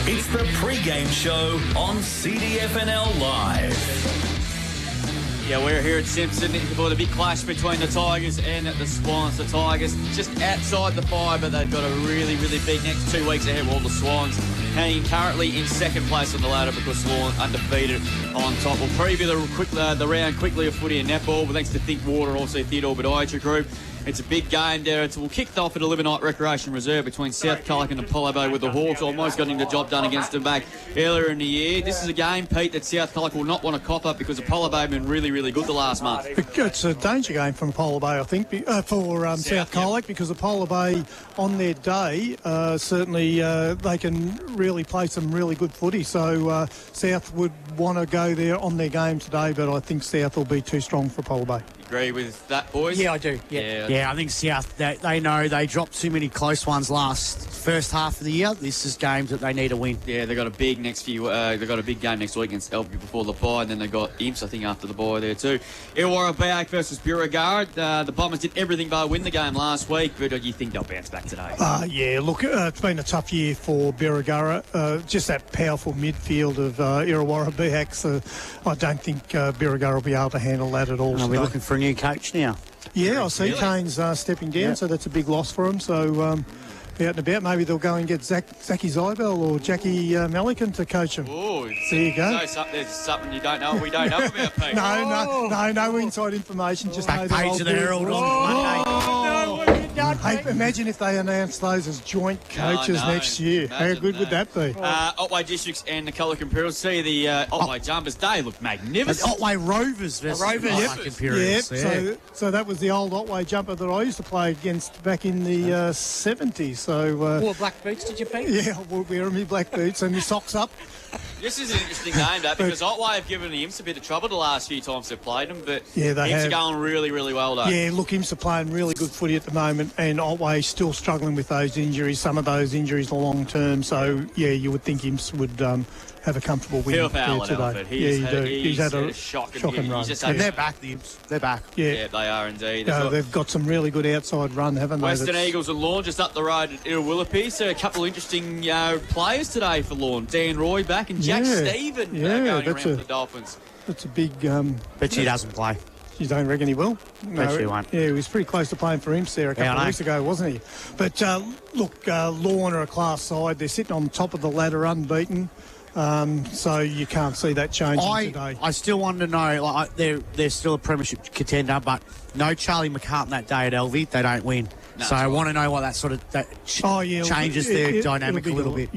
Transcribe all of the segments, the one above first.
It's the pre-game show on CDFNL Live. Yeah, we're here at Simpson for the big clash between the Tigers and the Swans. The Tigers just outside the fire, but they've got a really, really big next 2 weeks ahead. While the Swans hanging currently in second place on the ladder because Swan undefeated on top. We'll preview the round quickly of footy and netball, but thanks to Think Water and also Theodore Podiatry Group. It's a big game there. We'll kick off at a Livernight Recreation Reserve between South Culloch and Apollo Bay with the Hawks. Almost getting the job done against them back earlier in the year. This is a game, Pete, that South Culloch will not want to cop up because Apollo Bay have been really, really good the last month. It's a danger game from Apollo Bay, I think, for South Culloch, because Apollo Bay on their day, certainly they can really play some really good footy. So South would want to go there on their game today, but I think South will be too strong for Apollo Bay. Agree with that, boys? Yeah, I do. Yeah, I think South, they know they dropped too many close ones first half of the year. This is games that they need to win. Yeah, they've got a big they've got a big game next week against Alvie before the bye, and then they've got Imps, I think, after the bye there too. Illawarra Bayak versus Burragara. The Bombers did everything but win the game last week, but do you think they'll bounce back today? Yeah, look, it's been a tough year for Burragara. Just that powerful midfield of Illawarra Bayak. I don't think Burragara will be able to handle that at all. Are we looking for a new coach now? Yeah, I see Kane's stepping down, so that's a big loss for him. So out and about, maybe they'll go and get Zachy Zybel or Jackie Melican to coach him. Oh, there you go. There's something you don't know. We don't know about, Pete. No inside information. Just back page of the Herald on Monday. Hey, imagine if they announced those as joint coaches next year. How good would that be? Otway Districts and the Culloch Imperials. See the Otway Jumpers. They look magnificent. Otway Rovers versus Culloch Imperials. Yep. So that was the old Otway jumper that I used to play against back in the 70s. So wore black boots, did you, Pete? Yeah, I wore my black boots and my socks up. This is an interesting game, that, because Otway have given the Imps a bit of trouble the last few times they've played them, but Imps are going really, really well, though. Yeah, look, Imps are playing really good footy at the moment, and Otway's still struggling with those injuries. Some of those injuries are long term, so you would think Imps would have a comfortable win today. He's had a shocking run. And they're back, the Imps. They're back. Yeah, they are indeed. They've got some really good outside run, haven't they? Western Eagles and Lawn just up the road at Irrawillipie. So a couple of interesting players today for Lawn. Dan Roy back and Jack Stephen going around for the Dolphins. That's a big... Bet he doesn't play. You don't reckon he will? Bet he won't. Yeah, he was pretty close to playing for Imps there a couple of weeks ago, wasn't he? But look, Lawn are a class side. They're sitting on top of the ladder unbeaten. So you can't see that changing today. I still want to know, they're still a premiership contender, but no Charlie McCartan that day at Alvie, they don't win. No, so I want to know what that sort of changes their dynamic a little bit.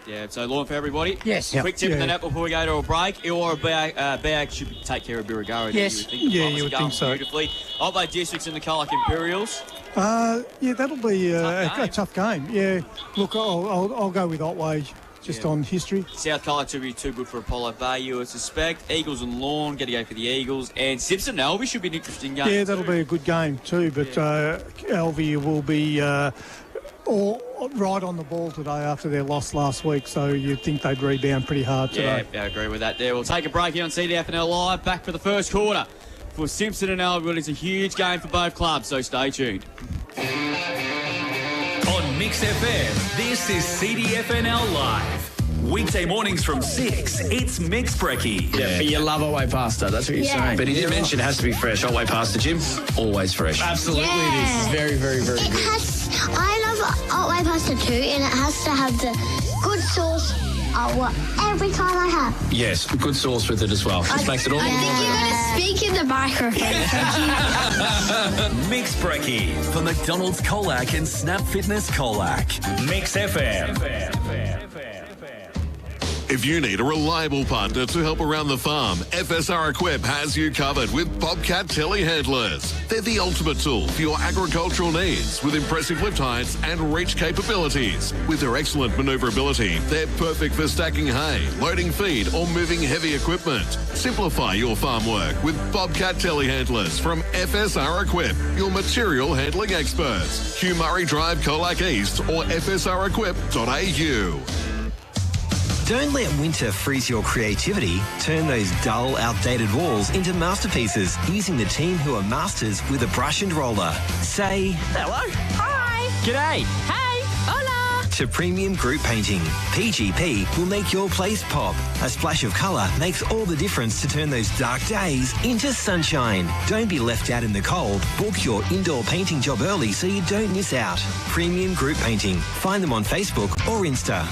Yeah, so Lawn for everybody. Yes. Quick tip in the net before we go to a break. Illawarra Bag should take care of Burragara. Yes. You would think so. Beautifully. Otway Districts and the Culloch Imperials. That'll be a tough game. Yeah. Look, I'll go with Otway. Just on history. South Culloch will be too good for Apollo Bay, you would suspect. Eagles and Lawn, got to go for the Eagles. And Simpson and Alvie should be an interesting game. Yeah, that'll be a good game too. But Alvie will be right on the ball today after their loss last week. So you'd think they'd rebound pretty hard today. Yeah, I agree with that there. We'll take a break here on CDFNL Live. Back for the first quarter for Simpson and Alvie. It's a huge game for both clubs, so stay tuned. On Mix FM, this is CDFNL Live. Weekday mornings from 6, it's Mix Brekkie. Yeah, but you love Otway pasta, that's what you're saying. But he did mention it has to be fresh. Otway pasta, Jim, always fresh. Absolutely it is. Very, very, very good. I love Otway pasta too, and it has to have the good sauce every time I have. Yes, good sauce with it as well. Just makes it all. I think you're going to speak in the microphone. Mix Brekkie for McDonald's Colac and Snap Fitness Colac. Mix FM. If you need a reliable partner to help around the farm, FSR Equip has you covered with Bobcat telehandlers. They're the ultimate tool for your agricultural needs with impressive lift heights and reach capabilities. With their excellent manoeuvrability, they're perfect for stacking hay, loading feed or moving heavy equipment. Simplify your farm work with Bobcat telehandlers from FSR Equip, your material handling experts. Hugh Murray Drive, Colac East or fsrequip.au. Don't let winter freeze your creativity. Turn those dull, outdated walls into masterpieces using the team who are masters with a brush and roller. Say hello, hi, g'day, hey, hola to to Premium Group Painting. PGP will make your place pop. A splash of colour makes all the difference to turn those dark days into sunshine. Don't be left out in the cold. Book your indoor painting job early so you don't miss out. Premium Group Painting. Find them on Facebook or Insta.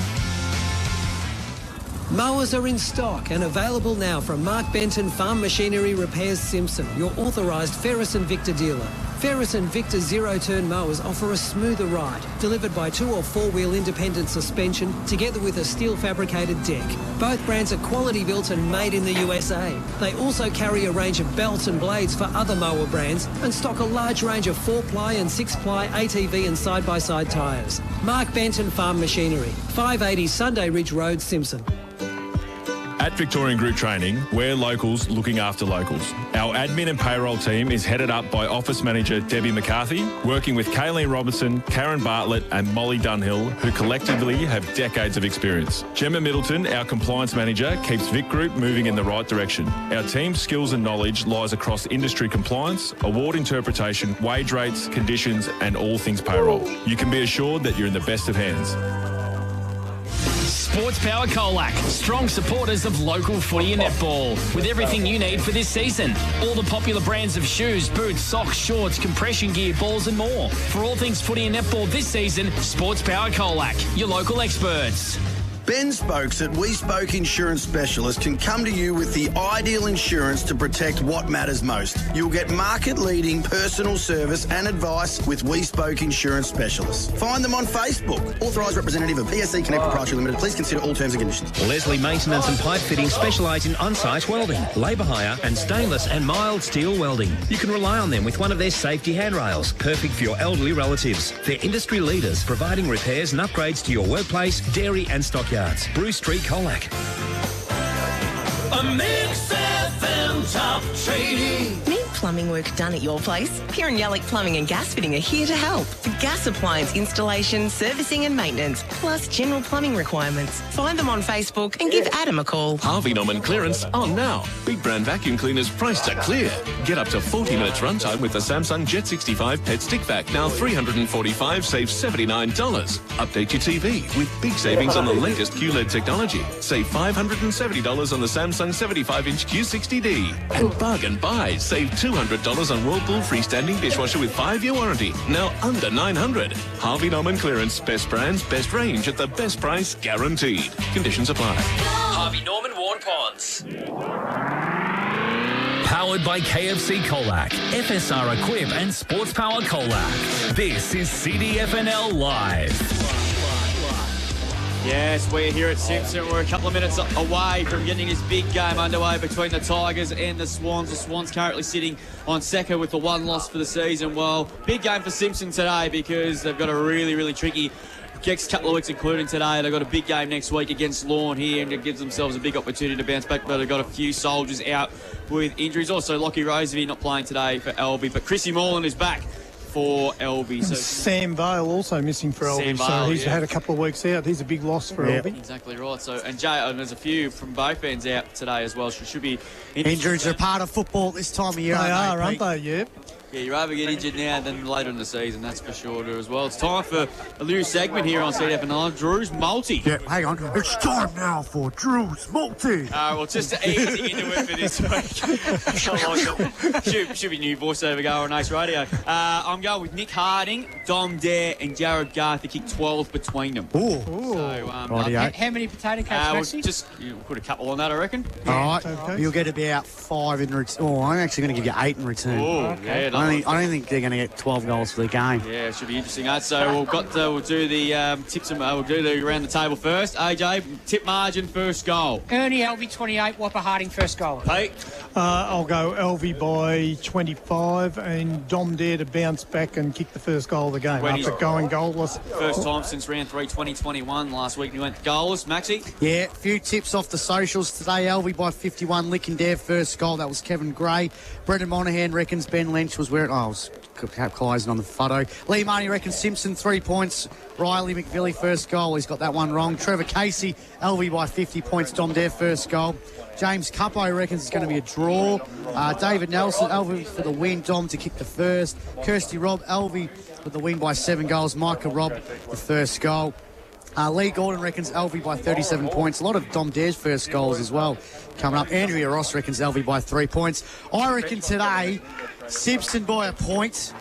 Mowers are in stock and available now from Mark Benton Farm Machinery Repairs Simpson, your authorised Ferris and Victor dealer. Ferris and Victor zero-turn mowers offer a smoother ride, delivered by 2- or 4-wheel independent suspension, together with a steel fabricated deck. Both brands are quality built and made in the USA. They also carry a range of belts and blades for other mower brands and stock a large range of 4-ply and 6-ply ATV and side-by-side tyres. Mark Benton Farm Machinery, 580 Sunday Ridge Road, Simpson. At Victorian Group Training, we're locals looking after locals. Our admin and payroll team is headed up by Office Manager Debbie McCarthy, working with Kayleen Robertson, Karen Bartlett and Molly Dunhill, who collectively have decades of experience. Gemma Middleton, our Compliance Manager, keeps Vic Group moving in the right direction. Our team's skills and knowledge lies across industry compliance, award interpretation, wage rates, conditions and all things payroll. You can be assured that you're in the best of hands. Sports Power Colac, strong supporters of local footy and netball, with everything you need for this season. All the popular brands of shoes, boots, socks, shorts, compression gear, balls and more. For all things footy and netball this season, Sports Power Colac, your local experts. Ben Spokes at We Spoke Insurance Specialist can come to you with the ideal insurance to protect what matters most. You'll get market-leading personal service and advice with We Spoke Insurance Specialists. Find them on Facebook. Authorised representative of PSC Connect Proprietary Limited. Please consider all terms and conditions. Leslie Maintenance and Pipe Fitting specialise in on-site welding, labour hire and stainless and mild steel welding. You can rely on them with one of their safety handrails, perfect for your elderly relatives. They're industry leaders, providing repairs and upgrades to your workplace, dairy and stockyards. Bruce Street, Colac. A Mix FM top trading. Need plumbing work done at your place? Kieran Yallick Plumbing and Gas Fitting are here to help. For gas appliance installation, servicing and maintenance, plus general plumbing requirements. Find them on Facebook and give Adam a call. Harvey Norman clearance on now. Big brand vacuum cleaners priced to clear. Get up to 40 minutes runtime with the Samsung Jet 65 Pet Stick Vac. Now $345, save $79. Update your TV with big savings on the latest QLED technology. Save $570 on the Samsung 75-inch Q60D. And bargain buy. Save $200 on Whirlpool freestanding dishwasher with 5-year warranty. Now under $900. Harvey Norman clearance. Best brands, best range at the best price guaranteed. Conditions apply. Harvey Norman Warn Ponds. Powered by KFC Colac, FSR Equip and Sports Power Colac. This is CDFNL Live. Yes, we're here at Simpson. We're a couple of minutes away from getting this big game underway between the Tigers and the Swans. The Swans currently sitting on second with the one loss for the season. Well, big game for Simpson today because they've got a really, really tricky next couple of weeks, including today. They've got a big game next week against Lawn here, and it gives themselves a big opportunity to bounce back. But they've got a few soldiers out with injuries. Also, Lockie Rosevere not playing today for Alvie, but Chrissy Morland is back for Alvie. So Sam Vale also missing for Alvie, so he's had a couple of weeks out. He's a big loss for Alvie. Exactly right. So and Jay, there's a few from both ends out today as well. Should be injuries are part of football this time of year. They are, aren't they? Yeah. Yeah, you rather get injured now than later in the season, that's for sure as well. It's time for a new segment here on CDFNL, Drew's Multi. Yeah, hang on. It's time now for Drew's Multi. Well, just easing into it for this week. should be new voiceover going on Ace Radio. I'm going with Nick Harding, Dom Dare and Jared Garth to kick 12 between them. Ooh. So, how many potato cakes, we'll just put a couple on that, I reckon. All right. Okay. You'll get about 5 in return. Oh, I'm actually going to give you 8 in return. Oh, okay. I don't think they're going to get 12 goals for the game. Yeah, it should be interesting. So we'll do the tips and we'll do the around the table first. AJ, tip margin first goal. Ernie Alvie 28, Whopper Harding first goal. Pete? I'll go Alvie by 25 and Dom Dare to bounce back and kick the first goal of the game after going goalless. First time since round 3 2021 last week. We went goalless. Maxie? Yeah, a few tips off the socials today. Alvie by 51, Lick and Dare first goal. That was Kevin Gray. Brendan Monahan reckons Ben Lynch was where I was colliding on the photo. Lee Marnie reckons Simpson 3 points. Riley McVilly first goal. He's got that one wrong. Trevor Casey, Alvie by 50 points. Dom Dare first goal. James Cuppo reckons it's going to be a draw. David Nelson, Alvie for the win. Dom to kick the first. Kirsty Robb, Alvie with the win by 7 goals. Micah Robb, the first goal. Lee Gordon reckons Alvie by 37 points. A lot of Dom Dare's first goals as well coming up. Andrea Ross reckons Alvie by 3 points. I reckon today, Simpson by a point.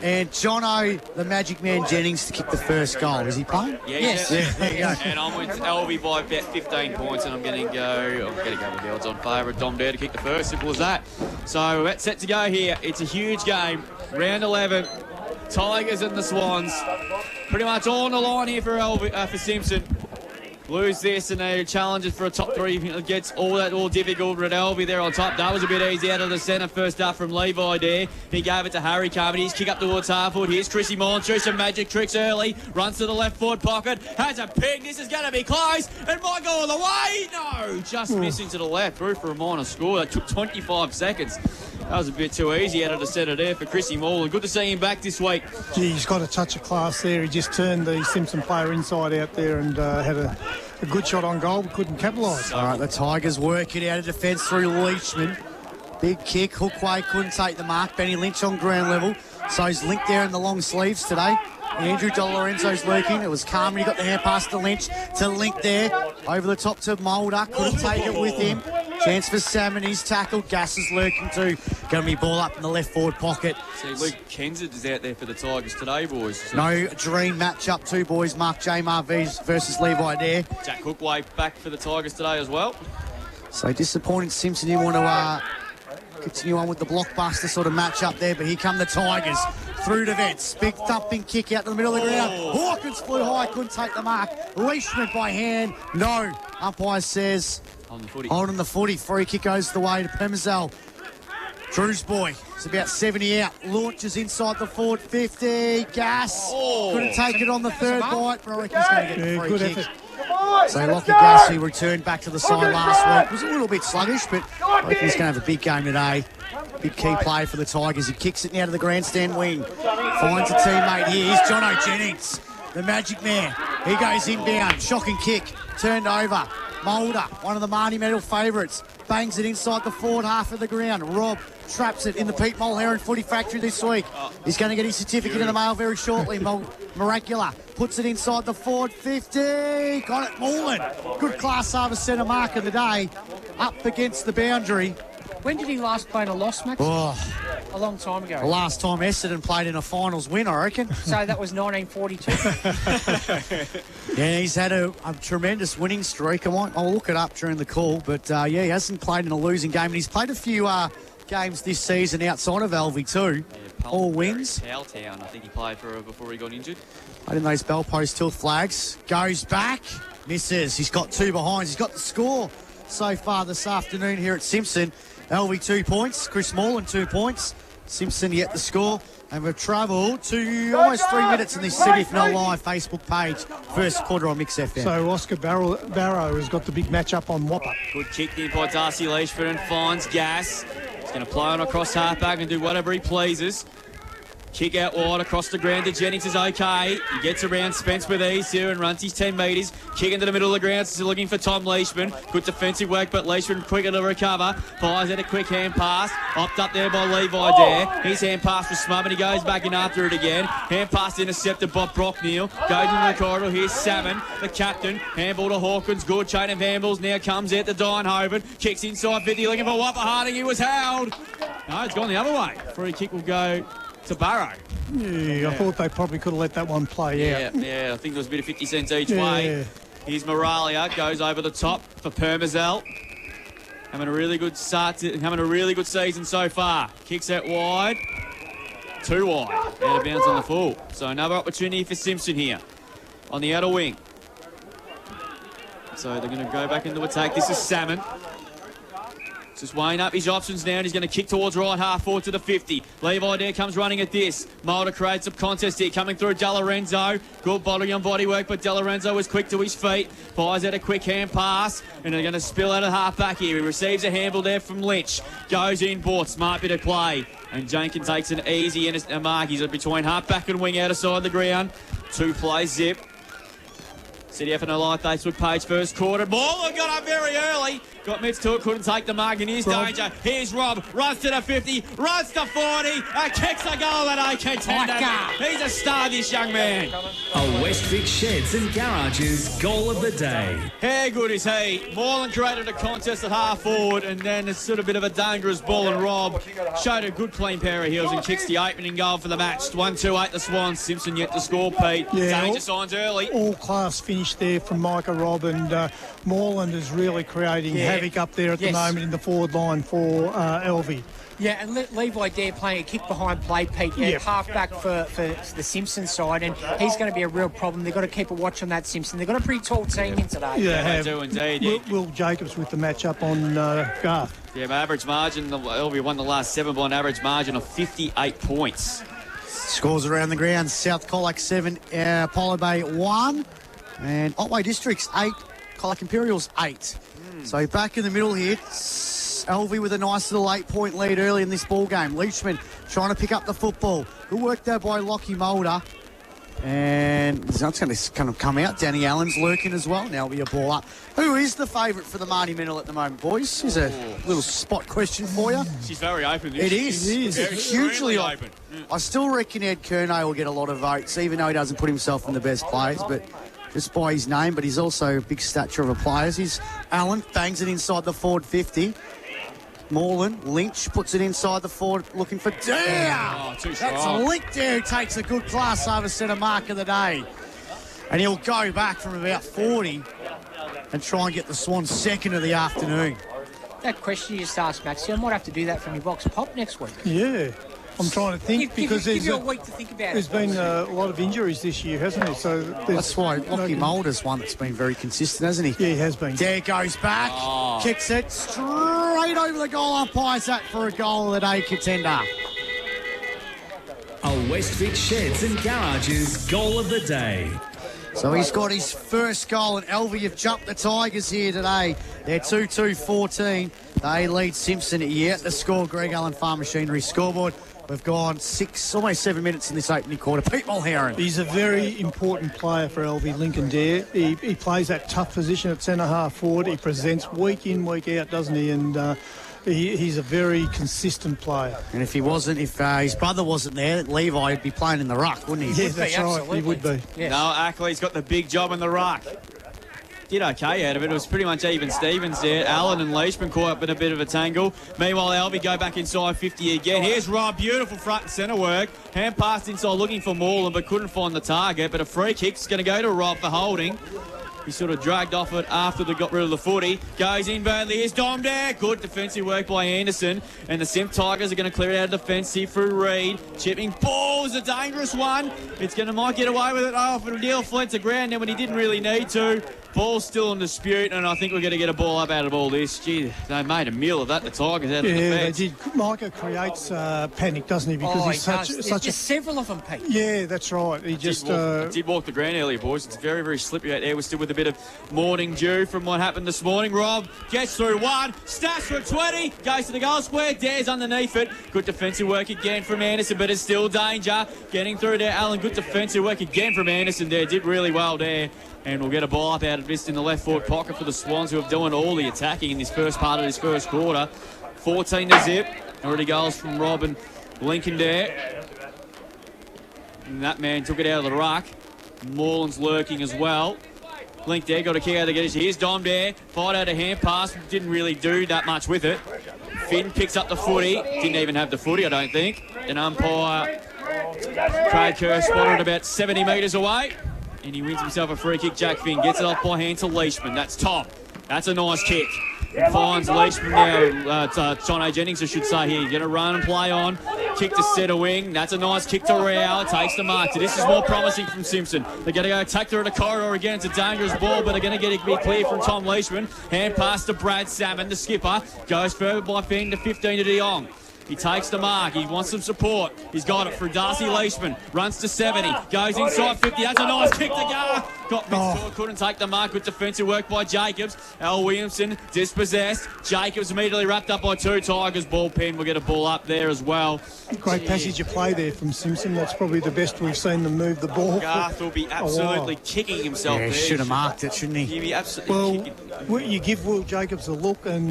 And Jono, the Magic Man Jennings, to kick the first goal. Is he playing? Yes. Yeah, there you go. And I'm with Alvie by about 15 points, and I'm going to go with the odds-on favourite, Dom Dare, to kick the first. Simple as that. So that's set to go here. It's a huge game. Round 11. Tigers and the Swans. Pretty much all on the line here for Simpson. Lose this and they challenge it for a top 3. It gets all difficult. Alvie there on top. That was a bit easy out of the centre. First up from Levi there. He gave it to Harry Carmody. Kick up towards half foot. Here's Chrissy Mullins. Through some magic tricks early. Runs to the left forward pocket. Has a ping. This is going to be close. It might go all the way. No, just missing to the left. Through for a minor score. That took 25 seconds. That was a bit too easy out of the centre there for Chrissy Mullins. Good to see him back this week. Gee, he's got a touch of class there. He just turned the Simpson player inside out there and had a good shot on goal, but couldn't capitalise. All right, the Tigers work it out of defence through Leachman. Big kick, Hookway couldn't take the mark. Benny Lynch on ground level. So he's linked there in the long sleeves today. Andrew Lorenzo's lurking. It was Carmen. He got the hand pass to Lynch to link there. Over the top to Mulder. Couldn't take it with him. Chance for Salmon. He's tackled. Gas is lurking too. Going to be ball up in the left forward pocket. See, Luke Kensett is out there for the Tigers today, boys. No dream matchup, two boys. Mark J. Marvies versus Levi Dare. Jack Hookway back for the Tigers today as well. So disappointing Simpson didn't want to continue on with the blockbuster sort of matchup there, but here come the Tigers through to Vets. Big thumping kick out to the middle of the ground. Hawkins flew high, couldn't take the mark. Leishman by hand. No. Umpire says on the footy. Hold on the footy. Free kick goes the way to Pemazel. Drew's boy. It's about 70 out. Launches inside the forward 50. Gas. Couldn't take it on the third bite, but I reckon he's going to get the free kick. Effort. So Lockie Gassy returned back to the side last week. Was a little bit sluggish, but I reckon he's going to have a big game today. Big key play for the Tigers. He kicks it now to the grandstand wing. Finds a teammate here. Here's Jono Jennings, the Magic Man. He goes inbound. Shocking kick. Turned over. Mulder, one of the Marnie medal favourites, bangs it inside the forward half of the ground. Rob traps it in the Pete Mulherron footy factory this week. He's going to get his certificate in the mail very shortly. Miracula puts it inside the forward 50. Got it, Moreland. Good class service centre mark of the day. Up against the boundary. When did he last play in a loss, Max? A long time ago. The last time Essendon played in a finals win, I reckon. So that was 1942. Yeah, he's had a tremendous winning streak. I'll look it up during the call. But, he hasn't played in a losing game. And he's played a few games this season outside of Alvie too. Yeah, all wins. Cowtown, I think he played for before he got injured. Played in those bell post tilt flags. Goes back. Misses. He's got 2 behinds. He's got the score so far this afternoon here at Simpson. Alvie 2 points, Chris Morland 2 points, Simpson yet the score, and we've travelled to almost 3 minutes in this CDFNL Live Facebook page, first quarter on Mix FM. So Oscar Barrow has got the big matchup on Whopper. Good kick there by Darcy Leishford and finds Gas. He's going to play on across halfback and do whatever he pleases. Kick out wide across the ground to Jennings is okay. He gets around Spence with ease here and runs his 10 metres. Kick into the middle of the ground, still looking for Tom Leishman. Good defensive work, but Leishman quicker to recover. Fires out a quick hand pass. Upped up there by Levi Dare. His hand pass was smub and he goes back in after it again. Hand pass intercepted by Brockneal. Goes into the corridor. Here's Salmon, the captain. Handball to Hawkins. Good chain of handballs. Now comes out to Dienhoven. Kicks inside 50, looking for Whopper Harding. He was held. No, it's gone the other way. Free kick will go to Barrow. Yeah, I thought they probably could have let that one play out. Yeah, I think there was a bit of 50 cents each way. Here's Moralia, goes over the top for Permazel. Having a really good start, having a really good season so far. Kicks out wide. 2 wide. Out of bounds on the full. So another opportunity for Simpson here on the outer wing. So they're going to go back into attack. This is Salmon. Just weighing up his options now, and he's going to kick towards right half forward to the 50. Levi Dare comes running at this. Mulder creates a contest here, coming through De Lorenzo. Good body on body work, but De Lorenzo was quick to his feet. Fires out a quick hand pass, and they're going to spill out of half back here. He receives a handball there from Lynch. Goes in, bought, smart bit of play. And Jenkins takes an easy and a mark. He's between half back and wing out of side the ground. 2 plays zip. CDFNL Live Facebook page, first quarter. Moreland got up very early. Got Mitch to it, couldn't take the mark, and here's danger. Here's Rob, runs to the 50, runs to 40, and kicks a goal at A contender. He's a star, this young man. A West Vic Sheds and Garages goal of the day. How good is he? Moreland created a contest at half forward, and then it's sort of a bit of a dangerous ball, and Rob showed a good clean pair of heels and kicks the opening goal for the match. 1-2-8 the Swans. Simpson yet to score, Pete. Yeah, Danger signs early. All class finish there from Micah Robb, and Moreland is really creating havoc up there at the moment in the forward line for Alvie. Yeah, and Levi Dare playing a kick behind play, Pete, half-back for the Simpson side, and he's going to be a real problem. They've got to keep a watch on that Simpson. They've got a pretty tall team in today. Yeah, they do indeed. Will Jacobs with the match-up on Garth. Yeah, my average margin, Alvie won the last 7 by an average margin of 58 points. Scores around the ground. South Colac 7, Apollo Bay 1, and Otway Districts 8, Colac Imperials 8. So back in the middle here, Alvie with a nice little 8-point lead early in this ball game. Leachman trying to pick up the football. Good work there by Lockie Mulder. And that's going to kind of come out. Danny Allen's lurking as well. Now it'll be a ball up. Who is the favourite for the Marnie medal at the moment, boys? Here's a little spot question for you. She's very open. It is. It's Hugely open. I still reckon Ed Kernay will get a lot of votes, even though he doesn't put himself in the best players, but just by his name, but he's also a big stature of a player. He's Allen, bangs it inside the forward 50. Moreland, Lynch puts it inside the forward, looking for Dare. That's a link there who takes a good class over centre mark of the day. And he'll go back from about 40 and try and get the Swans second of the afternoon. That question you just asked, Maxie, I might have to do that from your box pop next week. Yeah. I'm trying to think because give you a week to think about there's been a lot of injuries this year, hasn't there? So that's why Lockie Mulder's one that's been very consistent, hasn't he? Yeah, he has been. Dare goes back, kicks it straight over the goal, umpires that for a goal of the day contender. A West Vic Sheds and Garages goal of the day. So he's got his first goal, and Alvie have jumped the Tigers here today. They're 2-2-14. They lead Simpson yet to score. Greg Allen Farm Machinery scoreboard. We've gone almost 7 minutes in this opening quarter. Pete Mulherron. He's a very important player for Alvie, Lincoln Dare. He plays that tough position at centre half forward. He presents week in, week out, doesn't he? And he's a very consistent player. And if his brother wasn't there, Levi would be playing in the ruck, wouldn't he? Yeah, that's right. He would be. Yes. No, Ackley's got the big job in the ruck. Did okay out of it. It was pretty much even Stevens there. Allen and Leishman caught up in a bit of a tangle. Meanwhile, Alvie go back inside 50 again. Here's Rob. Beautiful front and centre work. Hand passed inside looking for Moreland, but couldn't find the target. But a free kick's going to go to Rob for holding. He sort of dragged off it after they got rid of the footy. Goes in badly. Here's Dom there. Good defensive work by Anderson. And the Simp Tigers are going to clear it out of defence here through Reid. Chipping ball's a dangerous one. Might get away with it. Oh, but Neil fled to ground then when he didn't really need to. Ball's still in dispute, and I think we're going to get a ball up out of all this. Gee, they made a meal of that, the Tigers, out of the fence. Yeah, they did. Micah creates panic, doesn't he? Because he's such a... several of them, Pete. Yeah, that's right. He did walk the ground earlier, boys. It's very, very slippery out there. We're still with a bit of morning dew from what happened this morning. Rob gets through one, stats for 20, goes to the goal square, Dares underneath it. Good defensive work again from Anderson, but it's still danger. Getting through there, Allen. Good defensive work again from Anderson there. Did really well there. And we'll get a ball up out of this in the left forward pocket for the Swans, who have done all the attacking in this first part of this first quarter. 14-0. Already goals from Rob and Lincoln there. And that man took it out of the ruck. Moreland's lurking as well. Link there, got a kick out to get it. Here's Dom there. Fired out a hand pass. Didn't really do that much with it. Finn picks up the footy. Didn't even have the footy, I don't think. And umpire Craig Kerr spotted about 70 metres away. And he wins himself a free kick. Jack Finn gets it off by hand to Leishman. That's top. That's a nice kick. And finds Leishman now. Jono Jennings, I should say here. Going to run and play on. Kick to centre wing. That's a nice kick to Rao. Takes the mark. So this is more promising from Simpson. They're going to go attack through the corridor again. It's a dangerous ball, but they're going to get it be clear from Tom Leishman. Hand pass to Brad Salmon, the skipper. Goes further by Finn to 15 to De Jong. He takes the mark. He wants some support. He's got it through Darcy Leishman. Runs to 70. Goes inside 50. That's a nice kick to go. Got mid-score. Couldn't take the mark. Good defensive work by Jacobs. Al Williamson dispossessed. Jacobs immediately wrapped up by 2 Tigers. Ball pin. We'll get a ball up there as well. Great passage of play there from Simpson. That's probably the best we've seen them move the ball. Garth will be absolutely kicking himself there. Should have marked it, shouldn't he? He'd be absolutely kicking. You give Will Jacobs a look, and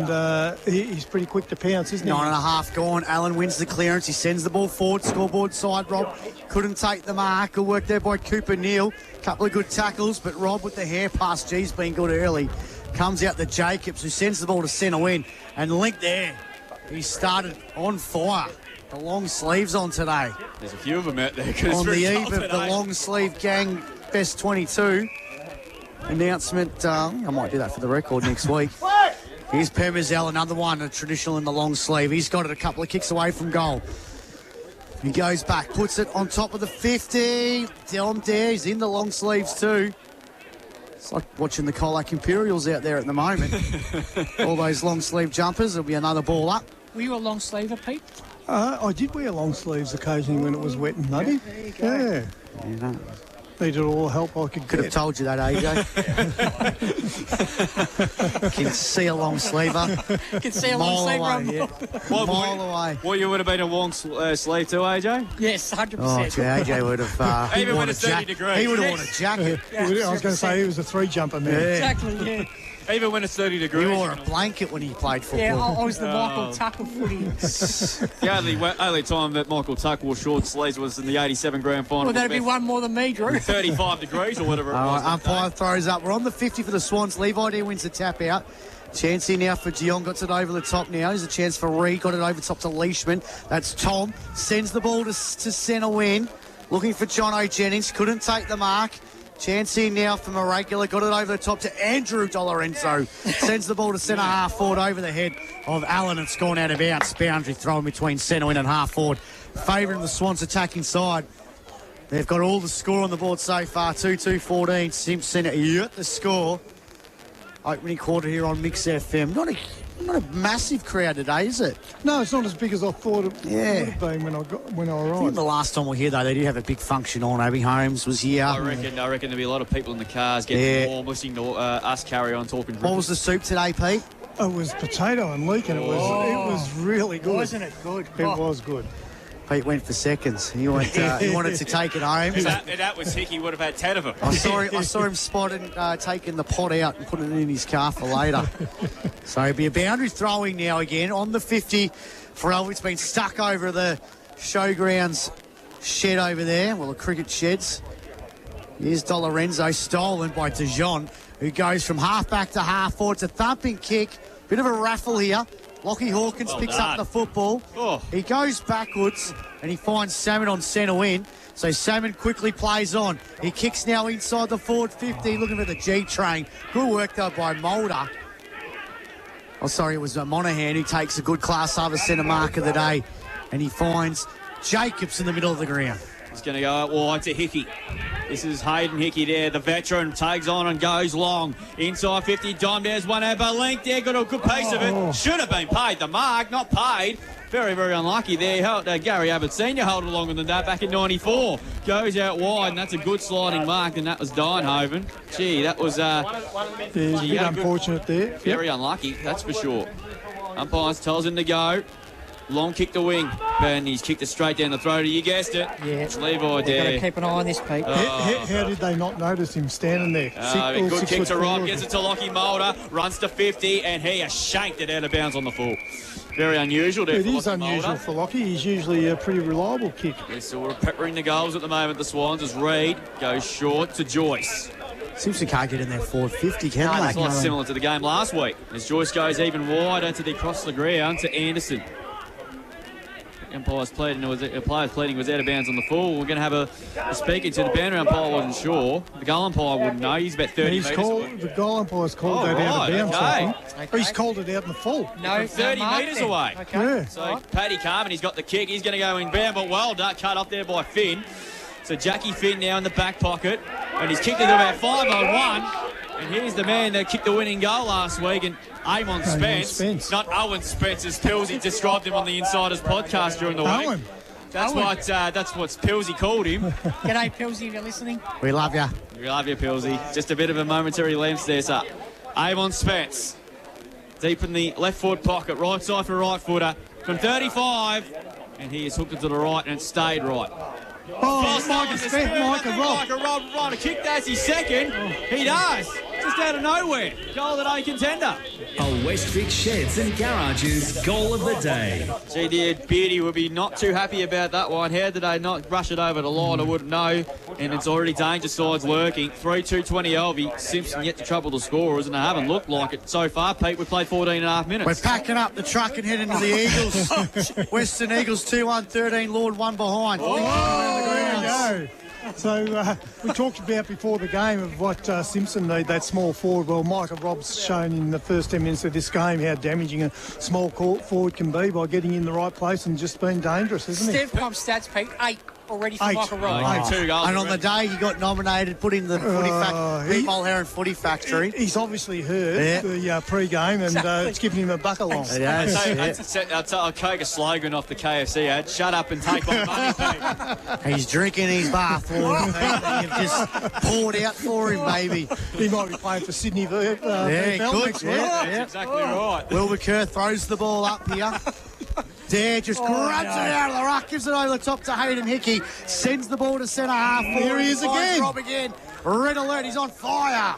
he's pretty quick to pounce, isn't he? 9.5 gone. Allen wins the clearance. He sends the ball forward. Scoreboard side, Rob. Couldn't take the mark. Good work there by Cooper Neal. Couple of good tackles, but Rob with the hair pass, G's been good early. Comes out to Jacobs, who sends the ball to centre win. And Link there. He started on fire. The long sleeves on today. There's a few of them out there. On the eve of the long sleeve gang best 22 announcement. I might do that for the record next week. Here's Pemazel, another one, a traditional in the long sleeve. He's got it a couple of kicks away from goal. He goes back, puts it on top of the 50. Dylan there, he's in the long sleeves too. It's like watching the Colac Imperials out there at the moment. All those long sleeve jumpers. There'll be another ball up. Were you a long sleever, Pete? I did wear long sleeves occasionally when it was wet and muddy. Yeah. Needed all the help I could get. Could have told you that, AJ. Can see a long sleever. Can see a long sleever. Mile away. Well, you would have been a long sleeve too, AJ? Yes, 100%. Oh, AJ would have. Even when it's 30 degrees. He would have worn a jacket. I was going to say he was a 3-jumper man. Exactly, yeah. Even when it's 30 degrees. He wore a blanket when he played football. Yeah, I was the Michael Tucker footy. The only time that Michael Tuck wore short sleeves was in the 87 grand final. Well, that'd be one more than me, Drew. 35 degrees or whatever it was. Umpire throws up. We're on the 50 for the Swans. Levi there wins the tap out. Chance here now for Dion. Got it over the top now. There's a chance for Reed. Got it over the top to Leishman. That's Tom. Sends the ball to centre win. Looking for John O'Jennings. Couldn't take the mark. Chance here now from a regular. Got it over the top to Andrew Dolorenzo. Sends the ball to centre half forward over the head of Allen. It's gone out of bounds. Boundary thrown between centre win and half forward. Favouring the Swans attacking side. They've got all the score on the board so far. 2-2-14. Simpson at the score. Opening quarter here on Mix FM. Not a massive crowd today, is it? No, it's not as big as I thought it would have been when I arrived. I think the last time we were here, though, they did have a big function on. Abby Holmes was here. I reckon there'll be a lot of people in the cars getting warm, listening to us carry on talking. What was the soup today, Pete? It was potato and leek, and it was really good. Wasn't it good? It was good. Pete went for seconds. He wanted to take it home. If that was Hickey, would have had 10 of them. I saw him spotting, taking the pot out and putting it in his car for later. So it'll be a boundary throwing now again on the 50 for Alvie. It's been stuck over the showgrounds shed over there. Well, the cricket sheds. Here's Dolorenzo, stolen by DeJean, who goes from half-back to half-forward. It's a thumping kick. Bit of a raffle here. Lockie Hawkins picks up the football. He goes backwards and he finds Salmon on centre win. So Salmon quickly plays on. He kicks now inside the forward 50, looking for the G train. Good work though by Mulder. Oh, sorry, it was Monahan who takes a good class over centre mark of the day. And he finds Jacobs in the middle of the ground. He's going to go out wide to Hickey. This is Hayden Hickey there. The veteran takes on and goes long. Inside 50, Dom, there's one over length there. Got a good piece of it. Should have been paid. The mark, not paid. Very, very unlucky there. Gary Abbott Sr. held it longer than that back in 94. Goes out wide, and that's a good sliding mark, and that was Dienhoven. Gee, that was... a bit unfortunate there. Very unlucky, that's for sure. Umpires tells him to go. Long kick to wing, and he's kicked it straight down the throat. You guessed it. Yeah. It's Levi there. Got to keep an eye on this, Pete. How did they not notice him standing there? Good kick to Rob, gets it to Lockie Mulder, runs to 50, and he has shanked it out of bounds on the full. Very unusual there. It is unusual for Lockie. He's usually a pretty reliable kick. Yes, so we're peppering the goals at the moment. The Swans as Reid goes short to Joyce. Simpson can't get in there forward 50, can they? It's a lot similar to the game last week. As Joyce goes even wider to the across the ground to Anderson. Players pleading was out of bounds on the full. We're going to have a speaking to the boundary umpire. Wasn't sure. The goal umpire wouldn't know. He's about 30 metres away. The goal umpire's called that out of bounds. Okay. He's called it out in the full. No, 30 metres away. Okay. Yeah. So Paddy Carmen, he's got the kick. He's going to go in bound, but well done. Cut off there by Finn. So Jackie Finn now in the back pocket, and he's kicked it about 5-on-1. And here's the man that kicked the winning goal last week, and Amon Spence. Not Owen Spence, as Pilsy described him on the Insiders podcast during the week. Owen. That's what Pilsy called him. G'day, Pilsy, if you're listening. We love you. We love you, Pilsy. Just a bit of a momentary lapse there, sir. Amon Spence, deep in the left forward pocket, right side for right footer, from 35, and he is hooked it to the right, and it stayed right. Micah Rob. Right, a kick, that's his second. He does. Just out of nowhere. Goal of the day contender. A West Vic Sheds and Garages goal of the day. Gee, dear Beardy would be not too happy about that one. How did they not rush it over the line? I wouldn't know. And it's already danger sides lurking. 3-2-20 Alvie. Simpson yet to trouble the scorers, and they haven't looked like it so far. Pete, we've played 14 and a half minutes. We're packing up the truck and heading to the Eagles. Western Eagles 2-1, 13, Lord 1 behind. Go. So we talked about before the game of what Simpson need, that small forward. Well, Micah Robb's shown in the first 10 minutes of this game how damaging a small forward can be by getting in the right place and just being dangerous, isn't he? Steve Pump stats, Pete, 8 already for Michael Robb. 2 goals. And on the day he got nominated, put in the Pete Mulherron Footy Factory. He's obviously heard the pre-game, and it's given him a buck along. I'll take a slogan off the KFC ad. Shut up and take my money, Pete. He's drinking his bath water that you've just poured out for him, baby. He might be playing for Sydney good. That's exactly right. Wilbur Kerr throws the ball up here. Dare just grabs it out of the ruck, gives it over the top to Hayden Hickey, sends the ball to centre half. Here he is again. Rob again. Red alert, he's on fire.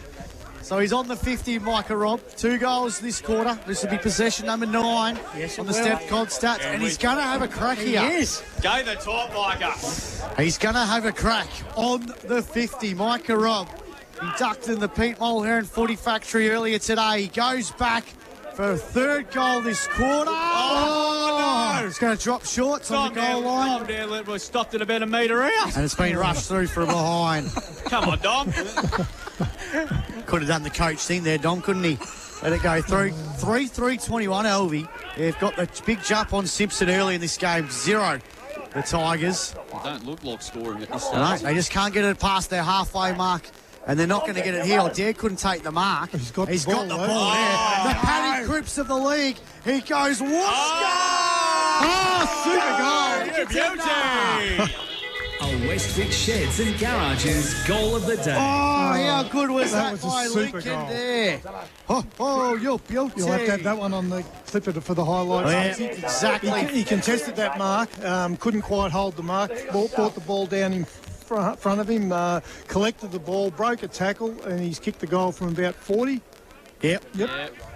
So he's on the 50, Micah Robb. 2 goals this quarter. This will be possession number 9 on the Steph Cod stats. And he's going to have a crack here. He is. Go the top, Micah. He's going to have a crack on the 50, Micah Robb. He ducked in the Pete Mulherron Footy Factory earlier today. He goes back for a 3rd goal this quarter. No! It's going to drop short on the goal line. We stopped it about a metre out. And it's been rushed through from behind. Come on, Dom. Could have done the coach thing there, Dom, couldn't he? Let it go through. 3-3-21 Alvie. They've got the big jump on Simpson early in this game. 0. The Tigers. They don't look like scoring at this stage. No, they just can't get it past their halfway mark. And they're not going to get it here. Dare couldn't take the mark. He's got the ball there. The Paddy Cripps of the league. He goes, super goal. Beauty. A West Vic Sheds and Garages goal of the day. How good was that was a by super Lincoln goal. there? You're beauty. You'll have to have that one on the clip for the highlights. Exactly. He contested that mark, couldn't quite hold the mark, brought the ball down in front of him, collected the ball, broke a tackle, and he's kicked the goal from about 40. Yep.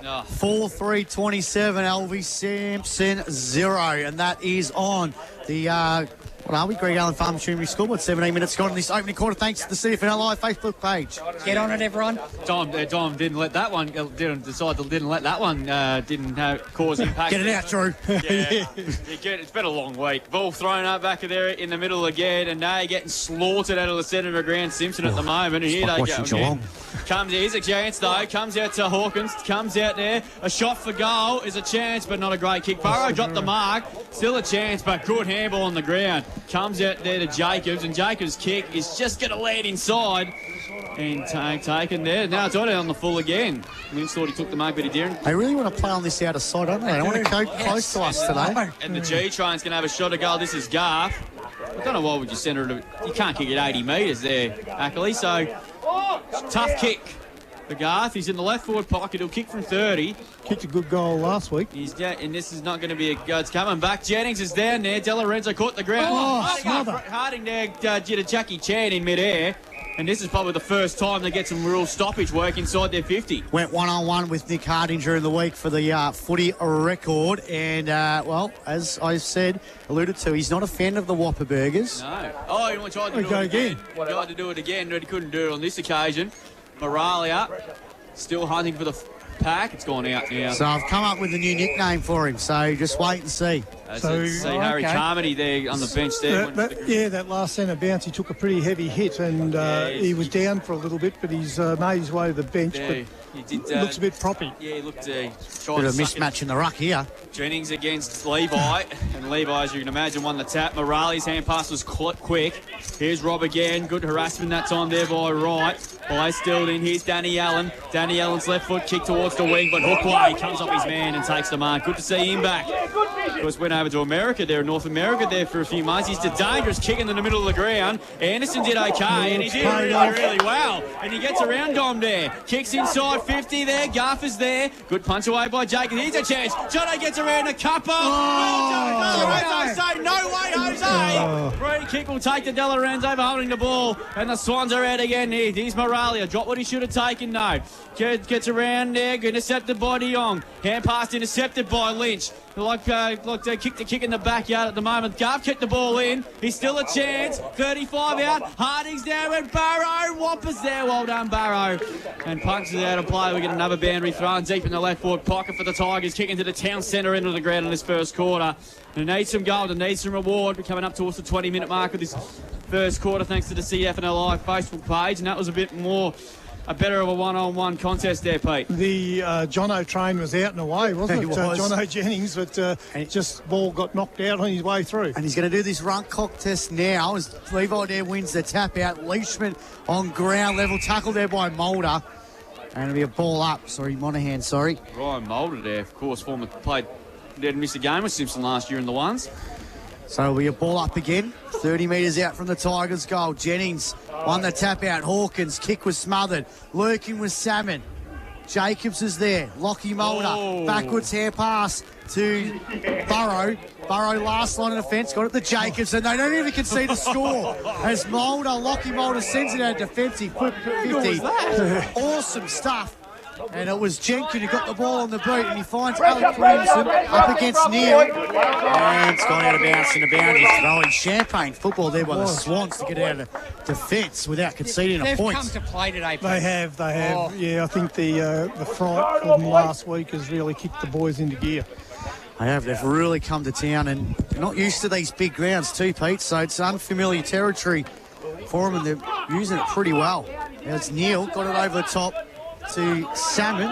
4-3-27 Alvie Simpson 0, and that is on the what are we? Greg Allen Farm Machinery Scoreboard. 17 minutes gone in this opening quarter. Thanks to the CDFNL Live Facebook page. Get on it, everyone. Dom didn't let that one. Didn't let that one. Didn't cause impact. Get it out, Drew. Yeah. It's been a long week. Ball thrown up back there in the middle again, and now getting slaughtered out of the centre of the ground. Simpson at the moment, and here they go. Here's a chance though. Comes out to Hawkins. Comes out there. A shot for goal is a chance, but not a great kick. Burrow dropped the mark. Still a chance, but good handball on the ground. Comes out there to Jacobs, and Jacobs' kick is just going to land inside. And taken there. Now it's on the full again. Lynch thought he took the mark, but he didn't. They really want to play on this outer side, don't they? They want to go close to us today. And the G-Train's going to have a shot at goal. This is Garth. I don't know why would you send her to... You can't kick it 80 metres there, Ackley. So, tough kick for Garth. He's in the left forward pocket. He'll kick from 30. Kicked a good goal last week. And this is not going to be a go. It's coming back. Jennings is down there. De Lorenzo caught the ground. Harding there did a Jackie Chan in midair. And this is probably the first time they get some real stoppage work inside their 50. Went one-on-one with Nick Harding during the week for the footy record. And, as I said, alluded to, he's not a fan of the Whopper burgers. No. Oh, he tried to do it again. He tried to do it again, but he couldn't do it on this occasion. Moralia still hunting for the pack. It's gone out now. So I've come up with a new nickname for him, so just wait and see. Harry Carmody there on the bench there. That last centre bounce, he took a pretty heavy hit, and he was down for a little bit, but he's made his way to the bench. Yeah, but he looks a bit proppy. Yeah, he looked bit of a mismatch in the ruck here. Jennings against Levi, and Levi, as you can imagine, won the tap. Morales' hand pass was quick. Here's Rob again. Good harassment that time there by Wright. Play still in. Here's Danny Allen. Danny Allen's left foot kick towards the wing, but Hookway comes off his man and takes the mark. Good to see him back. Of course, went over to America there, North America there for a few months. He's a dangerous kick in the middle of the ground. Anderson did okay, and he did really well. And he gets around Dom there. Kicks inside 50 there. Garfer's there. Good punch away by Jacob. Here's a chance. Jono gets around a cuppa. Well, say no way, Jose. Free kick will take the De Lorenzo over holding the ball. And the Swans are out again here. Here's Moralia. Drop what he should have taken, no. Gets around there. Intercepted by De Jong. Hand pass intercepted by Lynch. Like they kicked the kick in the backyard at the moment. Garf kicked the ball in. He's still a chance. 35 out. Harding's down with Barrow. Whoppers there. Well done, Barrow. And punches out of play. We get another boundary thrown deep in the left forward pocket for the Tigers. Kicking to the town centre end of the ground in this first quarter. And needs some gold and needs some reward. We're coming up towards the 20-minute mark of this first quarter thanks to the CDFNL Live Facebook page. And that was a better of a one-on-one contest there, Pete. The Jono train was out and away, wasn't it? Jono Jennings, but just ball got knocked out on his way through. And he's going to do this run clock test now as Levi there wins the tap out. Leishman on ground level, tackled there by Mulder. And it'll be a ball up. Monahan. Ryan Mulder there, of course, didn't miss a game with Simpson last year in the ones. So it'll be a ball up again. 30 metres out from the Tigers' goal. Jennings won the tap out. Hawkins' kick was smothered. Lurking was Salmon. Jacobs is there. Lockie Mulder. Backwards hair pass to Burrow. Burrow last line of defence. Got it to Jacobs, and they don't even concede a score. As Lockie Mulder sends it out defensive. 50. Awesome stuff. And it was Jenkins who got the ball on the boot, and he finds Alex Williamson up against Neil. And it's gone out of bounds in the boundaries. Throwing champagne football there by the Swans to get out of defence without conceding a point. They've come to play today. They have. Yeah, I think the fright from last week has really kicked the boys into gear. They have. They've really come to town, and they're not used to these big grounds too, Pete, so it's unfamiliar territory for them, and they're using it pretty well. Now it's Neil, got it over the top to Salmon.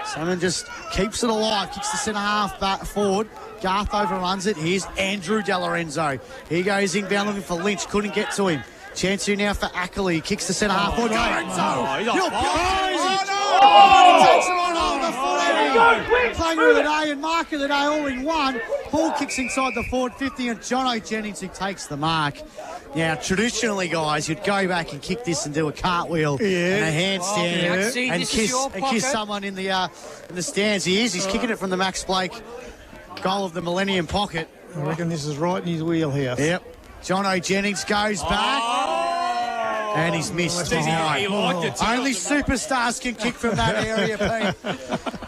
Salmon just keeps it alive, kicks the centre half back forward. Garth overruns it. Here's Andrew De Lorenzo. He goes inbound looking for Lynch, couldn't get to him. Chance here now for Ackley. He kicks the centre half forward. He takes him on the foot. Player of the day and mark of the day all in one. Ball kicks inside the forward 50 and Jono Jennings who takes the mark. Now, traditionally, guys, you'd go back and kick this and do a cartwheel and a handstand and kiss someone in the stands. He's kicking it from the Max Blake goal of the Millennium Pocket. I reckon this is right in his wheelhouse. Yep. Jono Jennings goes back. And he's missed. Only superstars can kick from that area, Pete.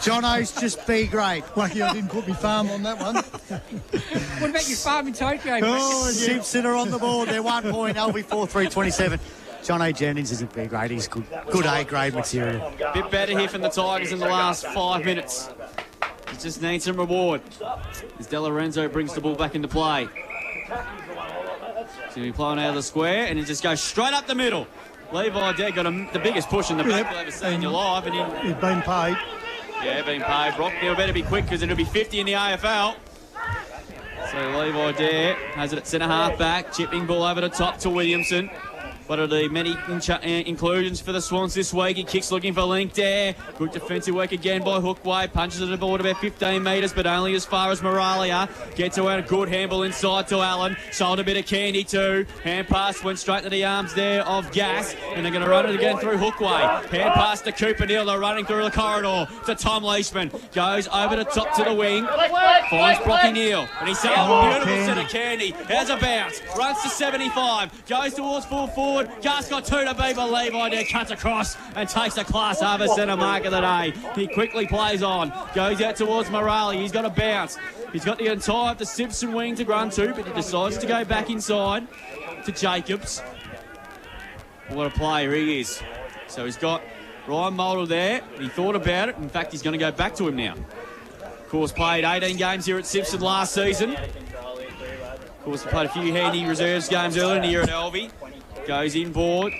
Jono's just B grade. Lucky I didn't put my farm on that one. What about your farm in Tokyo? Simpson are on the board. They're 1 point. Alvie 4-3-27. Jono Jennings isn't B grade. He's good A grade material. Bit better here from the Tigers in the last 5 minutes. He just needs some reward. As De Lorenzo brings the ball back into play. So he's playing out of the square, and he just goes straight up the middle. Levi there got the biggest push in the back you'll ever see in your life. And he's been paid. Yeah, been paid. Brock now better be quick because it'll be 50 in the AFL. So Levi there has it at centre half back. Chipping ball over the top to Williamson. What are the many inclusions for the Swans this week? He kicks looking for Link there. Good defensive work again by Hookway. Punches at the board about 15 metres, but only as far as Moralia. Gets around a good handball inside to Allen. Sold a bit of candy too. Hand pass went straight to the arms there of Gas. And they're going to run it again through Hookway. Hand pass to Cooper Neal. They're running through the corridor to Tom Leishman. Goes over the top to the wing. Finds Brocky Neal. And he's saying, beautiful set of candy. Has a bounce. Runs to 75. Goes towards full forward. Gas got two to beat, but Levi there cuts across and takes a class over centre mark of the day. He quickly plays on, goes out towards Morale. He's got a bounce. He's got the entire of the Simpson wing to run to, but he decides to go back inside to Jacobs. What a player he is. So he's got Ryan Mulder there. He thought about it. In fact, he's going to go back to him now. Of course, played 18 games here at Simpson last season. Of course, he played a few handy reserves games earlier in the year at Alvie. Goes inboard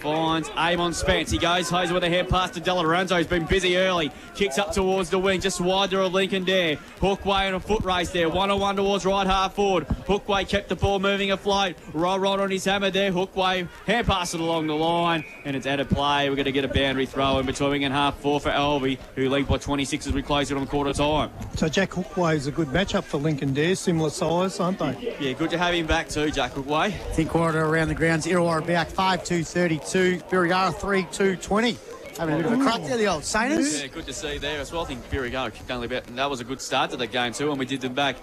finds Amon Spence. He goes, Hose with a head pass to De Lorenzo. He's been busy early. Kicks up towards the wing, just wide of Lincoln Dare. Hookway in a foot race there. 1-on-1 towards right half forward. Hookway kept the ball moving afloat. Roll on his hammer there. Hookway hand pass it along the line, and it's out of play. We're going to get a boundary throw in between wing and half forward for Alvie, who lead by 26 as we close it on quarter time. So Jack Hookway is a good matchup for Lincoln Dare, similar size, aren't they? Yeah, good to have him back too, Jack Hookway. Think quarter around the grounds. Illawarra back 5-2-32. Birregurra 3-2-20. Having a bit of a crack there, the old Saints. Yeah, good to see there as well. I think Birregurra kicked only about, and that was a good start to the game too, and we did them back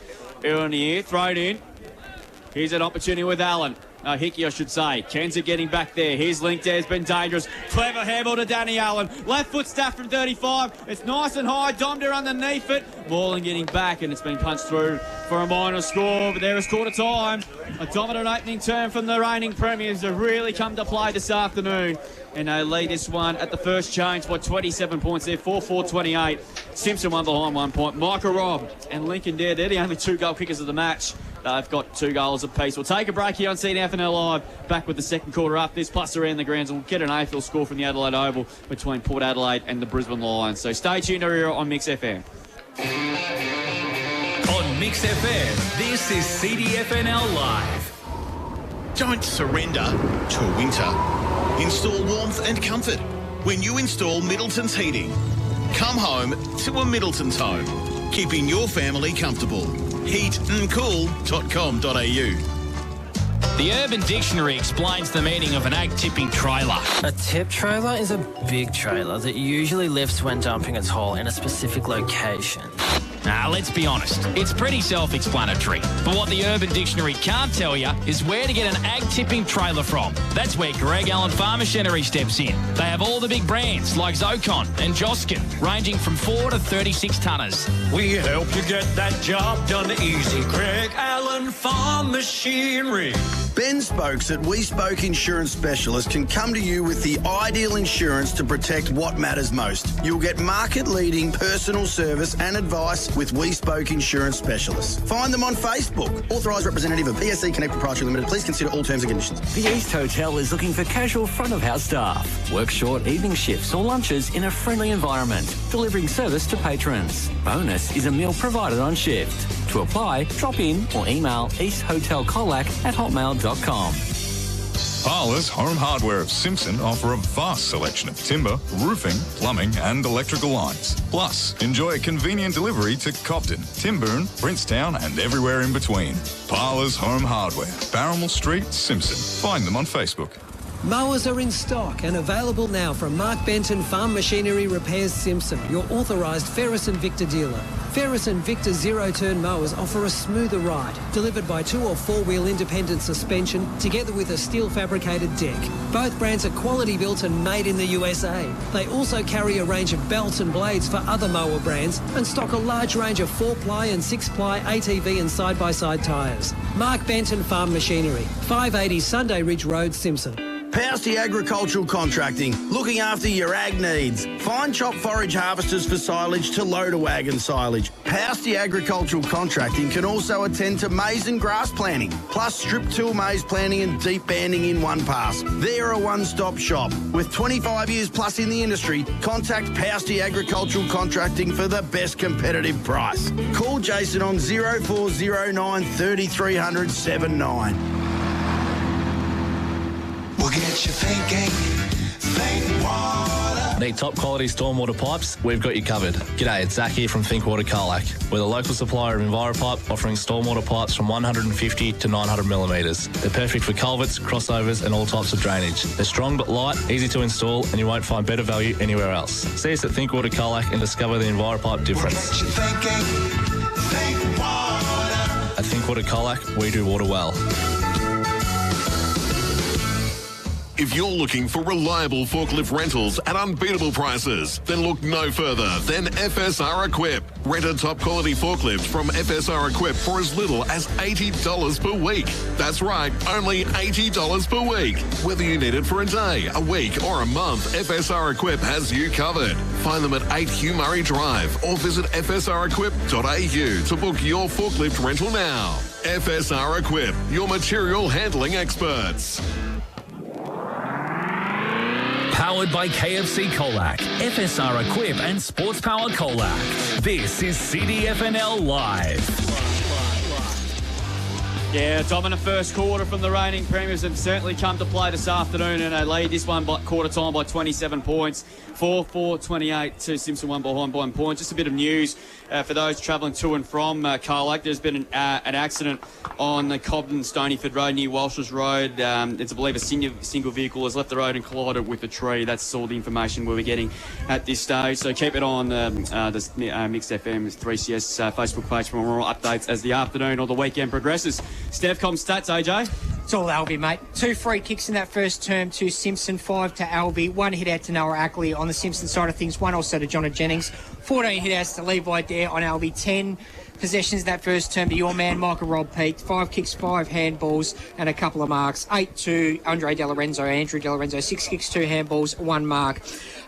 early in the year. Thrown in. Here's an opportunity with Allen. Hickey, I should say. Kenza getting back there. Here's Link there. It's been dangerous. Clever handball to Danny Allen. Left foot staff from 35. It's nice and high. Domder underneath it. Moreland getting back, and it's been punched through for a minor score. But there is quarter time. A dominant opening turn from the reigning premiers have really come to play this afternoon. And they lead this one at the first change by 27 points there, 4-4-28. Simpson won behind 1 point. Micah Robb and Lincoln Dare, they're the only 2 goal kickers of the match. They've got 2 goals apiece. We'll take a break here on CDFNL Live. Back with the second quarter up. This plus around the grounds. We'll get an AFL score from the Adelaide Oval between Port Adelaide and the Brisbane Lions. So stay tuned here on Mix FM. On Mix FM, this is CDFNL Live. Don't surrender to winter. Install warmth and comfort when you install Middleton's heating. Come home to a Middleton's home, keeping your family comfortable. heatandcool.com.au. The Urban Dictionary explains the meaning of an ag tipping trailer. A tip trailer is a big trailer that usually lifts when dumping its haul in a specific location. Now, let's be honest, it's pretty self-explanatory. But what the Urban Dictionary can't tell you is where to get an ag tipping trailer from. That's where Greg Allen Farm Machinery steps in. They have all the big brands like Zocon and Joskin, ranging from 4 to 36 tonners. We help you get that job done easy. Greg Allen Farm Machinery. Ben Spokes at We Spoke Insurance Specialist can come to you with the ideal insurance to protect what matters most. You'll get market-leading personal service and advice with We Spoke Insurance Specialists. Find them on Facebook. Authorised representative of PSC Connect Proprietary Limited. Please consider all terms and conditions. The East Hotel is looking for casual front-of-house staff. Work short evening shifts or lunches in a friendly environment, delivering service to patrons. Bonus is a meal provided on shift. To apply, drop in or email easthotelcolac@hotmail.com. Parlour's Home Hardware of Simpson offer a vast selection of timber, roofing, plumbing and electrical lines. Plus, enjoy a convenient delivery to Cobden, Timbourne, Princetown and everywhere in between. Parlour's Home Hardware, Barrymore Street, Simpson. Find them on Facebook. Mowers are in stock and available now from Mark Benton Farm Machinery Repairs Simpson, your authorised Ferris and Victor dealer. Ferris and Victor zero-turn mowers offer a smoother ride, delivered by 2 or 4-wheel independent suspension, together with a steel fabricated deck. Both brands are quality built and made in the USA. They also carry a range of belts and blades for other mower brands and stock a large range of 4-ply and 6-ply ATV and side-by-side tyres. Mark Benton Farm Machinery, 580 Sunday Ridge Road, Simpson. Pousty Agricultural Contracting, looking after your ag needs. Fine chop forage harvesters for silage to loader wagon silage. Pousty Agricultural Contracting can also attend to maize and grass planting, plus strip till maize planting and deep banding in one pass. They're a one-stop shop. With 25 years plus in the industry, contact Pousty Agricultural Contracting for the best competitive price. Call Jason on 0409 3300 79. We'll get you thinking, think water. Need top quality stormwater pipes? We've got you covered. G'day, it's Zach here from Thinkwater Colac. We're the local supplier of EnviroPipe, offering stormwater pipes from 150 to 900 millimetres. They're perfect for culverts, crossovers and all types of drainage. They're strong but light, easy to install and you won't find better value anywhere else. See us at Thinkwater Colac and discover the EnviroPipe difference. We'll get you thinking, think water. At Thinkwater Colac, we do water well. If you're looking for reliable forklift rentals at unbeatable prices, then look no further than FSR Equip. Rent a top quality forklift from FSR Equip for as little as $80 per week. That's right, only $80 per week. Whether you need it for a day, a week or a month, FSR Equip has you covered. Find them at 8 Hugh Murray Drive or visit fsrequip.au to book your forklift rental now. FSR Equip, your material handling experts. Powered by KFC Colac, FSR Equip and Sports Power Colac. This is CDFNL Live. Yeah, dominant first quarter from the reigning premiers have certainly come to play this afternoon, and they lead this one by quarter time by 27 points. 4-4-28 to Simpson, one behind by 1 point. Just a bit of news for those travelling to and from Colac. There's been an accident on the Cobden-Stonyford Road near Walsh's Road. It's, I believe, a single vehicle has left the road and collided with a tree. That's all the information we're getting at this stage. So keep it on the Mixed FM 3CS Facebook page for more updates as the afternoon or the weekend progresses. Stevcom stats, AJ? It's all Alvie, mate. 2 free kicks in that first term to Simpson, 5 to Alvie, 1 hit out to Noah Ackley on the Simpson side of things, 1 also to Jonah Jennings, 14 hit outs to Levi Dare on Alvie, 10 possessions that first term to your man Michael Rob Peake, 5 kicks, 5 handballs and a couple of marks, 8 to Andrew De Lorenzo, 6 kicks, 2 handballs, 1 mark.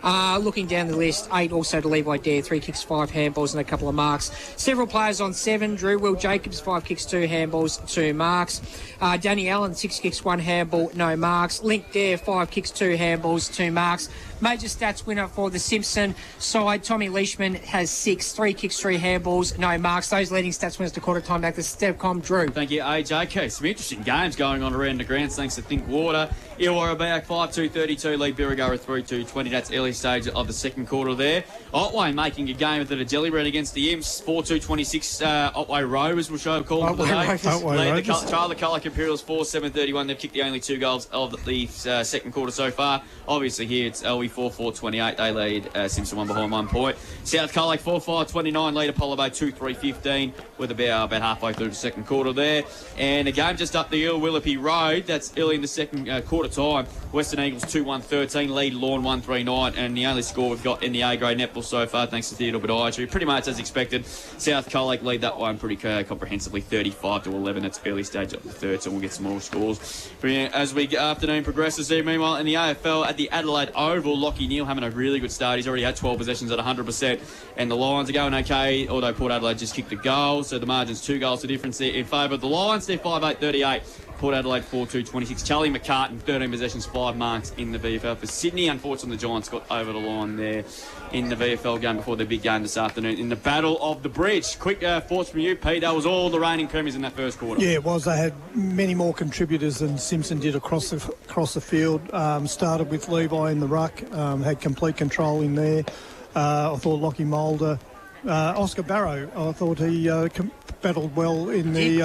Looking down the list, 8 also to Levi Dare, 3 kicks, 5 handballs and a couple of marks. Several players on 7, Will Jacobs, 5 kicks, 2 handballs, 2 marks. Danny Allen, 6 kicks, 1 handball, no marks. Link Dare, 5 kicks, 2 handballs, 2 marks. Major stats winner for the Simpson side, Tommy Leishman has 6, 3 kicks, 3 handballs, no marks. Those leading stats winners to quarter time back to Stevcom. Drew. Thank you, AJ. Okay, some interesting games going on around the grounds thanks to Think Water. Illawarra back 5-2-32, lead Birregurra 3-2-20. That's early stage of the second quarter there. Otway making a game at the Jelly Bread against the Imps. 4-2-26. Otway Rovers will show a call for the day. Lead the Colac Imperials 4-7-31. They've kicked the only 2 goals of the second quarter so far. Obviously here it's Elwey 4-4-28. They lead Simpson 1 behind 1 point. South Colac 4-5-29. Lead Apollo Bay 2-3-15 with about halfway through the second quarter there. And a game just up the hill, Willipie Road. That's early in the second quarter time. Western Eagles 2-1-13. Lead Lawn 1-3-9. And the only score we've got in the A-grade netball so far, thanks to Theodore Badiatry, pretty much as expected. South Colac lead that one pretty comprehensively, 35-11. That's early stage of the third, so we'll get some more scores. But yeah, as the afternoon progresses there, meanwhile, in the AFL at the Adelaide Oval, Lockie Neal having a really good start. He's already had 12 possessions at 100%, and the Lions are going okay, although Port Adelaide just kicked the goal, so the margin's 2 goals to difference there in favour of the Lions. They're 5-8-38. Port Adelaide 4-2-26. Charlie McCartan, 13 possessions, 5 marks in the VFL for Sydney. Unfortunately, the Giants got over the line there in the VFL game before the big game this afternoon in the Battle of the Bridge. Quick thoughts from you, Pete. That was all the reigning premiers in that first quarter. Yeah, it was. They had many more contributors than Simpson did across the field. Started with Levi in the ruck, had complete control in there. I thought Lockie Mulder, Oscar Barrow, I thought he battled well in the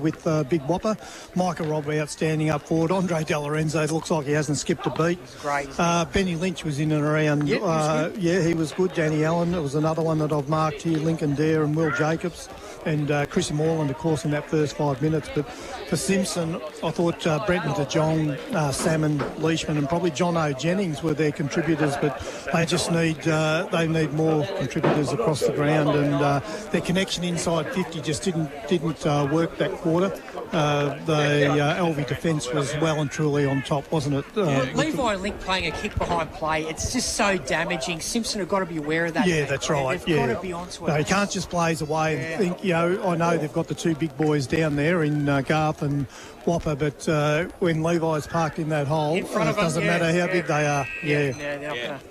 with Big Whopper. Michael Robb outstanding up forward. Andre De Lorenzo looks like he hasn't skipped a beat. Great. Benny Lynch was in and around. He was good. Danny Allen, it was another one that I've marked here. Lincoln Dare and Will Jacobs. And Chrissy Moreland, of course, in that first 5 minutes. But for Simpson, I thought Brenton DeJong, Salmon, Leishman and probably John O. Jennings were their contributors, but they just need more contributors across the ground, and their connection inside 50 just didn't work that quarter. The Alvie defence was well and truly on top, wasn't it? Levi Link playing a kick behind play, it's just so damaging. Simpson have got to be aware of that. Yeah, that's right. They've got to be onto it. No, he can't just blaze away and think, I know they've got the 2 big boys down there in Garth and Whopper, but when Levi's parked in that hole, it doesn't matter how big they are.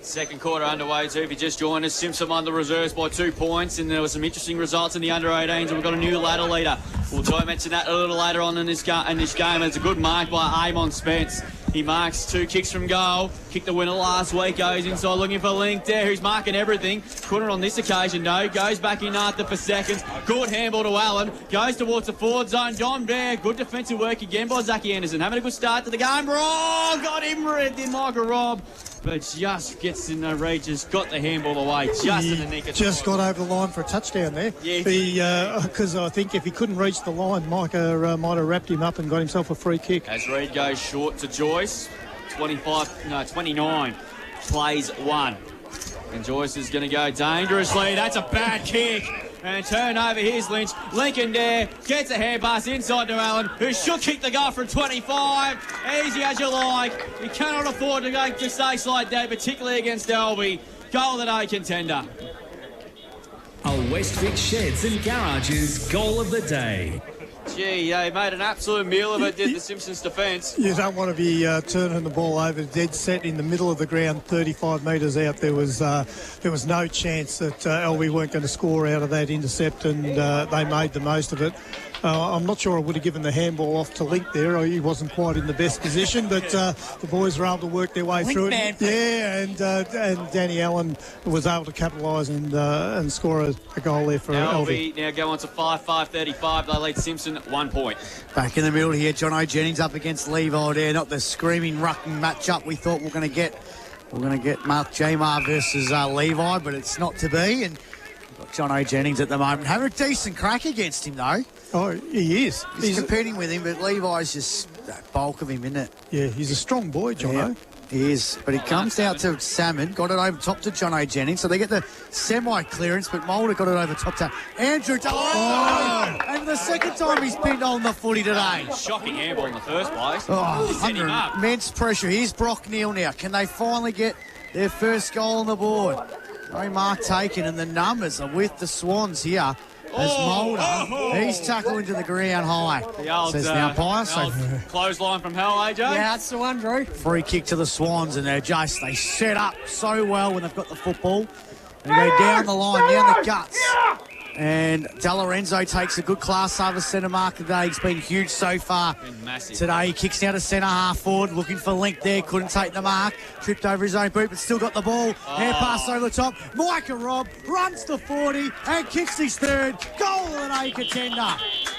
Second quarter underway too. If you just joined us, Simpson won the reserves by 2 points, and there were some interesting results in the under-18s, and we've got a new ladder leader. We'll try to mention that a little later on in this game. It's a good mark by Amon Spence. He marks 2 kicks from goal. Kicked the winner last week. Goes inside looking for Link there, who's marking everything. Couldn't on this occasion, though. Goes back in after for seconds. Good handball to Allen. Goes towards the forward zone. Dom there. Good defensive work again by Zachy Anderson. Having a good start to the game. Oh, got him red in Michael Robb. But just gets in the reach, just got the handball away, just in the nick of time. Just got over the line for a touchdown there. Because I think if he couldn't reach the line, Micah might have wrapped him up and got himself a free kick. As Reid goes short to Joyce, 29 plays 1. And Joyce is going to go dangerously. That's a bad kick. And turn over, here's Lynch. Lincoln there, gets a hand pass inside to Allen, who should kick the goal from 25. Easy as you like. You cannot afford to go to mistakes like that, particularly against Alvie. Goal of the day contender. A Westvic Sheds and Garages goal of the day. Gee, they made an absolute meal of it, did the Simpsons defence. You don't want to be turning the ball over dead set in the middle of the ground, 35 metres out. There was no chance that Alvie weren't going to score out of that intercept, and they made the most of it. I'm not sure I would have given the handball off to Link there. He wasn't quite in the best position, but the boys were able to work their way through it. Yeah, and Danny Allen was able to capitalise and score a goal there for Alvie. Now go on to 5-5-35. They lead Simpson 1 point. Back in the middle here, John O'Jennings up against Levi there. Not the screaming rucking matchup we thought we were going to get. We're going to get Mark Jamar versus Levi, but it's not to be. And we've got John O'Jennings at the moment having a decent crack against him, though. Oh, he is. He's competing with him, but Levi's just that bulk of him, isn't it? Yeah, he's a strong boy, Jono. He is, but he comes out to Salmon, got it over top to John O'Jennings, so they get the semi-clearance, but Mulder got it over top to Andrew Delano. And the second time he's pinned on the footy today. Shocking handball in the first place. Under immense pressure. Here's Brock Neal now. Can they finally get their first goal on the board? No mark taken, and the numbers are with the Swans here. As Mulder, he's tackled into the ground high. The old, says now Pius. Clothesline from hell, AJ? Yeah, that's the one, Drew. Free kick to the Swans, and they set up so well when they've got the football. And go down the line, down the guts. And DeLorenzo takes a good class over centre mark today. He's been huge so far today. He kicks out a centre half forward, looking for Link there. Couldn't take the mark. Tripped over his own boot, but still got the ball. Hand pass over the top. Micah Robb runs the 40 and kicks his third. Goal of the day contender.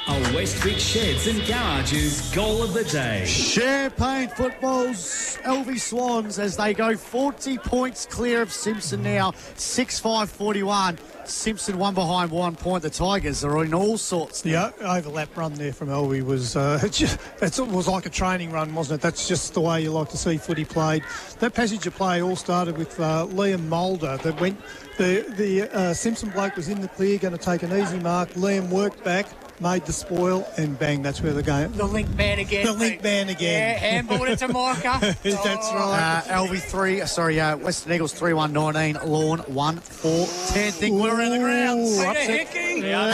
A Westvic Sheds and Garages goal of the day. Champagne Football's Alvie Swans as they go 40 points clear of Simpson now. 6-5-41. Simpson one behind 1 point. The Tigers are in all sorts. The overlap run there from Alvie was it was like a training run, wasn't it? That's just the way you like to see footy played. That passage of play all started with Liam Mulder. That went the Simpson bloke was in the clear, going to take an easy mark. Liam worked back, made the spoil, and bang, that's where the game. The link ban again. The link ban again. Yeah, handballed it to Micah. That's right. Alvie Western Eagles 3-1-19, Lawn 1-4-10. Think we're in the grounds.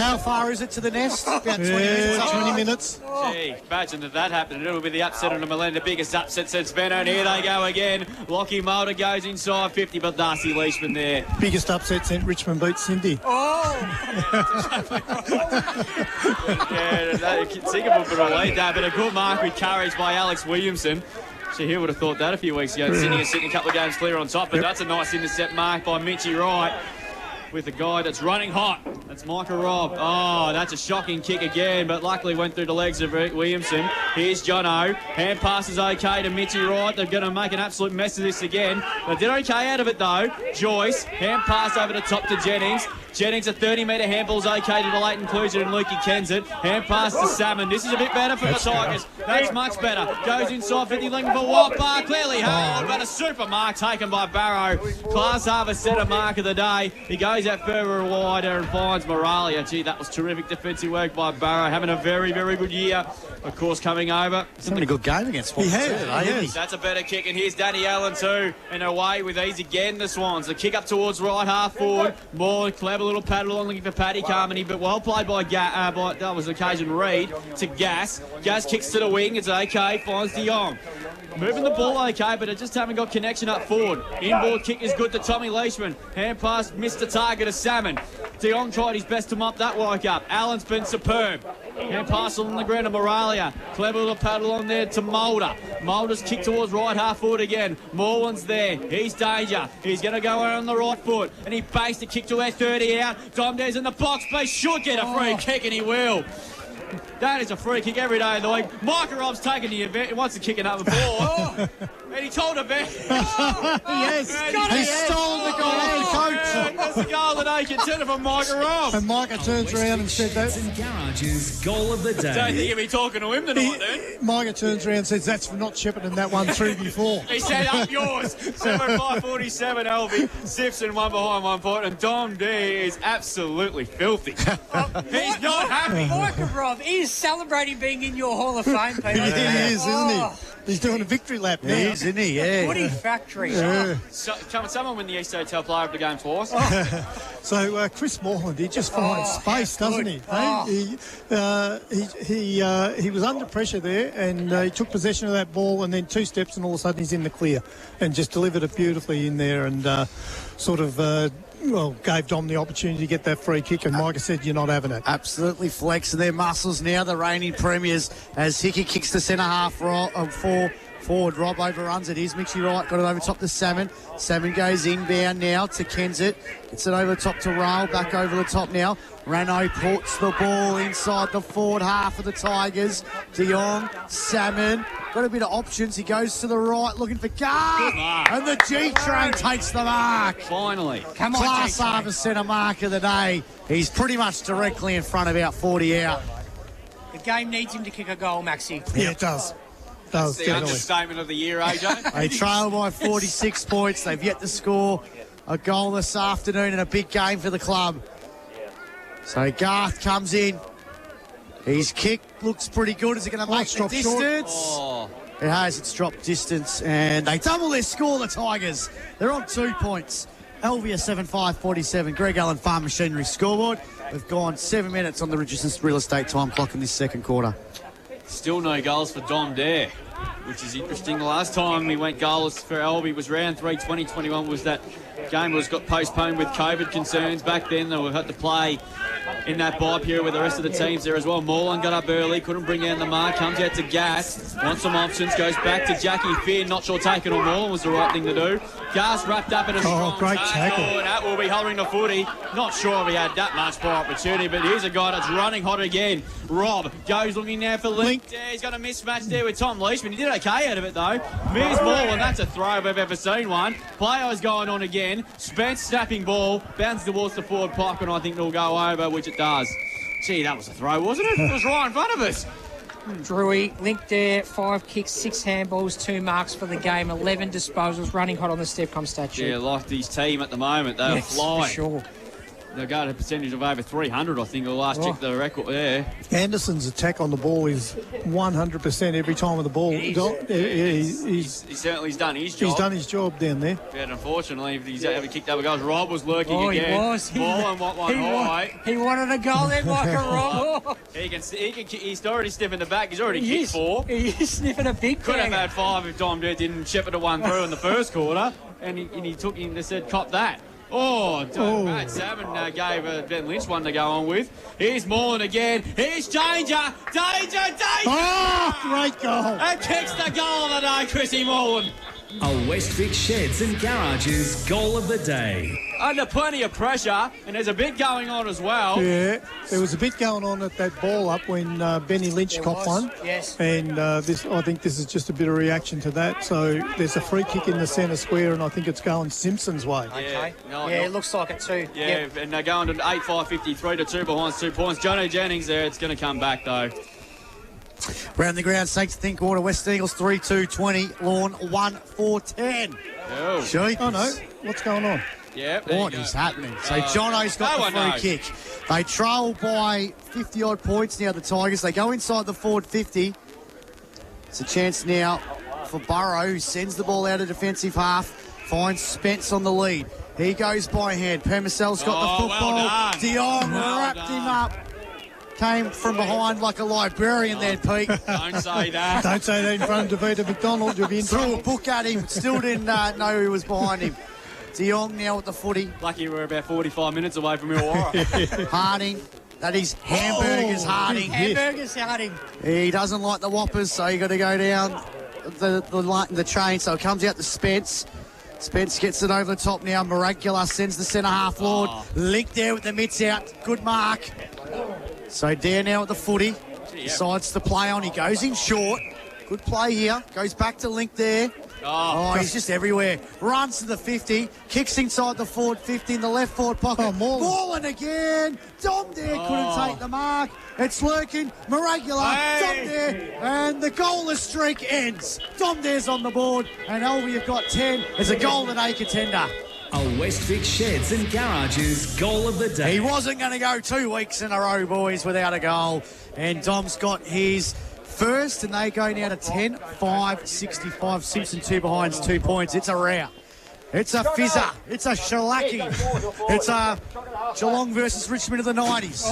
How far is it to the nest? About 20 minutes. 20 minutes. Gee, imagine if that happened. It'll be the upset on the Melinda. Biggest upset since Venno. And here they go again. Lockie Mulder goes inside 50, but Darcy Leishman there. Biggest upset since Richmond beat Cindy. Yeah, Singapore put a lead there, but a good mark with courage by Alex Williamson. So who would have thought that a few weeks ago? Sydney is sitting a couple of games clear on top, but that's a nice intercept mark by Mitchie Wright with a guy that's running hot. That's Micah Robb. Oh, that's a shocking kick again, but luckily went through the legs of Williamson. Here's Jono. Hand pass is okay to Mitchie Wright. They're going to make an absolute mess of this again. They did okay out of it, though. Joyce, hand pass over the top to Jennings. Jennings, a 30-metre handball's okay to the late inclusion and Lukey Kensett. Hand pass to Salmon. This is a bit better for the Tigers. That's much better. Goes inside 50, looking for Wildbar. Clearly held, but a super mark taken by Barrow. Class Harvey centre mark of the day. He goes out further wider and finds Moralia. Gee, that was terrific defensive work by Barrow. Having a very, very good year. Of course, coming over. It's a good game against Swans. He has. That's a better kick. And here's Danny Allen too. And away with ease again, the Swans. The kick up towards right half forward. More clever little paddle on looking for Paddy Carmody, but well played by that was occasion Reid to Gas. Gas kicks to the wing. It's okay. Finds De Jong. Moving the ball okay, but it just haven't got connection up forward. Inboard kick is good to Tommy Leishman. Hand pass missed the target of Salmon. De Jong tried his best to mop that work up. Allen's been superb. Hand pass on the ground to Moralia. Clever little paddle on there to Mulder. Mulder's kick towards right half forward again. Morland's there. He's danger. He's going to go on the right foot. And he banks the kick to our 30 out. Domdes in the box. But he should get a free kick, and he will. That is a free kick every day of the week. Micah Robb's taking the event. He wants to kick another ball. And he told a vet. Yes. He stole the goal off the coach. That's the goal of the day contender from Micah Robb. And Micah turns around and said that. Garage's goal of the day. Don't think he'll be talking to him tonight then. Micah turns around and says that's for not shepherding that one through before. He said up yours. 7-5-47 Alvie. Simpson one behind 1 point. And Dom D is absolutely filthy. He's not happy. Micah Robb is celebrating being in your Hall of Fame, Peter. He is, isn't he? He's doing a victory lap now. He is, isn't he? Yeah. Footy factory. Yeah. So, can someone win the East Hotel Player of the Game twice? So Chris Morland, he just finds space, doesn't he? He was under pressure there, and he took possession of that ball, and then 2 steps, and all of a sudden he's in the clear, and just delivered it beautifully in there, and gave Dom the opportunity to get that free kick, and Micah said, you're not having it. Absolutely flexing their muscles now, the reigning premiers, as Hickey kicks the centre half forward. Rob overruns it. Here's Mitchie Wright, got it over top to Salmon. Salmon goes inbound now to Kensett. Gets it over the top to Rail, back over the top now. Rano puts the ball inside the forward half of the Tigers. De Jong, Salmon, got a bit of options. He goes to the right looking for Gar, and the G-Train takes the mark. Finally. Come on, Class Harvest Centre mark of the day. He's pretty much directly in front, about 40 out. The game needs him to kick a goal, Maxie. Yeah, it does. That's the understatement of the year, AJ. They trail by 46 points. They've yet to score a goal this afternoon in a big game for the club. So Garth comes in. His kick looks pretty good. Is it going to make the distance? It has. It's dropped distance, and they double their score, the Tigers. They're on 2 points. Alvie 7-5-47. Greg Allen Farm Machinery scoreboard. We've gone 7 minutes on the Richardson Real Estate time clock in this second quarter. Still no goals for Dom Dare, which is interesting. The last time we went goalless for Alvie was round 3 2021, was that game got postponed with COVID concerns. Back then they had to play in that bye period with the rest of the teams there as well. Moreland got up early, couldn't bring down the mark, comes out to Gas, wants some options, goes back to Jackie Finn, not sure taking on Moreland was the right thing to do. Gas wrapped up in a strong great tackle. And that will be holding the footy. Not sure if he had that much more opportunity, but here's a guy that's running hot again. Rob goes looking now for Link. Yeah, he's got a mismatch there with Tom Leishman. He did okay out of it though. Mears Moreland, that's a throw if I've ever seen one. Play-O's going on again. Spence snapping ball, bounces towards the forward pocket, and I think it'll go over, which it does. Gee, that was a throw, wasn't it? It was right in front of us. Drewy, Link there, 5 kicks, 6 handballs, 2 marks for the game, 11 disposals, running hot on the Stepcom stat sheet. Yeah, like his team at the moment, they're flying. For sure. They've got a percentage of over 300, I think, the last check the record there. Anderson's attack on the ball is 100% every time with the ball. He's done his job. He's done his job down there. Yeah, and unfortunately, if he's ever kicked over goals, Rob was lurking again. He was. Ball and what one high. He wanted a goal there, Micah Rob. He's already sniffing the back. He's already kicked 4. He's sniffing a big Could have had 5 if Dom Dirt didn't shepherd a one through in the first quarter. And he took him and said, cop that. Matt Salmon gave Ben Lynch one to go on with. Here's Moreland again. Here's Danger! Oh, great goal. And kicks the goal of the day, Chrissy Moreland. A Westvic Sheds and Garages goal of the day. Under plenty of pressure, and there's a bit going on as well. Yeah, there was a bit going on at that ball up when Benny Lynch copped one. Yes. And I think this is just a bit of reaction to that. So there's a free kick in the centre square, and I think it's going Simpson's way. Okay. It looks like it too. Yeah, and they're going to 8-5-53 to 2 behind 2 points. Jono Jennings there, it's going to come back though. Round the ground, Saints think order. West Eagles 3-2-20. Lawn 1-4-10. Oh no, what's going on? Yeah, what is happening? So Jono's got the free kick. They trail by 50-odd points now, the Tigers. They go inside the forward 50. It's a chance now for Burrow, who sends the ball out of defensive half, finds Spence on the lead. He goes by hand. Permacel's got the football. Well De Jong wrapped him up. Came from behind like a librarian there, Pete. Don't say that. Don't say that in front of Davida McDonald. You'll be in trouble. Threw a book at him. Still didn't know who was behind him. De Jong now with the footy. Lucky we're about 45 minutes away from Illawarra. Harding. That is Hamburgers Harding. Hamburgers Harding. He doesn't like the whoppers, so you got to go down the chain. So it comes out to Spence. Spence gets it over the top now. Miracula sends the centre half forward. Link there with the mitts out. Good mark. So Dare now at the footy. Decides to play on. He goes in short. Good play here. Goes back to Link there. Oh, he's just everywhere. Runs to the 50. Kicks inside the forward 50 in the left forward pocket. Moreland again. Dom Dare couldn't take the mark. It's lurking. Miracula. Dom Dare. And the goalless streak ends. Dom Dare's on the board. And Alvie have got 10. It's a golden day contender. A Westvic Sheds and Garages goal of the day. He wasn't going to go 2 weeks in a row, boys, without a goal. And Dom's got his first, and they go now to 10-5-65. Simpson 2 behinds, 2 points. It's a rout. It's a fizzer. It's a shellacking. It's a Geelong versus Richmond of the 90s.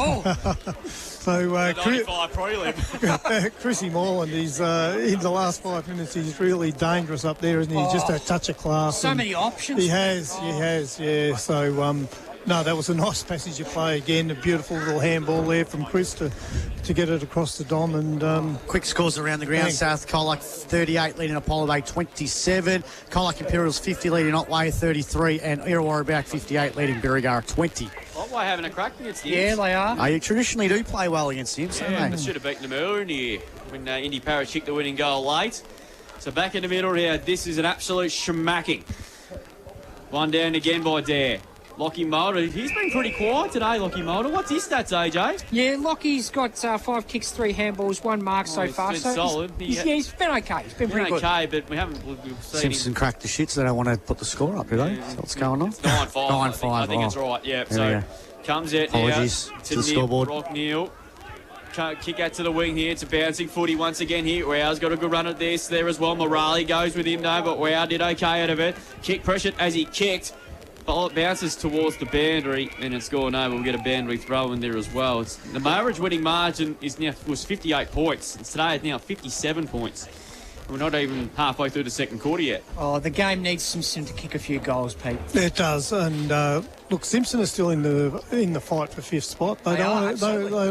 So, 95 prelim. Chrissy Morland, he's in the last 5 minutes, he's really dangerous up there, isn't he? He's just a touch of class. So many options. He has, yeah. So, no, that was a nice passage of play again. A beautiful little handball there from Chris to get it across the Dom. And quick scores around the ground. Thanks. South Colac 38 leading Apollo Bay 27. Colac Imperials 50 leading Otway 33. And Illawarra back 58 leading Birregurra 20. Otway having a crack against him. Yeah, they are. They traditionally do play well against him, don't Yeah, they? they should have beaten them earlier in the year when Indy Parish kicked the winning goal late. So back in the middle here, this is an absolute schmacking. One down again by Dare. Lockie Mulder, he's been pretty quiet today, Lockie Mulder. What's his stats, AJ? Yeah, Lockie's got 5 kicks, 3 handballs, 1 mark so far. He's been solid. He's been okay. He's been pretty good. okay, but we've seen Simpson cracked the shit, so they don't want to put the score up, do they? That's what's going on? 9-5. 9-5. I think it's right, yeah. There So we go. comes out Apologies now to the scoreboard. Rock Neal. Kick out to the wing here. It's a bouncing footy once again here. Wow's got a good run at this there as well. Morale goes with him though, but Wow did okay out of it. Kick pressured as he kicked. But it bounces towards the boundary and it's gone over. We'll get a boundary throw in there as well. The average winning margin was 58 points. And today it's now 57 points. And we're not even halfway through the second quarter yet. Oh, the game needs Simpson to kick a few goals, Pete. it does. And look, Simpson is still in the fight for 5th spot. They don't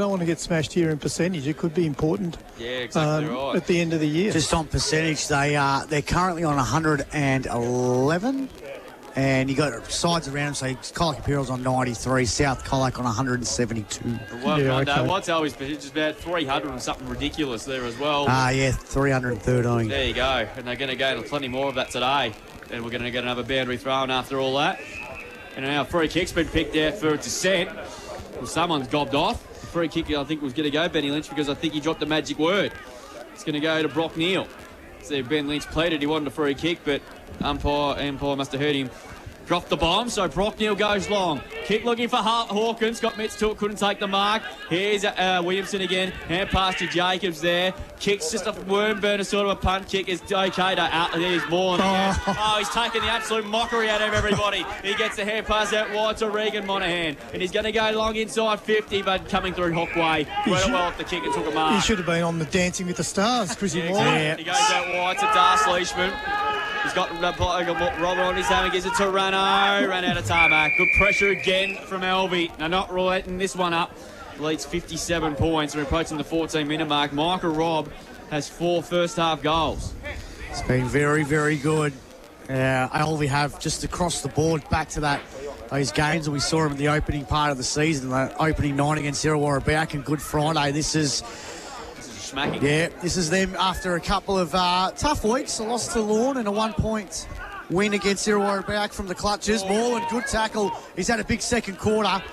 want to get smashed here in percentage. It could be important. Yeah, exactly right. At the end of the year. Just on percentage, they're currently on 111. And you got sides around them, so Colac Imperials on 93, South Colac on 172. What's always just about 300 and something ridiculous there as well. 313. There you go. And they're going to go to plenty more of that today. And we're going to get another boundary thrown after all that. And now a free kick's been picked out for a descent. Well, someone's gobbed off. The free kick, I think, was going to go Benny Lynch because I think he dropped the magic word. It's going to go to Brock Neal. So Ben Lynch pleaded he wanted a free kick, but umpire must have heard him drop the bomb. So Brock Neal goes long. Kick looking for Hawkins. Got Metz to it, couldn't take the mark. Here's Williamson again. Hand pass to Jacobs there. Kicks just a worm burner, sort of a punt kick. Is okay to there's more. He's taking the absolute mockery out of everybody. He gets the hand pass out wide to Regan Monahan. And he's going to go long inside 50, but coming through Hockway. Well off the kick and took a mark. He should have been on the Dancing with the Stars, Chrissy Moore. He goes out wide to Darce Leishman. He's got Robert on his hand and gives it to Rano. Ran out of tarmac. Good pressure again from Alvie. Now not letting this one up. Leads 57 points. We're approaching the 14-minute mark. Michael Robb has 4 first-half goals. It's been very, very good. Alvie have just across the board back to those games, and we saw them in the opening part of the season, the opening night against Illawarra back and Good Friday. This is smacking. Yeah, this is them after a couple of tough weeks. A loss to Lorne and a 1-point win against Illawarra back from the clutches. Morland, good tackle. He's had a big second quarter.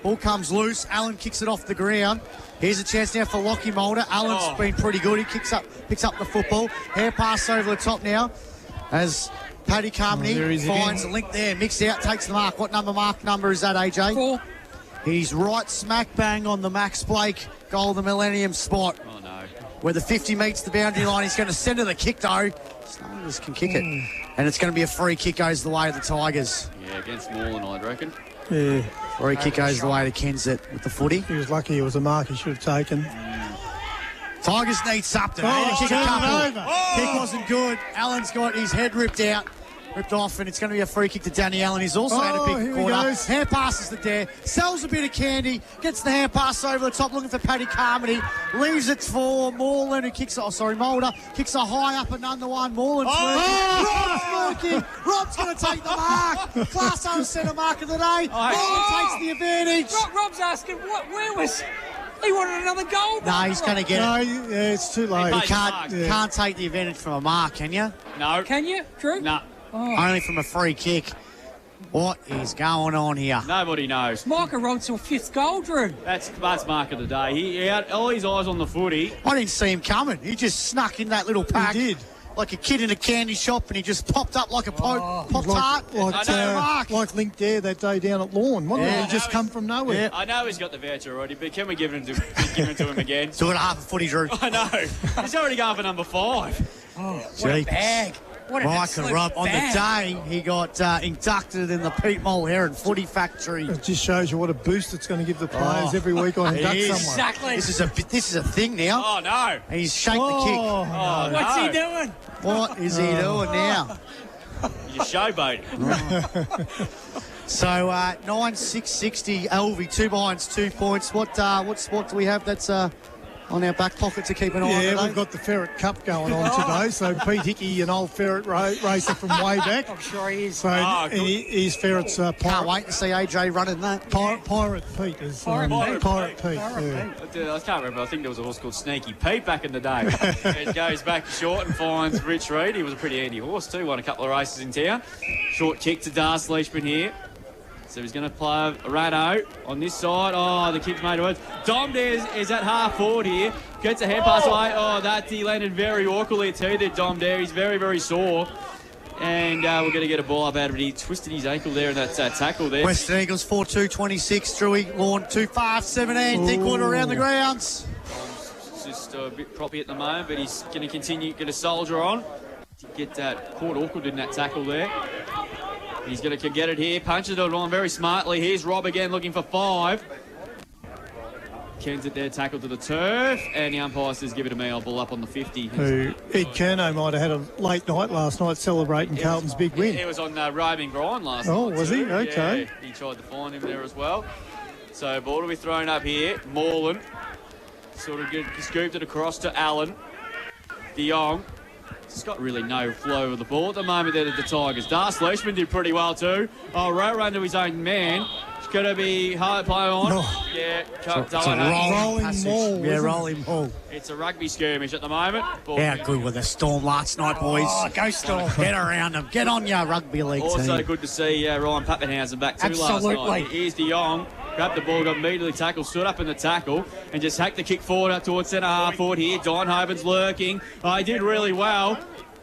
Ball comes loose. Allen kicks it off the ground. Here's a chance now for Lockie Mulder. Allen's been pretty good. He picks up the football. Hair pass over the top now as Paddy Carmody finds a link there. Mixed out, takes the mark. What number is that, AJ? 4. He's right smack bang on the Max Blake goal of the Millennium spot. Oh, no. Where the 50 meets the boundary line. He's going to send her the kick, though. Snows can kick it. And it's going to be a free kick, goes the way of the Tigers. Yeah, against Moreland, I'd reckon. Yeah. Free kick goes the way to Kensett with the footy. He was lucky it was a mark he should have taken. Tigers need something. Kick wasn't good. Allen's got his head ripped off, and it's going to be a free kick to Danny Allen. He's also had a big quarter. Hand passes the Dare, sells a bit of candy, gets the hand pass over the top, looking for Paddy Carmody, leaves it for Moreland, who kicks Mulder, kicks a high up and under one. Moreland's working. Rob's going to take the mark. Class O centre mark of the day. Moreland takes the advantage. Rob's asking, where was... He wanted another goal. No, he's going to get it. No, it's too late. You can't take the advantage from a mark, can you? No. Can you, Drew? No. Only from a free kick. What is going on here? Nobody knows. Marker Rod's 5th goal, Drew. That's mark of the day. He had all his eyes on the footy. I didn't see him coming. He just snuck in that little pack. He did. like a kid in a candy shop, and he just popped up like a Pop-Tart. Like Link Dare that day down at Lawn, wasn't it? He just come from nowhere. Yeah. I know he's got the voucher already, but can we give him to him again? 2.5 a footy, Drew. I know. He's already going for number 5. What a bag. What an Mike absolute Rob, on the bag. day he got inducted in the Pete Mulherron Footy Factory. It just shows you what a boost it's going to give the players every week on induct someone. Exactly. This is a thing now. Oh, no. And he's shaped the kick. Oh, What's no. he doing? What is he doing now? You're showboating. So 9-6-60, Alvie, 2 behinds, 2 points. What sport do we have that's on our back pocket to keep an eye on today? Yeah, we've got the Ferret Cup going on today. So Pete Hickey, an old Ferret racer from way back. I'm sure he is. So he's Ferret's Can't wait to see AJ running that. Pirate Pete is Pirate Pete. Yeah. I can't remember. I think there was a horse called Sneaky Pete back in the day. It goes back short and finds Rich Reed. He was a pretty handy horse too. Won a couple of races in town. Short kick to Darce Leishman here. So he's going to play a Rado on this side. Oh, the kick's made it worse. Dom Dare is at half forward here. Gets a hand pass away. Oh, he landed very awkwardly too there, Dom Dare. He's very, very sore. And we're going to get a ball up out of it. He twisted his ankle there in that tackle there. Western Eagles 4-2-26. Drewy, Lawn 2-5-17. Thick quarter around the grounds. It's just a bit proppy at the moment, but he's going to continue, going to soldier on to get caught awkward in that tackle there. He's going to get it here. Punches it on very smartly. Here's Rob again looking for 5. Ken's it there, tackle to the turf. And the umpire says, give it to me. I'll ball up on the 50. Ed Kerno might have had a late night last night celebrating Carlton's big win. He was on roaming grind last night. Oh, was he? Too. Okay. Yeah, he tried to find him there as well. So ball will be thrown up here. Moreland sort of scooped it across to Allen. De Jong. He's got really no flow of the ball at the moment there to the Tigers. Darce Leishman did pretty well too. Oh, right run to his own man. It's going to be hard play on. Oh. Yeah, It's a rolling maul. Yeah, rolling maul. It's a rugby skirmish at the moment. How good were the Storm last night, boys? Oh, go Storm. Get around them. Get on your rugby league Also team. good to see Ryan Pappenhausen back too Absolutely. last night. Here's De Jong. Grabbed the ball, got immediately tackled, stood up in the tackle, and just hacked the kick forward up towards centre half forward here. Don Hoban's lurking. He did really well.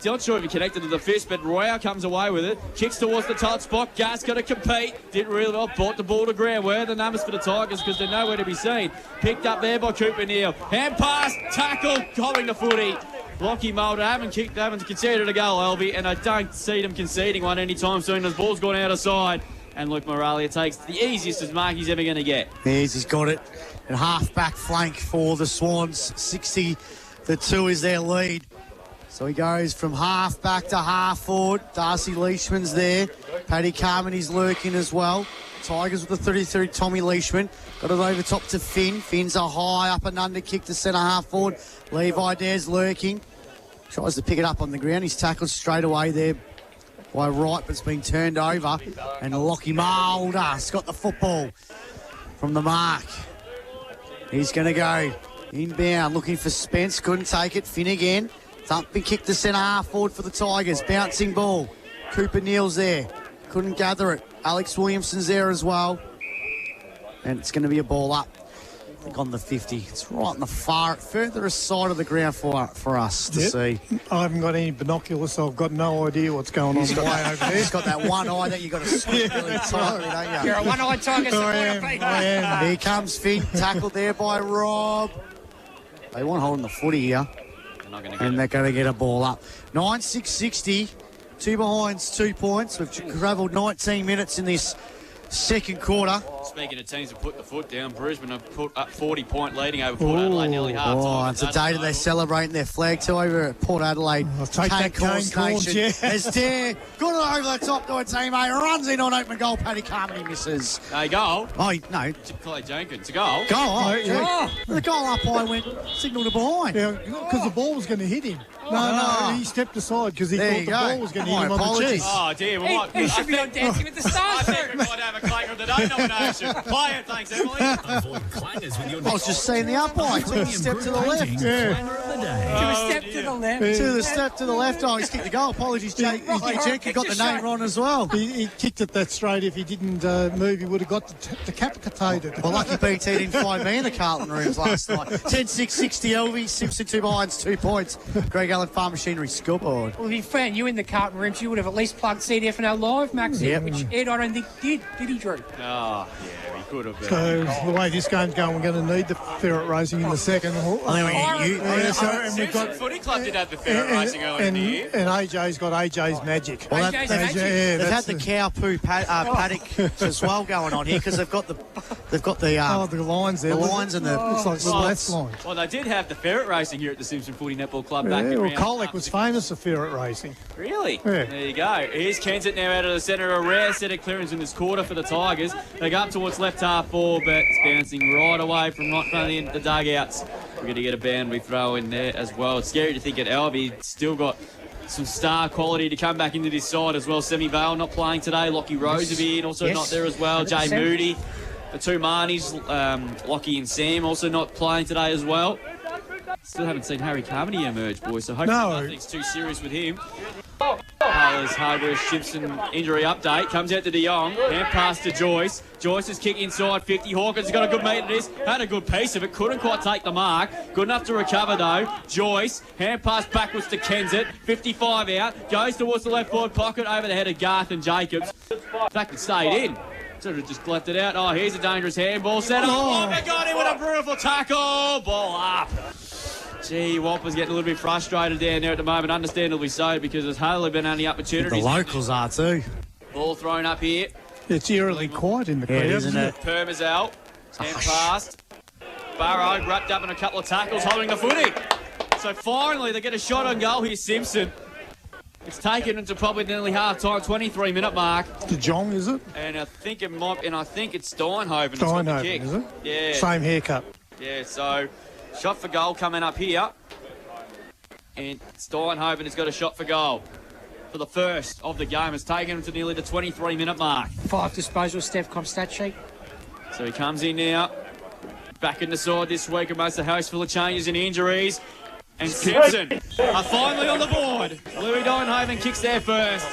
Not sure if he connected to the fist, but Royale comes away with it. Kicks towards the tight spot. Gas got to compete. Did really well. Brought the ball to ground. Where are the numbers for the Tigers? Because they're nowhere to be seen. Picked up there by Cooper Neal. Hand pass. Tackle. Holding the footy. Lockie Mulder haven't conceded a goal, Alvie, and I don't see them conceding one anytime soon. The ball's gone out of side. And Luke Moralia takes the easiest mark he's ever going to get. He's got it. And half-back flank for the Swans. 60-2 is their lead. So he goes from half-back to half-forward. Darcy Leishman's there. Paddy Carmody's lurking as well. Tigers with the 33, Tommy Leishman. Got it over top to Finn. Finn's a high up and under kick to centre half-forward. Levi Dare's lurking. Tries to pick it up on the ground. He's tackled straight away there by Wright, but it's been turned over. And Lockie Mulder's got the football from the mark. He's going to go inbound, looking for Spence. Couldn't take it. Finn again. Thumping kick to centre half forward for the Tigers. Bouncing ball. Cooper Neal's there. Couldn't gather it. Alex Williamson's there as well. And it's going to be a ball up. I think on the 50. It's right on the further side of the ground for us to see. I haven't got any binoculars, so I've got no idea what's going on way over there. He's got that one eye that you've got to squint really tightly, don't you? You're a one-eyed Tiger supporter, Pete. I am. Here comes Finn. Tackled there by Rob. They want holding the footy here. And they're going to get a ball up. 9-6-60. 2 behinds, 2 points. We've travelled 19 minutes in this second quarter. Speaking of teams that put the foot down, Brisbane have put up 40-point leading over Port Adelaide nearly half time. It's a day that they're celebrating their flag too over at Port Adelaide. I'll take that Cane Corns, yeah. There's Dare. Got it over the top to a teammate. Runs in on open goal. Paddy Carmody misses. A goal? Oh, no. Clay Jenkins. A goal? Goal? Oh, yeah. The goal up I went signal to behind. Yeah, because the ball was going to hit him. No, he stepped aside because he thought the ball was going to hit him on the cheek. Oh, dear. He should be on Dancing with the Stars. I think we might have a Clanger of the Day nomination. Play it, thanks, Emily. Avoid clangers with your I was just seeing the umpire. Took a step to the left. Yeah. day. To a step to the left. To the step to the left. Oh, he's kicked the goal. Apologies, Jake. Jake got the name wrong as well. He kicked it that straight. If he didn't move, he would have got decapitated. Well, lucky BT didn't find me in the Carlton rooms last night. 10-6-60 Alvie. Simpson 2 behinds, 2 points. Greg Allen Farm Machinery scoreboard. Well, if you found you in the Carlton rooms, you would have at least plugged CDFNL Live, Maxi, Yep. which Ed, I don't think did he, Drew? Oh, yeah, he could have been. So the way this game's going, we're going to need the ferret racing in the second. We've got Footy Club did have the ferret racing earlier in the year. And AJ's got AJ's magic. Well, AJ's they've magic. had the cow poo paddock as well going on here because they've got the lines there. The lines and the it's like the left line. Well, they did have the ferret racing here at the Simpson Footy Netball Club back Yeah, in well, round Colac was famous for ferret racing. Really? Yeah. There you go. Here's Kensett now out of the centre. A rare set of clearance in this quarter for the Tigers. They go up towards left half forward, but it's bouncing right away from right front of the dugouts. We're going to get a boundary throw in there as well. It's scary to think that Alvie still got some star quality to come back into this side as well. Semi Vale not playing today. Lockie Rose will be in, also not there as well. Jay Moody. The two Marnies, Lockie and Sam, also not playing today as well. Still haven't seen Harry Carmody emerge, boys, so hopefully nothing's too serious with him. Harley's Hargreaves Simpson injury update. Comes out to De Jong. Hand pass to Joyce. Joyce's kick inside 50. Hawkins has got a good meet at this. Had a good piece of it. Couldn't quite take the mark. Good enough to recover though. Joyce. Hand pass backwards to Kensett. 55 out. Goes towards the left forward pocket over the head of Garth and Jacobs. In fact, it stayed in. Sort of just left it out. Oh, here's a dangerous handball set up. Oh my God, he with a beautiful tackle. Ball up. Gee, Wampa's getting a little bit frustrated down there at the moment, understandably so, because there's hardly been any opportunities. The locals are too. Ball thrown up here. It's eerily quiet in the crowd, isn't it? Perma's out. Hand passed. Barrow wrapped up in a couple of tackles, holding the footy. So finally, they get a shot on goal here, Simpson. It's taken into probably nearly half-time, 23-minute mark. De Jong, is it? And I think it might, and I think it's Steinhoven. Steinhoven, kick. is it? Yeah. Same haircut. Yeah, so shot for goal coming up here. And Steinhoven has got a shot for goal for the first of the game. It's taken him to nearly the 23-minute mark. 5 disposal, Steph comp stat sheet. So he comes in now. Back in the side this week amongst a host full of changes and injuries. And Simpson are finally on the board. Louis Steinhoven kicks there first.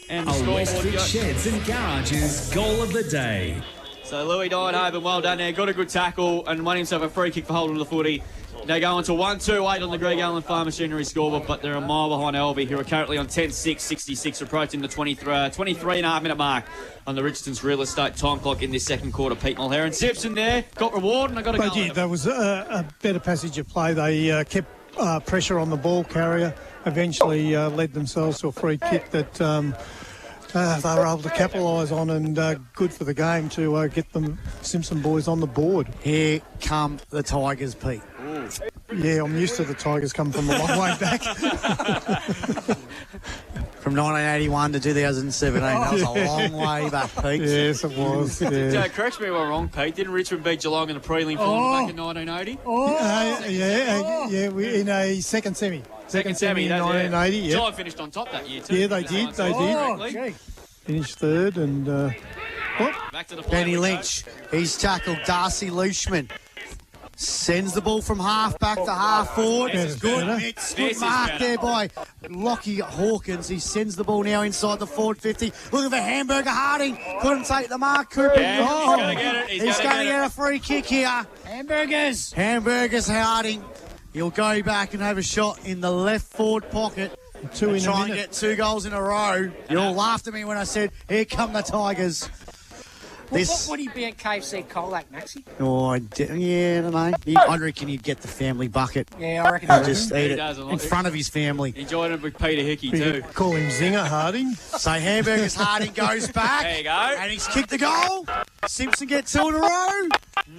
And the A scoreboard Westford goes. Sheds and Garages goal of the day. So Louis Steinhoven, well done there. Got a good tackle and won himself a free kick for holding the footy. They go on to 1-2-8 on the Greg Allen Farm Machinery scoreboard, but they're a mile behind Alvie, who are currently on 10-6-66, approaching the 23.5-minute mark on the Richardson's real estate time clock in this second quarter. Pete Mulher and Simpson there got reward, and I got a goal. There was a better passage of play. They kept pressure on the ball carrier, eventually led themselves to a free kick that they were able to capitalise on, and good for the game to get the Simpson boys on the board. Here come the Tigers, Pete. Ooh. Yeah, I'm used to the Tigers coming from a long way back. From 1981 to 2017, that was a long way back, Pete. Yes, it was. Yeah. Correct me if I'm wrong, Pete. Didn't Richmond beat Geelong in the prelim final back in 1980? In a second semi. Second semi in 1980, yeah. Geelong finished on top that year, too. Yeah, they did. Finished third, and back to the Benny Lynch. He's tackled Darcy Lushman. Sends the ball from half back to half forward. It's good. It's good mark there by Lockie Hawkins. He sends the ball now inside the forward 50. Looking for Hamburger Harding. Couldn't take the mark. Cooper. Yeah, he's going to get it. He's going to get a free kick here. Hamburgers Harding. He'll go back and have a shot in the left forward pocket. Try and get 2 goals in a row. You all laughed at me when I said, here come the Tigers. What would he be at KFC Colac, Maxi? Oh, I don't know. I reckon he'd get the family bucket. Yeah, I reckon he'd just eat He it does a lot. in front of his family. He joined him with Peter Hickey, too. call him Zinger Harding. So Hamburgers Harding goes back. There you go. And he's kicked the goal. Simpson gets 2 in a row.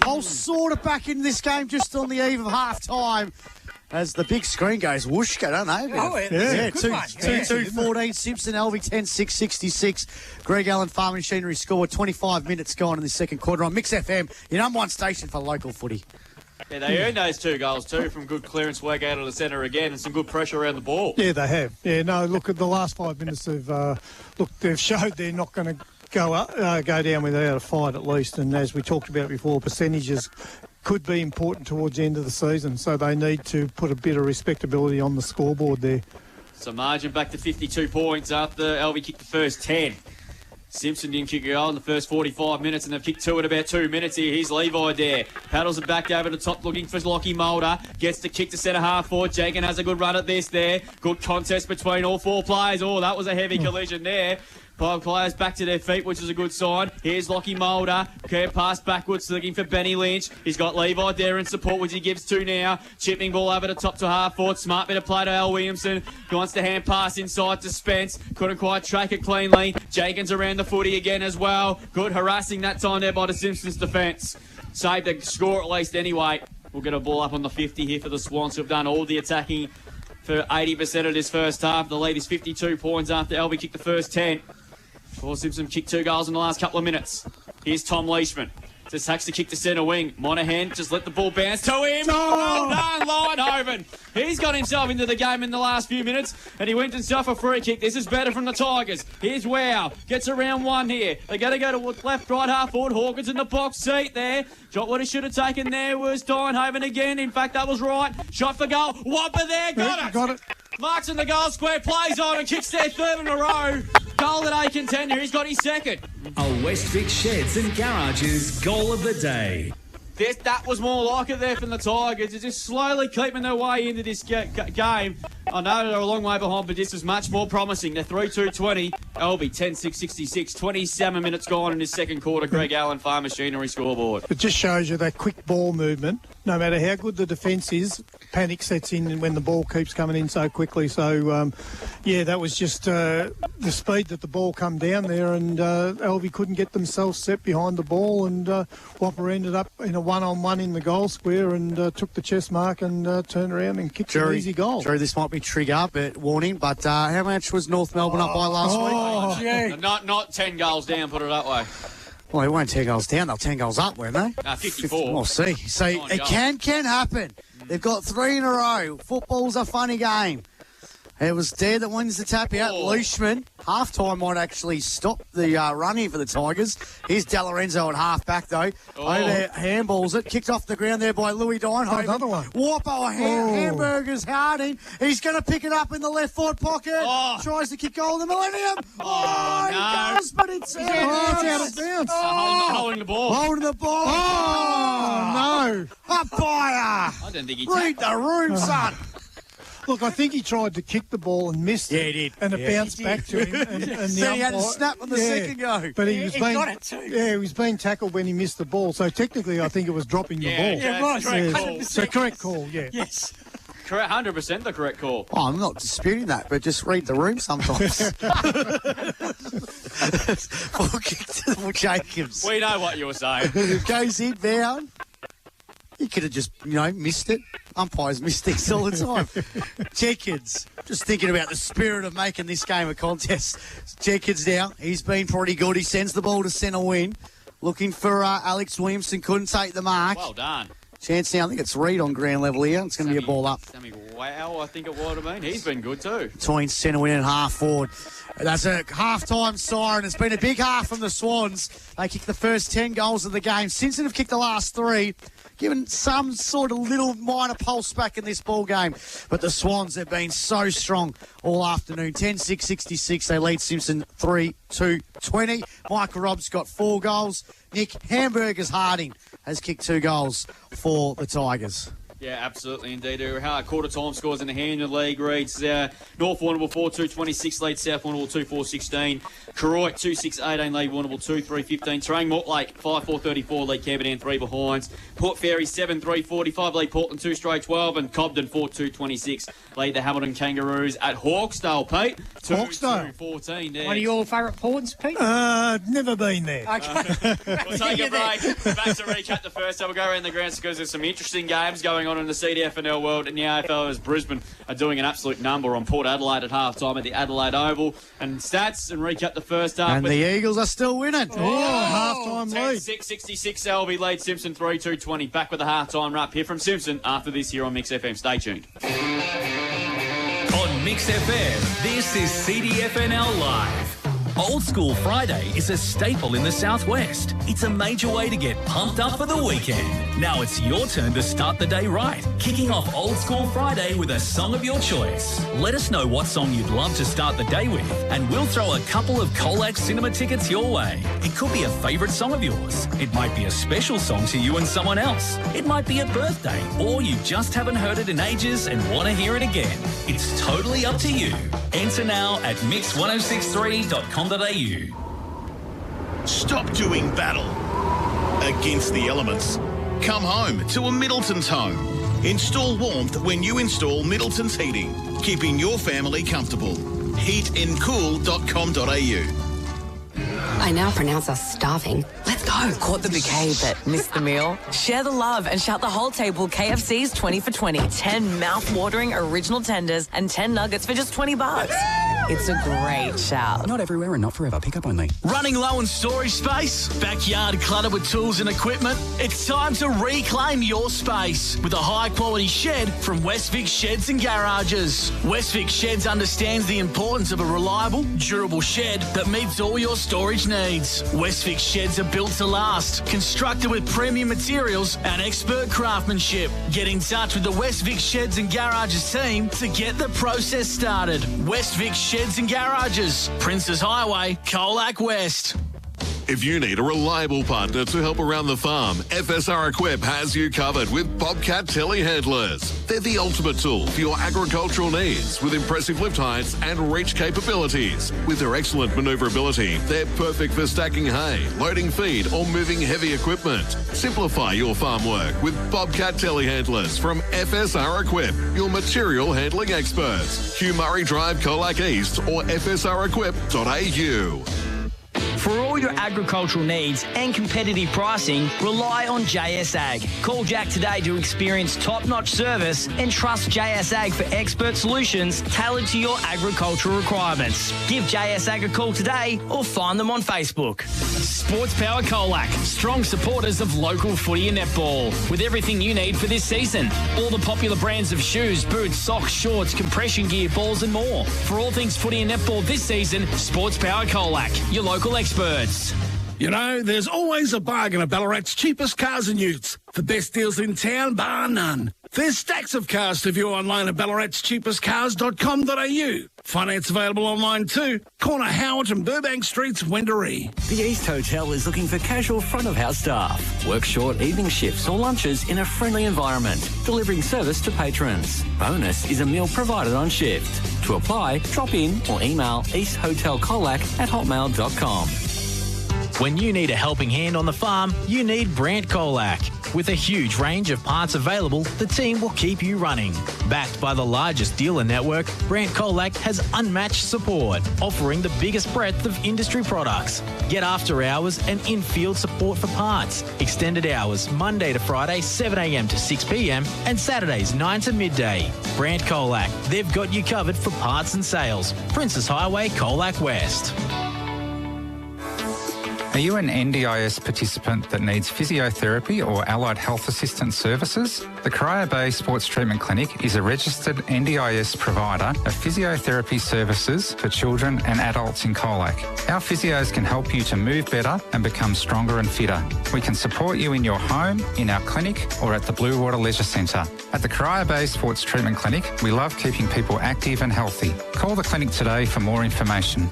Pulse sort of back in this game just on the eve of half-time. As the big screen goes whoosh, don't they? Oh, yeah. Good one. 2-2-14, Simpson, Alvie 10-6-66. Greg Allen Farm Machinery scored 25 minutes gone in the second quarter on Mix FM, your number one station for local footy. Yeah, they earned those 2 goals too from good clearance work out of the centre again and some good pressure around the ball. Yeah, they have. Yeah, no, look, at the last 5 minutes they've showed they're not going to go down without a fight at least, and as we talked about before, percentages could be important towards the end of the season. So they need to put a bit of respectability on the scoreboard there. So margin back to 52 points after Alvie kicked the first 10. Simpson didn't kick a goal in the first 45 minutes, and they've kicked 2 in about 2 minutes here. Here's Levi there. Paddles it back over the top, looking for Lockie Mulder. Gets the kick to centre half forward. Jagan has a good run at this there. Good contest between all 4 players. Oh, that was a heavy collision there. 5 players back to their feet, which is a good sign. Here's Lockie Mulder. Okay, pass backwards, looking for Benny Lynch. He's got Levi there in support, which he gives to now. Chipping ball over the top to half forward. Smart bit of play to Al Williamson. Wants the hand pass inside to Spence. Couldn't quite track it cleanly. Jagan's around the footy again as well. Good harassing that time there by the Simpsons defence. Saved the score at least anyway. We'll get a ball up on the 50 here for the Swans, who've done all the attacking for 80% of this first half. The lead is 52 points after Alvie kicked the first 10. Paul Simpson kicked 2 goals in the last couple of minutes. Here's Tom Leishman. Just hacks the kick to centre wing. Monahan just let the ball bounce to him. Well done, Linehoven. He's got himself into the game in the last few minutes, and he went himself a free kick. This is better from the Tigers. Here's Wow. Gets around 1 here. They got to go to left, right, half forward. Hawkins in the box seat there. What he should have taken there was Linehoven again. In fact, that was right. Shot for goal. Whopper there. Got it. Marks in the goal square, plays on and kicks their 3rd in a row. Goal at A contender. He's got his 2nd. A Westvic Sheds and Garages goal of the day. That was more like it there from the Tigers. They're just slowly keeping their way into this game. I know they're a long way behind, but this is much more promising. They're 3-2-20. Alvie 10-6-66. 27 minutes gone in this second quarter. Greg Allen, Farm Machinery scoreboard. It just shows you that quick ball movement. No matter how good the defence is, panic sets in when the ball keeps coming in so quickly. So, that was just the speed that the ball come down there, and Alvie couldn't get themselves set behind the ball, and Whopper ended up in a one-on-one in the goal square and took the chest mark and turned around and kicked an easy goal. Drew, this might be trigger, but warning. But how much was North Melbourne up by last week? Not 10 goals down, put it that way. Well, they weren't 10 goals down. They were 10 goals up, weren't they? 54. We'll see. So it can happen. They've got 3 in a row. Football's a funny game. It was Dare that wins the tap out. Leishman, half-time might actually stop the run here for the Tigers. Here's De Lorenzo at half-back, though. Over handballs it. Kicked off the ground there by Louis Dinehoven. Another one. Whopper, Hamburgers, Harding. He's going to pick it up in the left forward pocket. Tries to kick goal in the Millennium. No. He does, but it's out of bounds. Holding the ball. Holding the ball. No. Umpire. I don't think he Read the room, son. Look, I think he tried to kick the ball and missed it. Yeah, he did. And it bounced back to him. And So he had a snap on the second go. But he got it too. Yeah, he was being tackled when he missed the ball. So technically, I think it was dropping the ball. Yeah, it was. Correct call. So correct call, yeah. Yes. Correct, 100% the correct call. Oh, I'm not disputing that, but just read the room sometimes. Ball kick to Jacobs. We know what you were saying. Goes in down. He could have just, missed it. Umpires miss things all the time. Jenkins, just thinking about the spirit of making this game a contest. Jenkins now, he's been pretty good. He sends the ball to centre wing. Looking for Alex Williamson, couldn't take the mark. Well done. Chance now, I think it's Reed on ground level here. It's going to be a ball up. Wow, I think it would have been. He's been good too. Between centre wing and half forward. That's a half-time siren. It's been a big half from the Swans. They kicked the first 10 goals of the game. Simpson have kicked the last 3. Given some sort of little minor pulse back in this ball game. But the Swans have been so strong all afternoon. 10-6-66. They lead Simpson 3-2-20. Michael Robb's got 4 goals. Nick Hamburgers Harding has kicked 2 goals for the Tigers. Yeah, absolutely, indeed. Quarter time scores in the Hand League reads North Warrnambool 4-2-26 lead South Warrnambool 2-4-16. Koroit 2-6-18 lead Warrnambool 2-3-15. Terang Mortlake 5-4-34 lead Camberdown 3 behinds. Port Fairy 7-3-45 lead Portland 2 straight 12 and Cobden 4-2-26 lead the Hamilton Kangaroos at Hawkesdale, Pete. 2-2-14 there. One of your favourite ports, Pete? Never been there. Okay. We'll take a break. Back to recap the first time. We'll go around the grounds because there's some interesting games going on in the CDFNL world, and the AFL as Brisbane are doing an absolute number on Port Adelaide at half-time at the Adelaide Oval. And stats and recap the first half. And the Eagles are still winning. Half-time lead. 10-6-66 Alvie lead Simpson 3-2-20. Back with the half-time wrap here from Simpson after this here on Mix FM. Stay tuned. On Mix FM, this is CDFNL Live. Old School Friday is a staple in the southwest. It's a major way to get pumped up for the weekend. Now it's your turn to start the day right, kicking off Old School Friday with a song of your choice. Let us know what song you'd love to start the day with, and we'll throw a couple of Colac cinema tickets your way. It could be a favourite song of yours. It might be a special song to you and someone else. It might be a birthday, or you just haven't heard it in ages and want to hear it again. It's totally up to you. Enter now at mix1063.com.au. Stop doing battle against the elements. Come home to a Middleton's home. Install warmth when you install Middleton's heating, keeping your family comfortable. heatandcool.com.au. I now pronounce us starving. Let's go. Caught the bouquet but missed the meal. Share the love and shout the whole table KFC's 20 for 20. 10 mouth-watering original tenders and 10 nuggets for just $20. It's a great shout. Not everywhere and not forever. Pick up only. Running low on storage space? Backyard cluttered with tools and equipment? It's time to reclaim your space with a high-quality shed from Westvic Sheds and Garages. Westvic Sheds understands the importance of a reliable, durable shed that meets all your storage needs. Westvic Sheds are built to last, constructed with premium materials and expert craftsmanship. Get in touch with the Westvic Sheds and Garages team to get the process started. Westvic Sheds and Garages, Princes Highway, Colac West. If you need a reliable partner to help around the farm, FSR Equip has you covered with Bobcat telehandlers. They're the ultimate tool for your agricultural needs with impressive lift heights and reach capabilities. With their excellent manoeuvrability, they're perfect for stacking hay, loading feed or moving heavy equipment. Simplify your farm work with Bobcat telehandlers from FSR Equip, your material handling experts. Hugh Murray Drive, Colac East or fsrequip.au. For all your agricultural needs and competitive pricing, rely on JS Ag. Call Jack today to experience top-notch service and trust JS Ag for expert solutions tailored to your agricultural requirements. Give JS Ag a call today or find them on Facebook. Sports Power Colac, strong supporters of local footy and netball, with everything you need for this season. All the popular brands of shoes, boots, socks, shorts, compression gear, balls and more. For all things footy and netball this season, Sports Power Colac, your local experts. You know, there's always a bargain at Ballarat's cheapest cars and utes. The best deals in town, bar none. There's stacks of cars to view online at ballaratscheapestcars.com.au. Finance available online too. Corner Howard and Burbank Streets, Wendouree. The East Hotel is looking for casual front-of-house staff. Work short evening shifts or lunches in a friendly environment, delivering service to patrons. Bonus is a meal provided on shift. To apply, drop in or email easthotelcolac@hotmail.com. When you need a helping hand on the farm, you need Brandt Colac. With a huge range of parts available, the team will keep you running. Backed by the largest dealer network, Brandt Colac has unmatched support, offering the biggest breadth of industry products. Get after hours and in-field support for parts. Extended hours, Monday to Friday, 7 a.m. to 6 p.m. and Saturdays, 9 to midday. Brandt Colac, they've got you covered for parts and sales. Princes Highway, Colac West. Are you an NDIS participant that needs physiotherapy or allied health assistance services? The Corio Bay Sports Treatment Clinic is a registered NDIS provider of physiotherapy services for children and adults in Colac. Our physios can help you to move better and become stronger and fitter. We can support you in your home, in our clinic or at the Blue Water Leisure Centre. At the Corio Bay Sports Treatment Clinic, we love keeping people active and healthy. Call the clinic today for more information.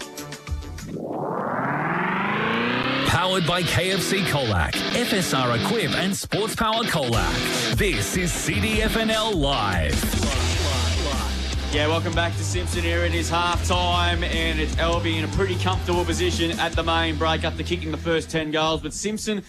Powered by KFC Colac, FSR Equip and Sports Power Colac. This is CDFNL Live. Yeah, welcome back to Simpson here. It is half-time and it's Alvie in a pretty comfortable position at the main break after kicking the first 10 goals. But Simpson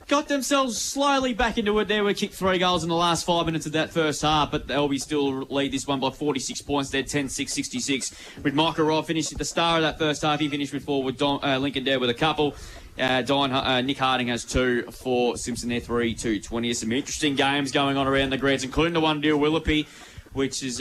got themselves slowly back into it. They were kicked 3 goals in the last 5 minutes of that first half, but Alvie still lead this one by 46 points. They're 10-6-66. With Michael Robb finished at the star of that first half. He finished with forward Lincoln Dare with a couple. Nick Harding has 2 for Simpson. They're 3-2-20. Some interesting games going on around the Greds, including the one deal Willoughby which is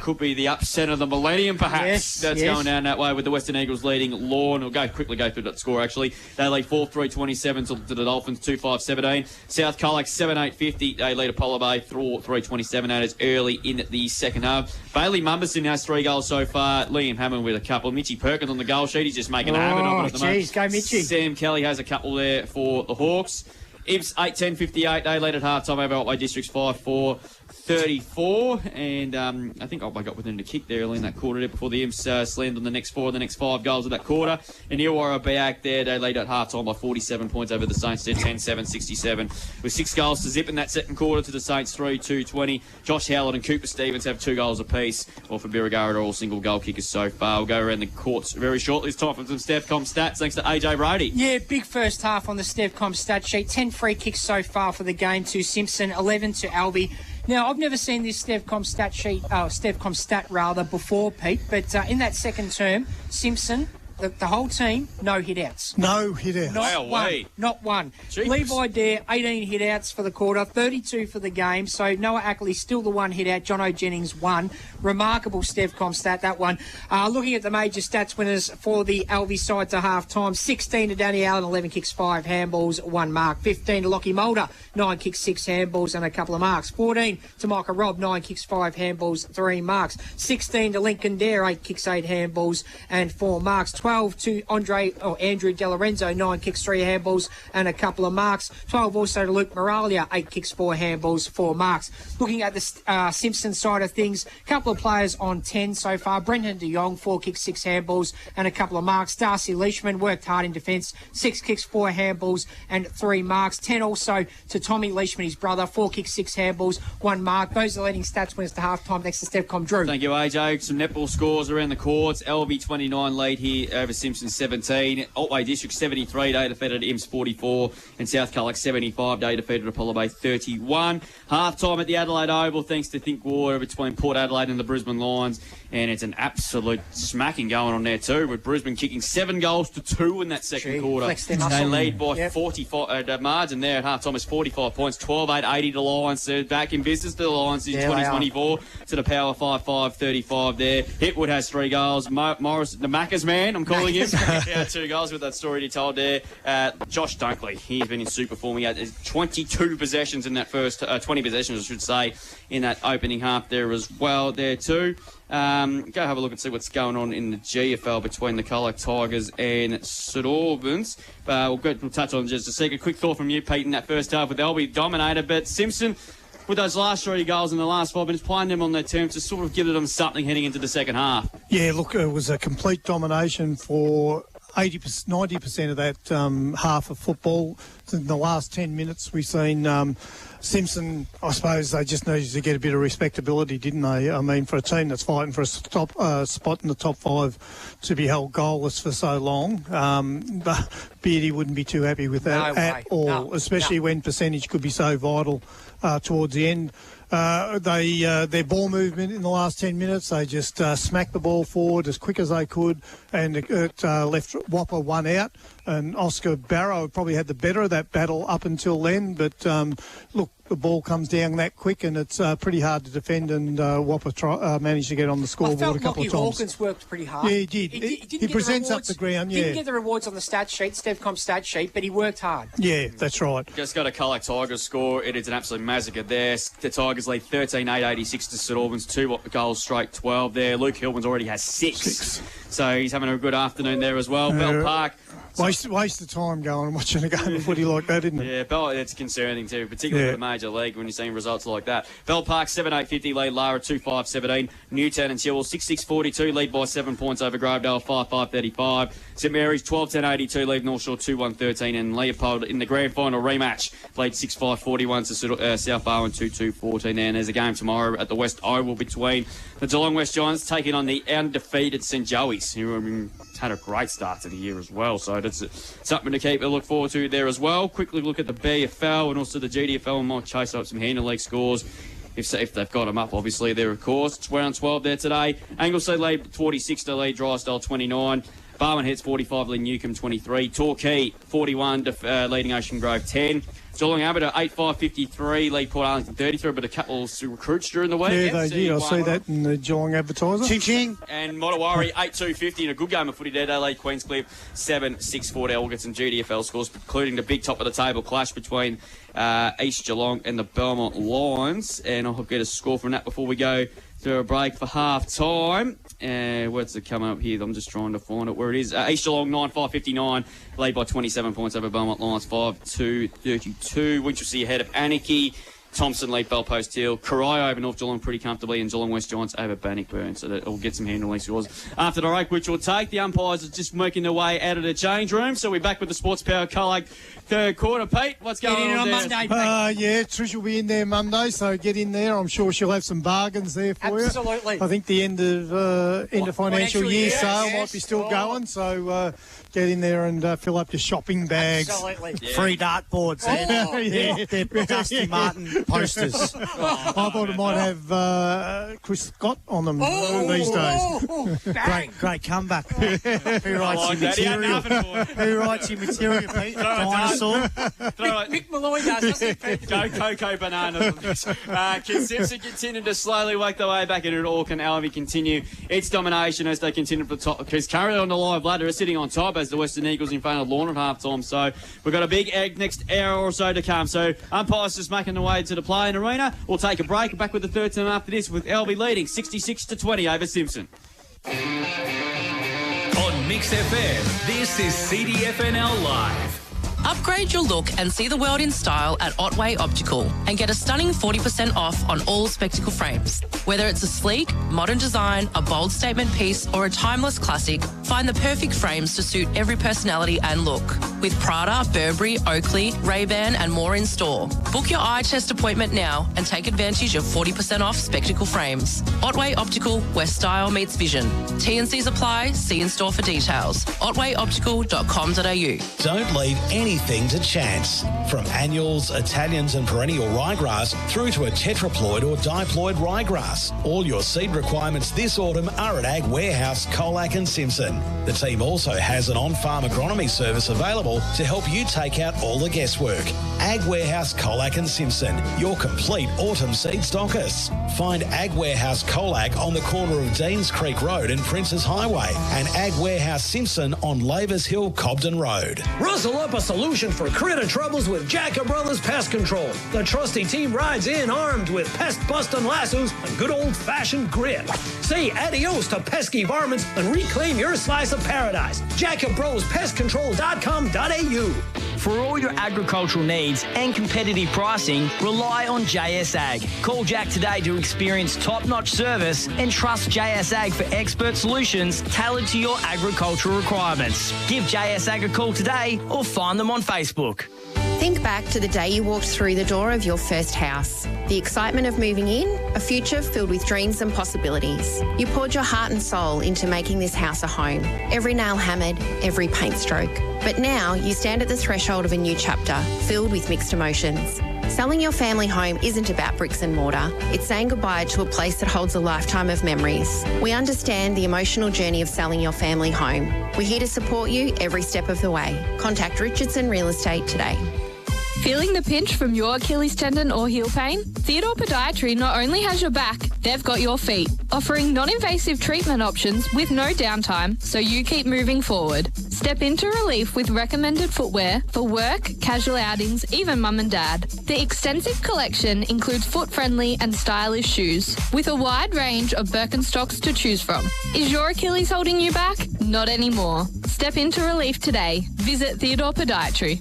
could be the upset of the millennium, perhaps. Yes, That's going down that way with the Western Eagles leading Lorne. We'll quickly go through that score, actually. They lead 4-3-27 to the Dolphins, 2-5-17. South Colac, 7-8-50. They lead Apollo Bay, 3-27. That is early in the second half. Bailey Mumberson has 3 goals so far. Liam Hammond with a couple. Mitchy Perkins on the goal sheet. He's just making a habit of it at the moment. Go Mitchy. Sam Kelly has a couple there for the Hawks. Ibs 8-10-58. They led at half-time over Otway Districts 5-4-34. And I think Otway got within a kick there early in that quarter there before the Imps slammed on the next 5 goals of that quarter. And Illawarra Biak there, they led at half-time by 47 points over the Saints there, 10-7-67. With 6 goals to zip in that second quarter to the Saints 3-2-20. Josh Howlett and Cooper Stevens have 2 goals apiece. Or for Birregurra, they're all single goal kickers so far. We'll go around the courts very shortly. It's time for some Stevcom stats thanks to AJ Brady. Yeah, big first half on the Stevcom stat sheet. 10 free kicks so far for the game to Simpson, 11 to Alvie. Now, I've never seen this Stevcom stat sheet, Stevcom stat rather, before, Pete, but in that second term, Simpson, the whole team, no hit-outs. No hit-outs. Not one. Jeepers. Levi Dare, 18 hit-outs for the quarter, 32 for the game. So Noah Ackley still the one hit-out, Jono Jennings 1. Remarkable Stevcom stat, that one. Looking at the major stats winners for the Alvie side to half-time, 16 to Danny Allen, 11 kicks, 5 handballs, 1 mark. 15 to Lockie Mulder, 9 kicks, 6 handballs and a couple of marks. 14 to Micah Robb, 9 kicks, 5 handballs, 3 marks. 16 to Lincoln Dare, 8 kicks, 8 handballs and 4 marks. 12 to Andrew De Lorenzo, 9 kicks, 3 handballs and a couple of marks. 12 also to Luke Moralia, 8 kicks, 4 handballs, 4 marks. Looking at the Simpson side of things, a couple of players on 10 so far. Brendan de Jong, 4 kicks, 6 handballs and a couple of marks. Darcy Leishman worked hard in defence, 6 kicks, 4 handballs and 3 marks. 10 also to Tommy Leishman, his brother, 4 kicks, 6 handballs, 1 mark. Those are leading stats winners to half-time. Thanks to Stevcom. Drew. Thank you, AJ. Some netball scores around the courts. Alvie 29 lead here over Simpson 17. Otway District 73, they defeated Imps 44. And South Colac 75, they defeated Apollo Bay 31. Half-time at the Adelaide Oval, thanks to Think Water between Port Adelaide and the Brisbane Lions. And it's an absolute smacking going on there too, with Brisbane kicking 7 goals to 2 in that second quarter. They lead by 45. The margin there at half-time is 45 points, 12-8-80 to Lions. They're back in business to the Lions in 2024 to the power 5-5-35 there. Hitwood has 3 goals. Morris, the Macca's man, I'm calling him. Yeah, 2 goals with that story he told there. Josh Dunkley, he's been in super form. He had 22 possessions in that first, 20 possessions, I should say, in that opening half there as well there too. Go have a look and see what's going on in the GFL between the Colac Tigers and St Albans. We'll touch on just a second. Quick thought from you, Pete, in that first half with Alvie dominated, but Simpson, with those last 3 goals in the last 5 minutes, playing them on their terms to sort of give them something heading into the second half. Yeah, look, it was a complete domination for 80%, 90% of that half of football. In the last 10 minutes, we've seen Simpson, I suppose they just needed to get a bit of respectability, didn't they? I mean, for a team that's fighting for a spot in the top 5 to be held goalless for so long, Beardy wouldn't be too happy with that at all, especially when percentage could be so vital towards the end. Their ball movement in the last 10 minutes, they just smacked the ball forward as quick as they could, and it left Whopper 1 out. And Oscar Barrow probably had the better of that battle up until then. But look, the ball comes down that quick, and it's pretty hard to defend. And Whopper managed to get on the scoreboard a couple of times. Hawkins worked pretty hard. Yeah, he did. He presents up the ground. Didn't get the rewards on the stat sheet, Stevcom stat sheet, but he worked hard. Yeah, that's right. Just got a Colac Tigers score. It is an absolute massacre there. The Tigers lead 13-8-86 to St Albans. 2 goals straight, 12 there. Luke Hillman's already has 6. So he's having a good afternoon there as well. Bell Park. Waste of time going and watching a game of footy like that, isn't it? Yeah, Bell, it's concerning too, particularly in the major league when you're seeing results like that. Bell Park 7-8-50 lead Lara 2-5-17. Newtown and Chilwell 6-6-42 lead by 7 points over Grovedale 5-5-35. St Mary's 12-10-82 lead North Shore 2-1-13, and Leopold in the grand final rematch lead 6-5-41 to South Barwon 2-2-14. And there's a game tomorrow at the West Oval between the Geelong West Giants taking on the undefeated St Joey's, who had a great start to the year as well. So that's something to keep a look forward to there as well. Quickly look at the BFL and also the GDFL, and might chase up some Handle League scores if they've got them up, obviously, there, of course. It's round 12 there today. Anglesey lead 46 to lead Drysdale 29. Barwon Heads 45, Lynn Newcomb 23. Torquay 41, leading Ocean Grove 10. Geelong Abbott 8-5-53, lead Port Arlington 33, but a couple of recruits during the week. Yeah, they did. I see that in the Geelong Advertiser. Ching-ching. And Mottawari 8-2-50 in a good game of footy there. They lead Queenscliff 7-6-4 to Elgin, and GDFL scores, including the big top of the table clash between East Geelong and the Belmont Lions. And I'll get a score from that before we go to a break for half-time. Where's it coming up here? I'm just trying to find it where it is. East Geelong 9-5-59, lead by 27 points over Belmont Lions 5-2-32. Winchelsea ahead of Anarchy. Thompson lead Bellpost Hill. Corio over North Geelong pretty comfortably, and Geelong West Giants over Bannockburn. So that will get some handling scores after the break, which will take. The umpires are just making their way out of the change room. So we're back with the Sports Power Colac third quarter. Pete, what's going on there? Monday, yeah, Trish will be in there Monday, so get in there. I'm sure she'll have some bargains there for you. Absolutely. I think the end of financial year sale might be still going, so get in there and fill up your shopping bags. Absolutely. Yeah. Free dartboards. They're Dusty Martin posters. I thought it might have Chris Scott on them these days. Great comeback. Who writes your material? Who writes your material, Pete? Dinosaur. Mick Malloy does, doesn't he? Go Coco Bananas. Simpson continue to slowly work their way back into Auckland. Alvie continue its domination as they continue to the top. Because currently on the live ladder is sitting on top as the Western Eagles in front of Lorne at half-time. So we've got a big egg next hour or so to come. So umpires just making their way to the playing arena. We'll take a break. Back with the third term after this with Alvie leading 66-20 over Simpson. On Mix FM, this is CDFNL Live. Upgrade your look and see the world in style at Otway Optical and get a stunning 40% off on all spectacle frames. Whether it's a sleek, modern design, a bold statement piece or a timeless classic, find the perfect frames to suit every personality and look. With Prada, Burberry, Oakley, Ray-Ban and more in store. Book your eye test appointment now and take advantage of 40% off spectacle frames. Otway Optical, where style meets vision. T&Cs apply, see in store for details. otwayoptical.com.au. Don't leave anything to chance. From annuals, Italians and perennial ryegrass through to a tetraploid or diploid ryegrass. All your seed requirements this autumn are at Ag Warehouse, Colac and Simpson. The team also has an on-farm agronomy service available to help you take out all the guesswork. Ag Warehouse, Colac and Simpson, your complete autumn seed stockists. Find Ag Warehouse Colac on the corner of Deans Creek Road and Princes Highway and Ag Warehouse Simpson on Lavers Hill, Cobden Road. Rustle up a solution for critter troubles with Jacob Brothers Pest Control. The trusty team rides in armed with pest-busting lassos and good old-fashioned grit. Say adios to pesky varmints and reclaim your slice of paradise. JacobBrosPestControl.com.au. For all your agricultural needs and competitive pricing, rely on JS Ag. Call Jack today to experience top-notch service and trust JS Ag for expert solutions tailored to your agricultural requirements. Give JS Ag a call today or find them on Facebook. Think back to the day you walked through the door of your first house. The excitement of moving in, a future filled with dreams and possibilities. You poured your heart and soul into making this house a home. Every nail hammered, every paint stroke. But now you stand at the threshold of a new chapter, filled with mixed emotions. Selling your family home isn't about bricks and mortar. It's saying goodbye to a place that holds a lifetime of memories. We understand the emotional journey of selling your family home. We're here to support you every step of the way. Contact Richardson Real Estate today. Feeling the pinch from your Achilles tendon or heel pain? Theodore Podiatry not only has your back, they've got your feet, offering non-invasive treatment options with no downtime, so you keep moving forward. Step into relief with recommended footwear for work, casual outings, even mum and dad. The extensive collection includes foot-friendly and stylish shoes, with a wide range of Birkenstocks to choose from. Is your Achilles holding you back? Not anymore. Step into relief today. Visit Theodore Podiatry.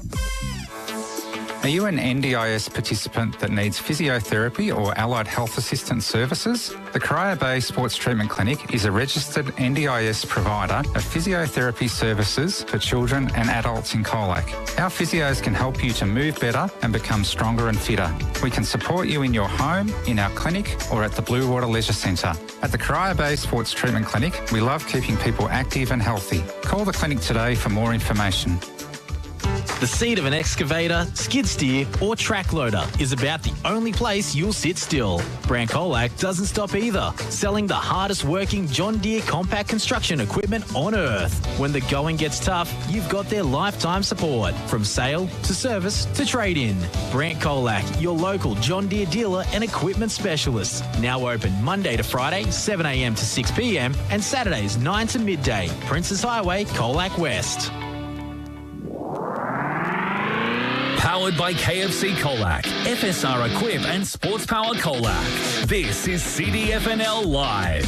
Are you an NDIS participant that needs physiotherapy or allied health assistance services? The Corio Bay Sports Treatment Clinic is a registered NDIS provider of physiotherapy services for children and adults in Colac. Our physios can help you to move better and become stronger and fitter. We can support you in your home, in our clinic or at the Blue Water Leisure Centre. At the Corio Bay Sports Treatment Clinic, we love keeping people active and healthy. Call the clinic today for more information. The seat of an excavator, skid steer or track loader is about the only place you'll sit still. Brant Colac doesn't stop either, selling the hardest working John Deere compact construction equipment on earth. When the going gets tough, you've got their lifetime support, from sale to service to trade-in. Brant Colac, your local John Deere dealer and equipment specialist. Now open Monday to Friday, 7 a.m. to 6 p.m. and Saturdays 9 to midday. Princes Highway, Colac West. Powered by KFC Colac, FSR Equip and Sports Power Colac. This is CDFNL Live.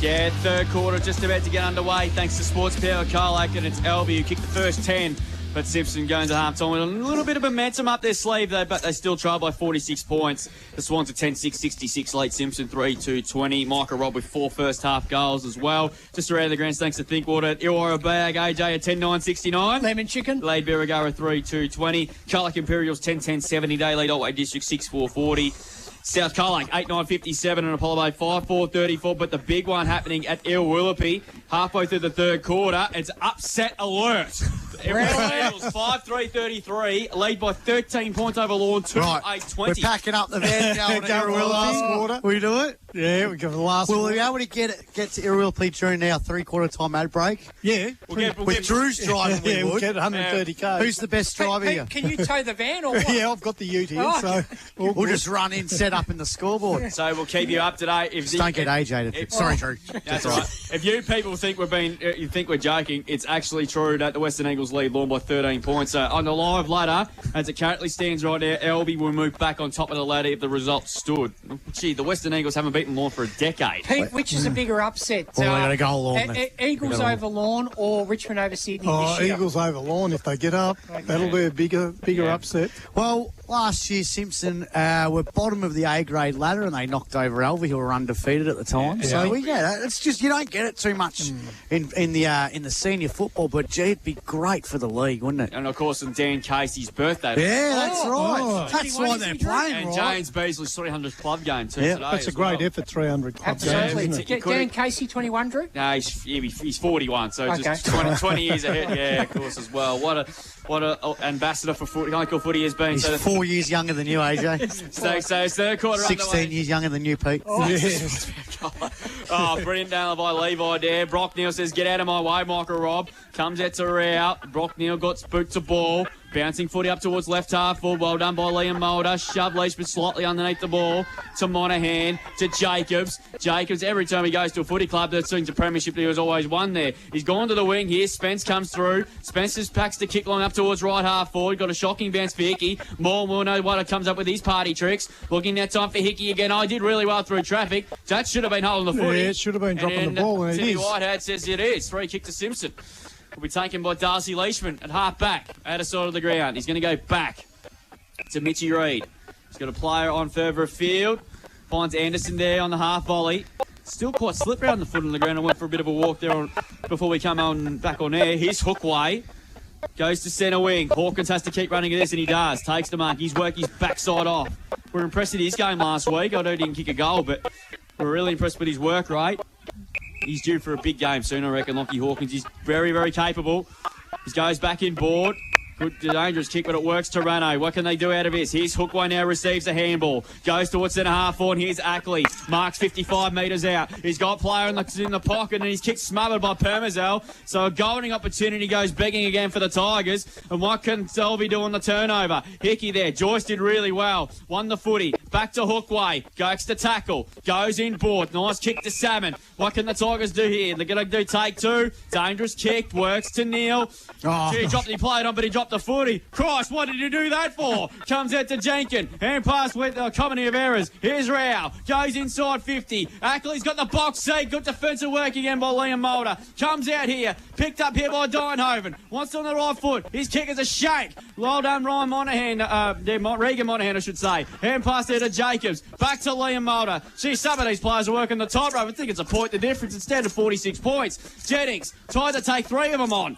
Yeah, third quarter just about to get underway thanks to Sports Power Colac, and it's Alvie who kicked the first 10. But Simpson going to half-time with a little bit of momentum up their sleeve, though, but they still trail by 46 points. The Swans are 10-6-66 late. Simpson 3-2-20. Michael Robb with 4 first-half goals as well. Just around the grounds, thanks to Thinkwater. Illawarra Bag, AJ at 10-9-69. Lemon Chicken. Lade Birregurra 3-2-20. Colac Imperials 10-10-70. Daylead Otway District 6-4-40. South Colac 8-9-57 and Apollo Bay 5-4-34. But the big one happening at Ilwillupi halfway through the third quarter. It's upset alert. Eagles 5-3-33, lead by 13 points over Lawn 2-8-20. We're packing up the van now to Irwell last quarter. We do it? Yeah, we go for the last Will quarter. we be able to get to Irwell during our three-quarter time ad break? Yeah. With Drew's driving, we we'll would. get 130k. Who's the best driver here? Can you tow the van or what? Yeah, I've got the ute here, so we'll just run in, set up in the scoreboard. So we'll keep you up to date. Just don't get AJ to... Sorry, Drew. That's all right. If you people think you think we're joking, it's actually true that the Western Eagles lead Lawn by 13 points. So on the live ladder, as it currently stands right now, Alvie will move back on top of the ladder if the results stood. Gee, the Western Eagles haven't beaten Lawn for a decade. Pete, which is a bigger upset? Well, they got to go Lawn. Eagles over Lawn or Richmond over Sydney this year? Eagles over Lawn if they get up. Okay. That'll be a bigger upset. Well, last year Simpson were bottom of the A grade ladder and they knocked over Alvie, who were undefeated at the time. Yeah. So it's just you don't get it too much in the senior football. But gee, it'd be great for the league, wouldn't it? And of course, on Dan Casey's birthday. Yeah, that's right. Oh. That's why they're playing, and right? James Beasley's 300th club game too Yeah, today. that's a great effort. 300 club Absolutely. games, isn't it? Dan Casey 21, Drew? No, he's 41, so just 20 years ahead. Yeah, of course as well. What a ambassador for footy, local footy has been. He's 4 years younger than you, AJ. so third quarter 16 years younger than you, Pete. Oh, brilliant down by Levi there. Brock Neal says, get out of my way, Michael Robb. Comes out to Rao. Brock Neal got spooked to ball. Bouncing footy up towards left half full. Well done by Liam Mulder. Shoved Leishman slightly underneath the ball to Monahan, to Jacobs. Jacobs, every time he goes to a footy club that's doing to premiership, he was always won there. He's gone to the wing here. Spence comes through. Spencer's packs the kick line up towards right half forward. Got a shocking bounce for Hickey. More will know what it comes up with his party tricks. Looking that time for Hickey again. I did really well through traffic. That should have been holding the footy. Yeah, it should have been dropping the ball, and it Timmy is. Whitehead says it is. Free kick to Simpson. Will be taken by Darcy Leishman at half back, out of side of the ground. He's going to go back to Mitchy Reid. He's got a player on further afield. Finds Anderson there on the half volley. Still quite slippery on the foot on the ground. I went for a bit of a walk there before we come on back on air. Here's Hookway. Goes to centre wing. Hawkins has to keep running at this, and he does. Takes the mark. He's worked his backside off. We're impressed with his game last week. I know he didn't kick a goal, but we're really impressed with his work rate. He's due for a big game soon, I reckon, Lockie Hawkins. He's very, very capable. He goes back in board. Good, dangerous kick, but it works. Toronto. What can they do out of this? Here's Hookway now, receives a handball. Goes towards centre half forward. Here's Ackley. Marks 55 metres out. He's got a player in the pocket, and he's kicked smothered by Permazel. So a golden opportunity goes begging again for the Tigers. And what can Alvie do on the turnover? Hickey there. Joyce did really well. Won the footy. Back to Hookway. Goes to tackle. Goes in board. Nice kick to Salmon. What can the Tigers do here? They're going to do take two. Dangerous kick. Works to Neil. He played on, but he dropped the footy. Christ, what did you do that for? Comes out to Jenkins. Hand pass with a comedy of errors. Here's Rao. Goes inside 50. Ackley's got the box seat. Good defensive work again by Liam Mulder. Comes out here. Picked up here by Dienhoven. Wants on the right foot. His kick is a shake. Well done, Ryan Monahan. Regan Monahan, I should say. Hand pass there to Jacobs. Back to Liam Mulder. See, some of these players are working the tightrope. I think it's a point the difference instead of 46 points. Jennings tried to take 3 of them on.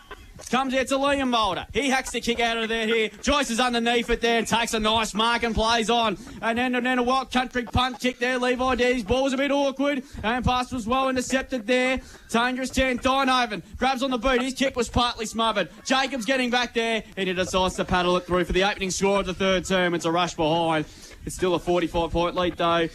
Comes out to Liam Mulder. He hacks the kick out of there here. Joyce is underneath it there and takes a nice mark and plays on. And then a wild country punt kick there. Levi D's ball's a bit awkward. And pass was well intercepted there. Dangerous 10. Dynehoven grabs on the boot. His kick was partly smothered. Jacobs getting back there. And he decides to paddle it through for the opening score of the third term. It's a rush behind. It's still a 45-point lead though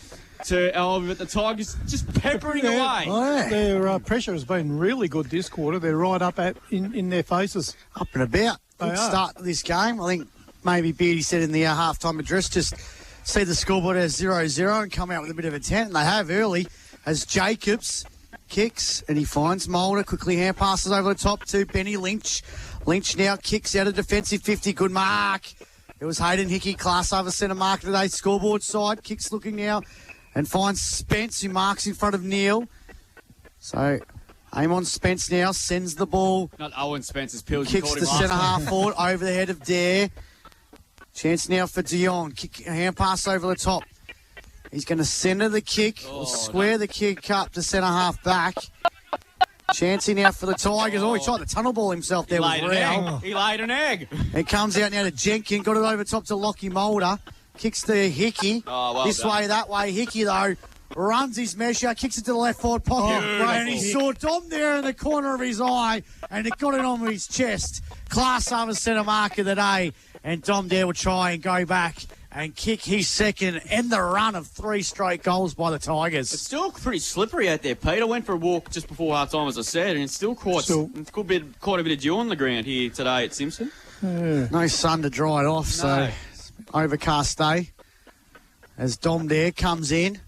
to Alvie, but the Tigers just peppering away. Their pressure has been really good this quarter. They're right up in their faces. Up and about. Good start to this game. I think maybe Beardy said in the half-time address, just see the scoreboard as 0-0 and come out with a bit of a tent. And they have early as Jacobs kicks and he finds Mulder. Quickly hand passes over the top to Benny Lynch. Lynch now kicks out of defensive 50. Good mark. It was Hayden Hickey, class over centre mark today. Scoreboard side. Kicks looking now. And finds Spence, who marks in front of Neil. So, aim on Spence now, sends the ball. Not Owen Spence's pills. Kicks the centre half forward over the head of Dare. Chance now for Dion. Kick, a hand pass over the top. He's going to centre the kick, or square the kick up to centre half back. Chancey now for the Tigers. Oh, he tried to tunnel ball himself there with Rao. He laid an egg. It comes out now to Jenkins. Got it over top to Lockie Mulder. Kicks to Hickey. This way, that way. Hickey, though, runs his measure, kicks it to the left forward pocket. And he saw Dom there in the corner of his eye, and it got it on his chest. Class over centre mark of the day. And Dom there will try and go back and kick his second in the run of 3 straight goals by the Tigers. It's still pretty slippery out there, Pete. I went for a walk just before half-time, as I said, and it's still quite a bit of dew on the ground here today at Simpson. No sun to dry it off, so overcast day. As Dom there comes in.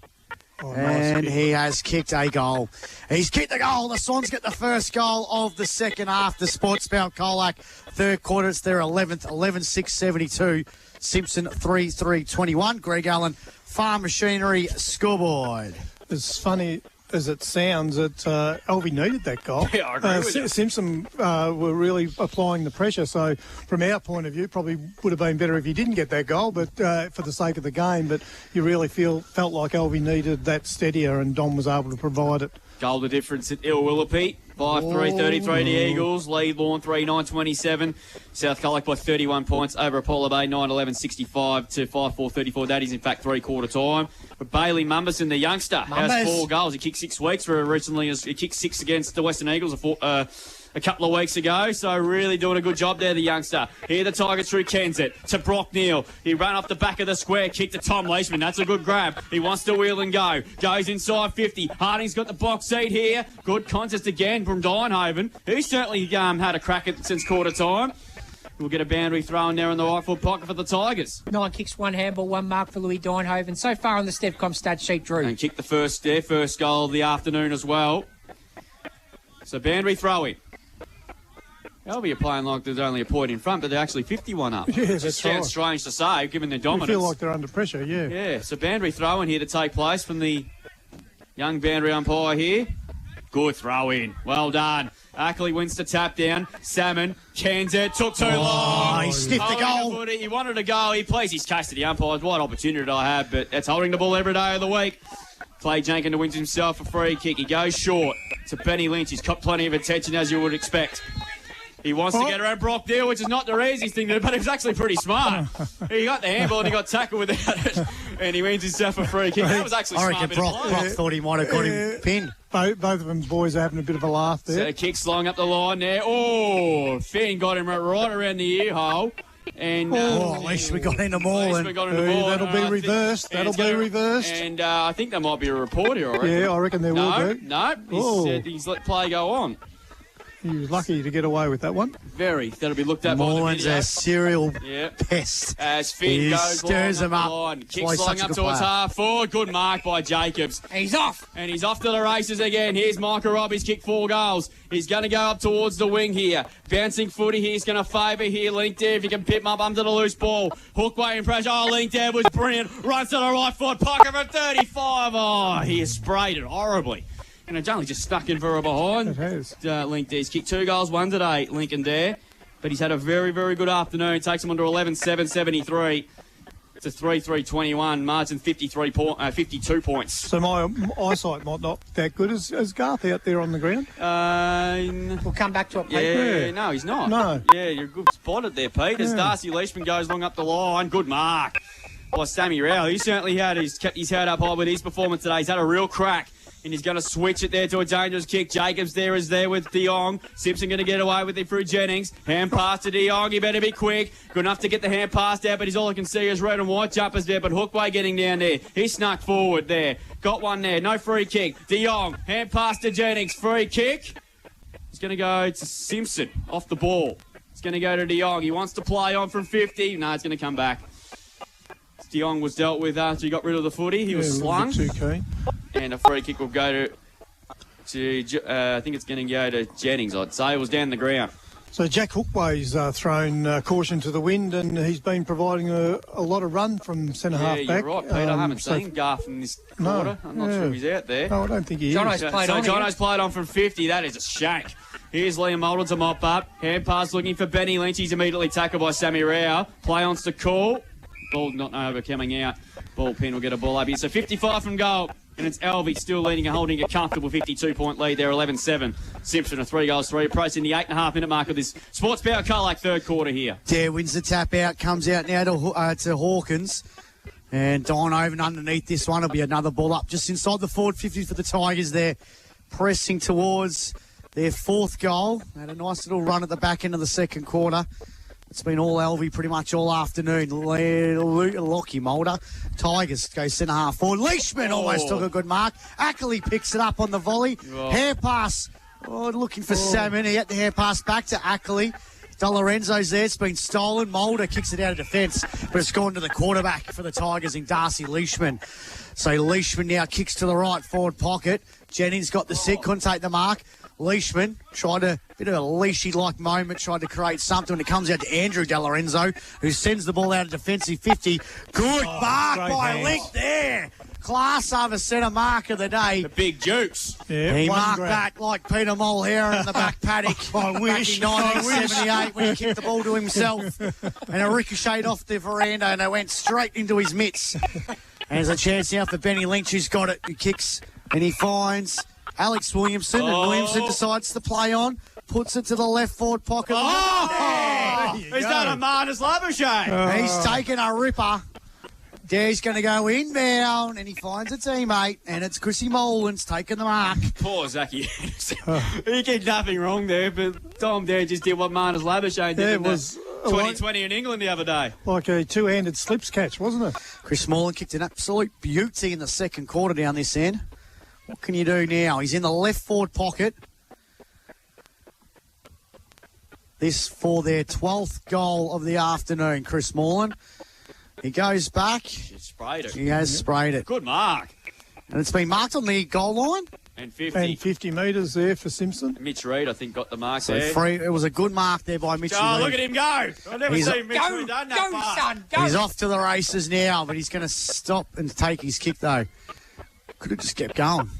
And he has kicked a goal. He's kicked a goal. The Swans get the first goal of the second half. The Sportsbout Colac, third quarter. It's their 11th, 11-6-72. Simpson 3-3-21. Greg Allen, Farm Machinery scoreboard. As funny as it sounds, Alvie needed that goal. Yeah, I agree with you. Simpson were really applying the pressure, so from our point of view, probably would have been better if you didn't get that goal, but for the sake of the game. But you really felt like Alvie needed that steadier, and Dom was able to provide it. Goal the difference at Ilwillipete. 5-3-33 to Eagles. Lead Lawn 3-9-27. South Colac by 31 points over Apollo Bay 9-11-65 to 5-4-34. That is in fact three-quarter time. But Bailey Mumberson, the youngster, has 4 goals. He kicked 6 weeks for originally. He kicked 6 against the Western Eagles a couple of weeks ago, so really doing a good job there, the youngster. Here the Tigers through Kensett to Brock Neal. He ran off the back of the square, kick to Tom Leishman. That's a good grab. He wants to wheel and go. Goes inside 50. Harding's got the box seat here. Good contest again from Dynehoven. He's certainly had a crack at since quarter time. We'll get a boundary throw in there in the right foot pocket for the Tigers. 9 kicks, 1 handball, 1 mark for Louis Dynehoven. So far on the Stevcom stat sheet, Drew. And kicked their first goal of the afternoon as well. So boundary throw in. Alvie are playing like there's only a point in front, but they're actually 51 up. Yeah, that's sounds right. strange to say, given their dominance. You feel like they're under pressure, yeah. Yeah, so boundary throw-in here to take place from the young boundary umpire here. Good throw-in. Well done. Ackley wins to tap down. Salmon, Kensett, took too long. He stiffed the goal. He wanted to go. He plays his case to the umpires. What opportunity did I have? But that's holding the ball every day of the week. Clay Jenkins wins himself a free kick. He goes short to Benny Lynch. He's got plenty of attention, as you would expect. He wants to get around Brock Deal, which is not the easiest thing to do, but he was actually pretty smart. He got the handball and he got tackled without it, and he wins himself a free kick. That was actually smart. I reckon Brock thought he might have got him pinned. Both of them boys are having a bit of a laugh there. So the kick's long up the line there. Oh, Finn got him right around the ear hole. And at least we got into Moreland. That'll be reversed. That'll be reversed. And I think there might be a report here, I reckon. Yeah, I reckon there will be. No, he's let play go on. He was lucky to get away with that one. Very. That'll be looked at Moreland's by the video. a serial pest. As Finn goes stirs him up. Line. Kicks long up towards half forward. Good mark by Jacobs. He's off. And he's off to the races again. Here's Michael Robb. He's kicked 4 goals. He's going to go up towards the wing here. Bouncing footy. He's going to favour here. Link there if he can pip him up under the loose ball. Hook way in pressure. Oh, Link there was brilliant. Runs to the right foot. Pocket for 35. Oh, he has sprayed it horribly. And it's only just stuck in for a behind. It has. Link Dare's kicked 2 goals, 1 today, Lincoln Dare. But he's had a very, very good afternoon. Takes him on to 11-7-73. to 3-3-21, margin 52 points. So my eyesight might not be that good. Is Garth out there on the ground? We'll come back to it, Pete. Yeah, no, he's not. No. Yeah, you're a good spotted there, Pete. As Darcy Leishman goes long up the line. Good mark by Sammy Rao. He certainly kept his head up high with his performance today. He's had a real crack. And he's going to switch it there to a dangerous kick. Jacobs is there with De Jong. Simpson going to get away with it through Jennings. Hand pass to De Jong. He better be quick. Good enough to get the hand pass out, but he's all I can see is red and white jumpers there. But Hookway getting down there. He snuck forward there. Got one there. No free kick. De Jong. Hand pass to Jennings. Free kick. He's going to go to Simpson off the ball. It's going to go to De Jong. He wants to play on from 50. No, it's going to come back. De Jong was dealt with after he got rid of the footy. He was slung. Too keen. And a free kick will go to I think it's going to go to Jennings, I'd say. It was down the ground. So Jack Hookway's thrown caution to the wind, and he's been providing a lot of run from centre-half back. Yeah, you're right, Pete. I haven't seen Garth in this quarter. I'm not sure if he's out there. No, I don't think he is. Jono's played on from 50. That is a shank. Here's Liam Moulton to mop up. Hand pass looking for Benny Lynch. He's immediately tackled by Sammy Rao. Play on's to call. Ball not over, coming out. Ball pin will get a ball up here. So 55 from goal. And it's Alvie still leading and holding a comfortable 52-point lead there, 11-7. Simpson a 3 goals, 3, approaching the 8.5-minute mark of this Sports Power Colac third quarter here. Dare wins the tap out, comes out now to Hawkins. And Donovan underneath this one will be another ball up just inside the forward 50 for the Tigers there. Pressing towards their fourth goal. Had a nice little run at the back end of the second quarter. It's been all Alvie pretty much all afternoon. Lockie Mulder. Tigers go centre-half forward. Leishman almost took a good mark. Ackley picks it up on the volley. Hair pass. Looking for Salmon. He had the hair pass back to Ackley. De Lorenzo's there. It's been stolen. Mulder kicks it out of defence, but it's gone to the quarterback for the Tigers in Darcy Leishman. So Leishman now kicks to the right forward pocket. Jennings got the sit, couldn't take the mark. Leishman tried a bit of a leashy-like moment, tried to create something, and it comes out to Andrew De Lorenzo, who sends the ball out of defensive 50. Good mark by Link there. Class over centre mark of the day. The big Jukes. Yeah, he marked that like Peter Mulhera in the back paddock. I wish. Back in 1978 when he kicked the ball to himself. And it ricocheted off the veranda and it went straight into his mitts. And there's a chance now for Benny Lynch, who's got it, who kicks and he finds Alex Williamson, and Williamson decides to play on, puts it to the left forward pocket. He's done a Marnus Labouche. He's taken a ripper. He's going to go inbound, and he finds a teammate, and it's Chrissy Molan's taking the mark. Poor Zachy Anderson. He did nothing wrong there, but Tom Dare just did what Marnus Labouche did in the 2020 in England the other day. Like a two-handed slips catch, wasn't it? Chris Molan kicked an absolute beauty in the second quarter down this end. What can you do now? He's in the left forward pocket. This for their 12th goal of the afternoon, Chris Molan. He goes back. He sprayed it. He has sprayed it. Good mark. And it's been marked on the goal line. And 50. And 50 metres there for Simpson. Mitch Reid, I think, got the mark So there. it was a good mark there by Mitch Reid. Look at him go. I've never seen Mitch Reid done that far. Son, go. He's off to the races now, but he's going to stop and take his kick, though. Could have just kept going.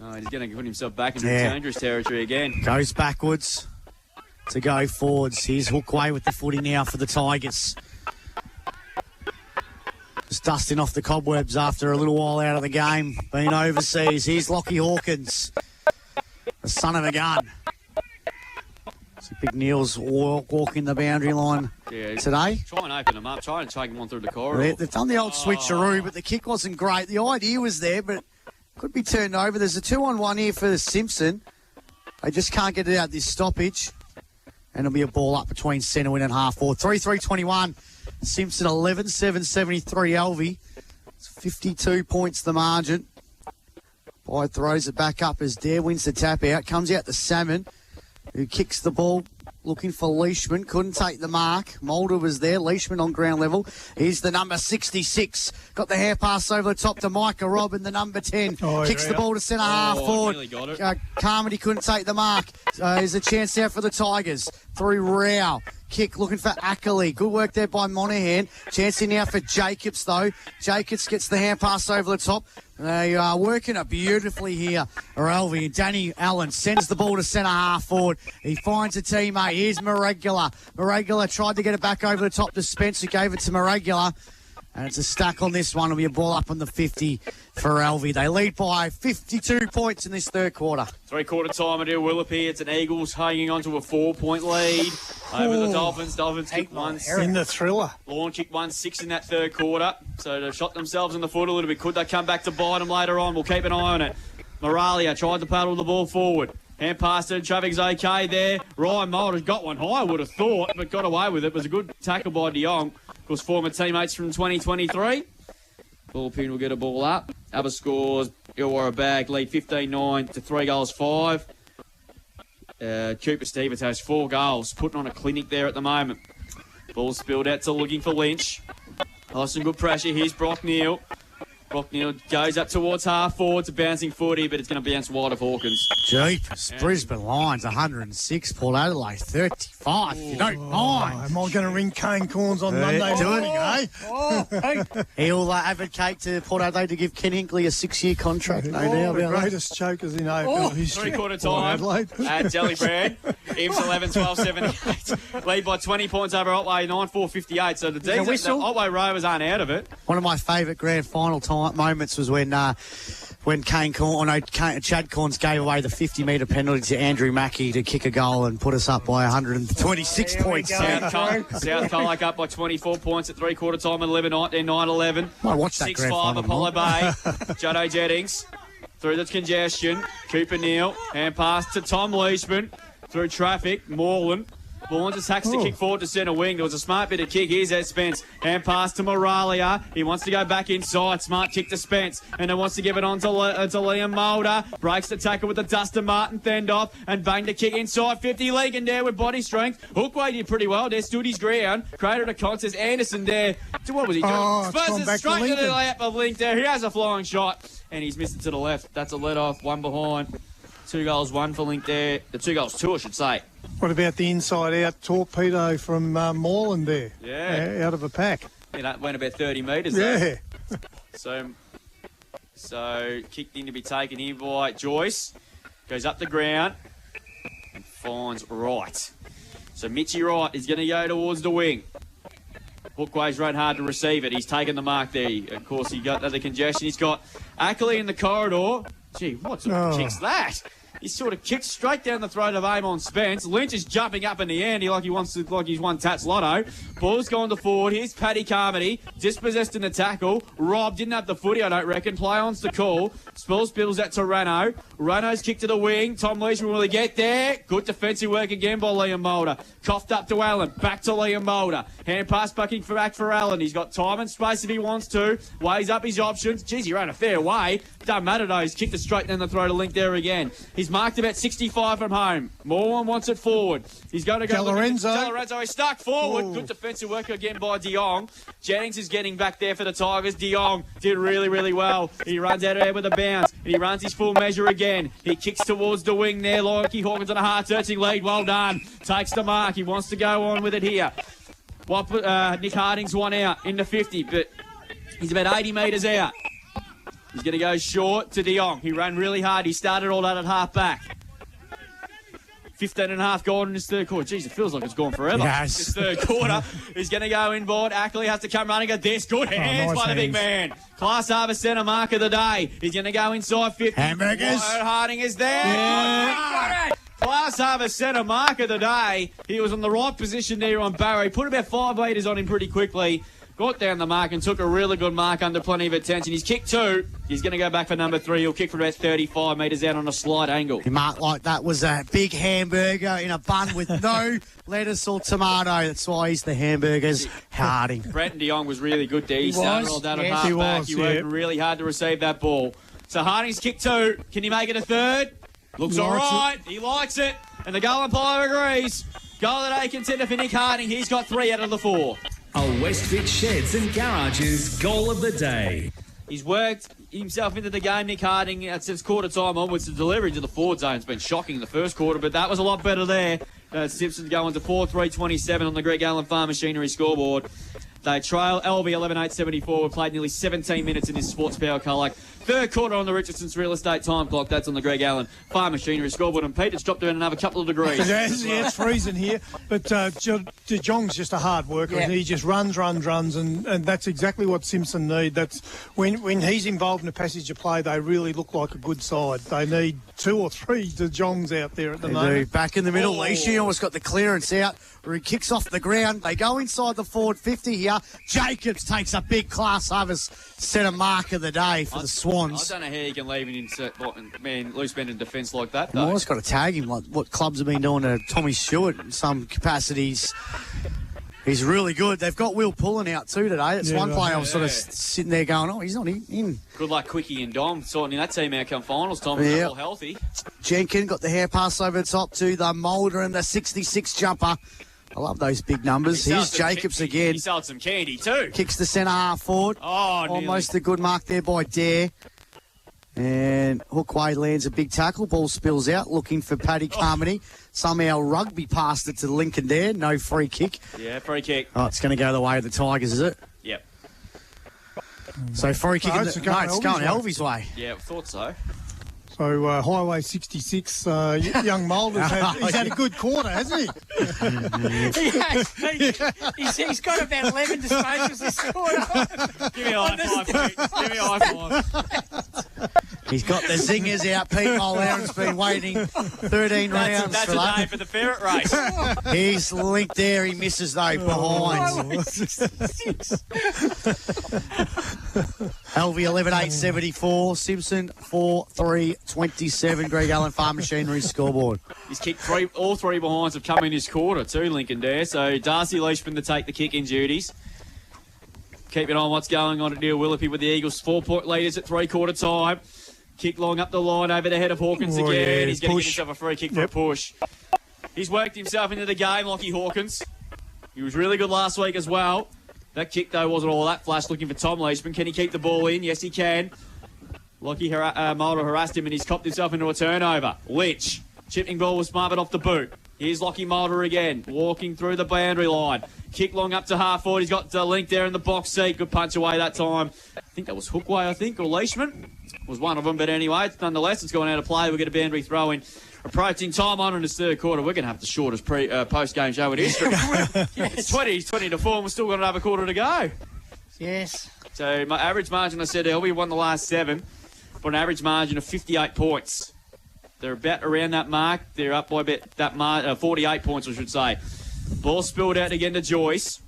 Oh, he's going to put himself back into dangerous territory again. Goes backwards to go forwards. Here's Hookway with the footy now for the Tigers. Just dusting off the cobwebs after a little while out of the game, being overseas. Here's Lockie Hawkins, the son of a gun. So Big Neil's walking the boundary line today. Try and open them up. Try and take them on through the corridor. They've done the old switcheroo, but the kick wasn't great. The idea was there, but could be turned over. There's a 2-on-1 here for Simpson. They just can't get it out this stoppage. And it'll be a ball up between centre win and half forward. 3-3-21. Simpson 11-7-73 Alvie. It's 52 points the margin. Boy throws it back up as Dare wins the tap out. Comes out to Salmon, who kicks the ball looking for Leishman. Couldn't take the mark. Mulder was there. Leishman on ground level. Here's the number 66. Got the hair pass over the top to Micah Robin, the number 10. Kicks the ball to centre half forward. Carmody couldn't take the mark. There's a chance there for the Tigers. Through Rao. Kick looking for Ackley. Good work there by Monahan. Chance in now for Jacobs, though. Jacobs gets the hand pass over the top. They are working it beautifully here. Alvie and Danny Allen sends the ball to centre half forward. He finds a teammate. Here's Maragula. Maragula tried to get it back over the top to Spence, who gave it to Maragula. And it's a stack on this one. It'll be a ball up on the 50 for Alvie. They lead by 52 points in this third quarter. Three-quarter time at Willoughby. It's an Eagles hanging on to a 4-point lead over the Dolphins. Dolphins kicked one. In the thriller. Lawn kicked 1-6 in that third quarter. So they've shot themselves in the foot a little bit. Could they come back to bite them later on? We'll keep an eye on it. Moralia tried to paddle the ball forward. Hand pass it. Traffic's okay there. Ryan Mulder's got one high, I would have thought, but got away with it. It was a good tackle by De Jong. Of course, former teammates from 2023. Bullpen will get a ball up. Other scores, Illawarra Bag lead 15-9 to 3 goals 5. Cooper Stevens has 4 goals, putting on a clinic there at the moment. Ball spilled out to looking for Lynch. Oh, some good pressure. Here's Brock Neal. Brock Neal goes up towards half forward. It's a bouncing footy, but it's going to bounce wide of Hawkins. Jeepers. Brisbane Lions 106. Port Adelaide 35. You don't mind. Am I going to ring Kane Corns on Monday morning, eh? He'll advocate to Port Adelaide to give Ken Hinkley a 6-year contract. No doubt the about that. greatest chokers in AFL history. Three-quarter time at Jellybrand. Imps 11-12-78. Lead by 20 points over Otway, 9-4-58. So the Otway Rovers aren't out of it. One of my favourite grand final moments was when Chad Corns gave away the 50-metre penalty to Andrew Mackey to kick a goal and put us up by 126 points. South Colac up by 24 points at three-quarter time at 11-19, 9-11. Might watch that grand 6-5 final. Apollo Bay. Juddo Jennings through the congestion. Cooper Neal. Hand pass to Tom Leishman. Through traffic. Moreland. Lawrence attacks to kick forward to centre wing. There was a smart bit of kick. Here's Ed Spence. Hand pass to Moralia. He wants to go back inside. Smart kick to Spence. And then wants to give it on to Liam Mulder. Breaks the tackle with the Dustin Martin fend off. And banged a kick inside 50. Legan there with body strength. Hookway did pretty well there. Stood his ground. Created a contest. Anderson there. What was he doing? Spurs is straight to the lap of Link there. He has a flying shot. And he's missed it to the left. That's a let off. One behind. 2 goals, 1 for Link there. The 2 goals, 2, I should say. What about the inside-out torpedo from Moreland there? Yeah. Out of a pack. Yeah, that went about 30 metres Yeah. there. So kicked in to be taken here by Joyce. Goes up the ground and finds Wright. So Mitchie Wright is going to go towards the wing. Hookway's run hard to receive it. He's taken the mark there. Of course, he got the congestion. He's got Ackley in the corridor. Gee, what sort of kick's that? He sort of kicked straight down the throat of Amon Spence. Lynch is jumping up in the air like he's won Tats Lotto. Ball's gone to forward. Here's Paddy Carmody. Dispossessed in the tackle. Rob didn't have the footy, I don't reckon. Play on's the call. Spills that to Rano. Rano's kick to the wing. Tom Leishman will he get there? Good defensive work again by Liam Mulder. Coughed up to Allen. Back to Liam Mulder. Hand pass back for Allen. He's got time and space if he wants to. Weighs up his options. Geez, he ran a fair way. Doesn't matter though. He's kicked it straight down the throat of Link there again. He's marked about 65 from home. Morwan wants it forward. He's going to go. Lorenzo. He's stuck forward. Ooh. Good defensive work again by De Jong. Jennings is getting back there for the Tigers. De Jong did really, really well. He runs out of there with a bounce. And he runs his full measure again. He kicks towards the wing there. Lockie Hawkins on a hard-searching lead. Well done. Takes the mark. He wants to go on with it here. Nick Harding's one out in the 50, but he's about 80 metres out. He's going to go short to De Jong. He ran really hard. He started all that at half back. 15 and a half gone in his third quarter. Jeez, it feels like it's gone forever. Yes. His third quarter. He's going to go inboard. Ackley has to come running at this. Good hands by the big man. Class Harvest Centre mark of the day. He's going to go inside 50. Hamburgers. Harding is there. Yeah. Class Harvest Centre mark of the day. He was on the right position there on Barry. Put about 5 metres on him pretty quickly. Got down the mark and took a really good mark under plenty of attention. He's kicked 2. He's going to go back for number 3. He'll kick for about 35 metres out on a slight angle. He marked like that was a big hamburger in a bun with no lettuce or tomato. That's why he's the hamburgers Harding. Brenton de Jong was really good there. He started all that at half back. He worked really hard to receive that ball. So Harding's kicked 2. Can he make it a 3rd? Looks all right. He likes it. And the goal umpire agrees. Goal of the day contender for Nick Harding. He's got 3 out of the 4. A Westvic Sheds and Garages goal of the day. He's worked himself into the game, Nick Harding, since quarter time onwards. The delivery to the forward zone has been shocking in the first quarter, but that was a lot better there. Simpson going to 4-3-27 on the Greg Allen Farm Machinery scoreboard. They trail Alvie 11.874. We've played nearly 17 minutes in this Sports Power Colac. Third quarter on the Richardson's Real Estate time clock. That's on the Greg Allen Farm Machinery scoreboard. And Pete, it's dropped down another couple of degrees. Yeah, it's freezing here. But De Jong's just a hard worker. Yeah. He just runs, and that's exactly what Simpson need. That's when he's involved in a passage of play, they really look like a good side. They need 2 or 3 De Jongs out there at the moment. Back in the middle, Leachy almost got the clearance out where he kicks off the ground. They go inside the forward 50 here. Jacobs takes a big class overs centre mark of the day for the Swans. I don't know how you can leave him loose bend in defence like that, though. Well, it's got to tag him like what clubs have been doing to Tommy Stewart in some capacities. He's really good. They've got Will Pullen out too today. It's one player I was sort of sitting there going, oh, he's not in. Good luck, Quickie and Dom, sorting that team out come finals time. They're all healthy. Jenkin got the hair pass over the top to the Moulder and the 66 jumper. I love those big numbers. Here's Jacobs again. He sold some candy too. Kicks the centre half forward. Oh, almost a good mark there by Dare. And Hookway lands a big tackle. Ball spills out, looking for Paddy Carmody. Somehow Rugby passed it to Lincoln Dare. No free kick. Yeah, free kick. Oh, it's going to go the way of the Tigers, is it? Yep. So free kick. It's going Alvie's way. Yeah, I thought so. So Highway 66, young Moulder's had a good quarter, hasn't he? He's got about 11 disposals this quarter. Give me a high five, Pete. Give me a high five. He's got the zingers out. Pete Mulleren's been waiting 13 rounds that's for a that. day for the ferret race. He's linked there. He misses though behind. Alvie 11.874. Simpson 4.327. Greg Allen Farm Machinery scoreboard. He's kicked all 3 behinds have come in this quarter too, Lincoln Dare. So Darcy Leishman to take the kicking duties. Keeping on what's going on at Neil Willoughby with the Eagles. 4-point leaders at 3-quarter time. Kick long up the line over the head of Hawkins again. Yeah, he's going to get himself a free kick for a push. He's worked himself into the game, Lockie Hawkins. He was really good last week as well. That kick, though, wasn't all that flash. Looking for Tom Leishman. Can he keep the ball in? Yes, he can. Lockie Mulder harassed him and he's copped himself into a turnover. Litch. Chipping ball was smart but off the boot. Here's Lockie Mulder again, walking through the boundary line. Kick long up to half forward. He's got Link there in the box seat. Good punch away that time. I think that was Hookway, or Leishman. Was one of them, but anyway, nonetheless, it's gone out of play. We'll get a boundary throw in. Approaching time on in this third quarter. We're going to have the shortest post-game show in history. It's 20 to 4, and we've still got another quarter to go. Yes. So my average margin, I said, we won the last 7, but an average margin of 58 points. They're about around that mark. They're up by about 48 points, I should say. Ball spilled out again to Joyce.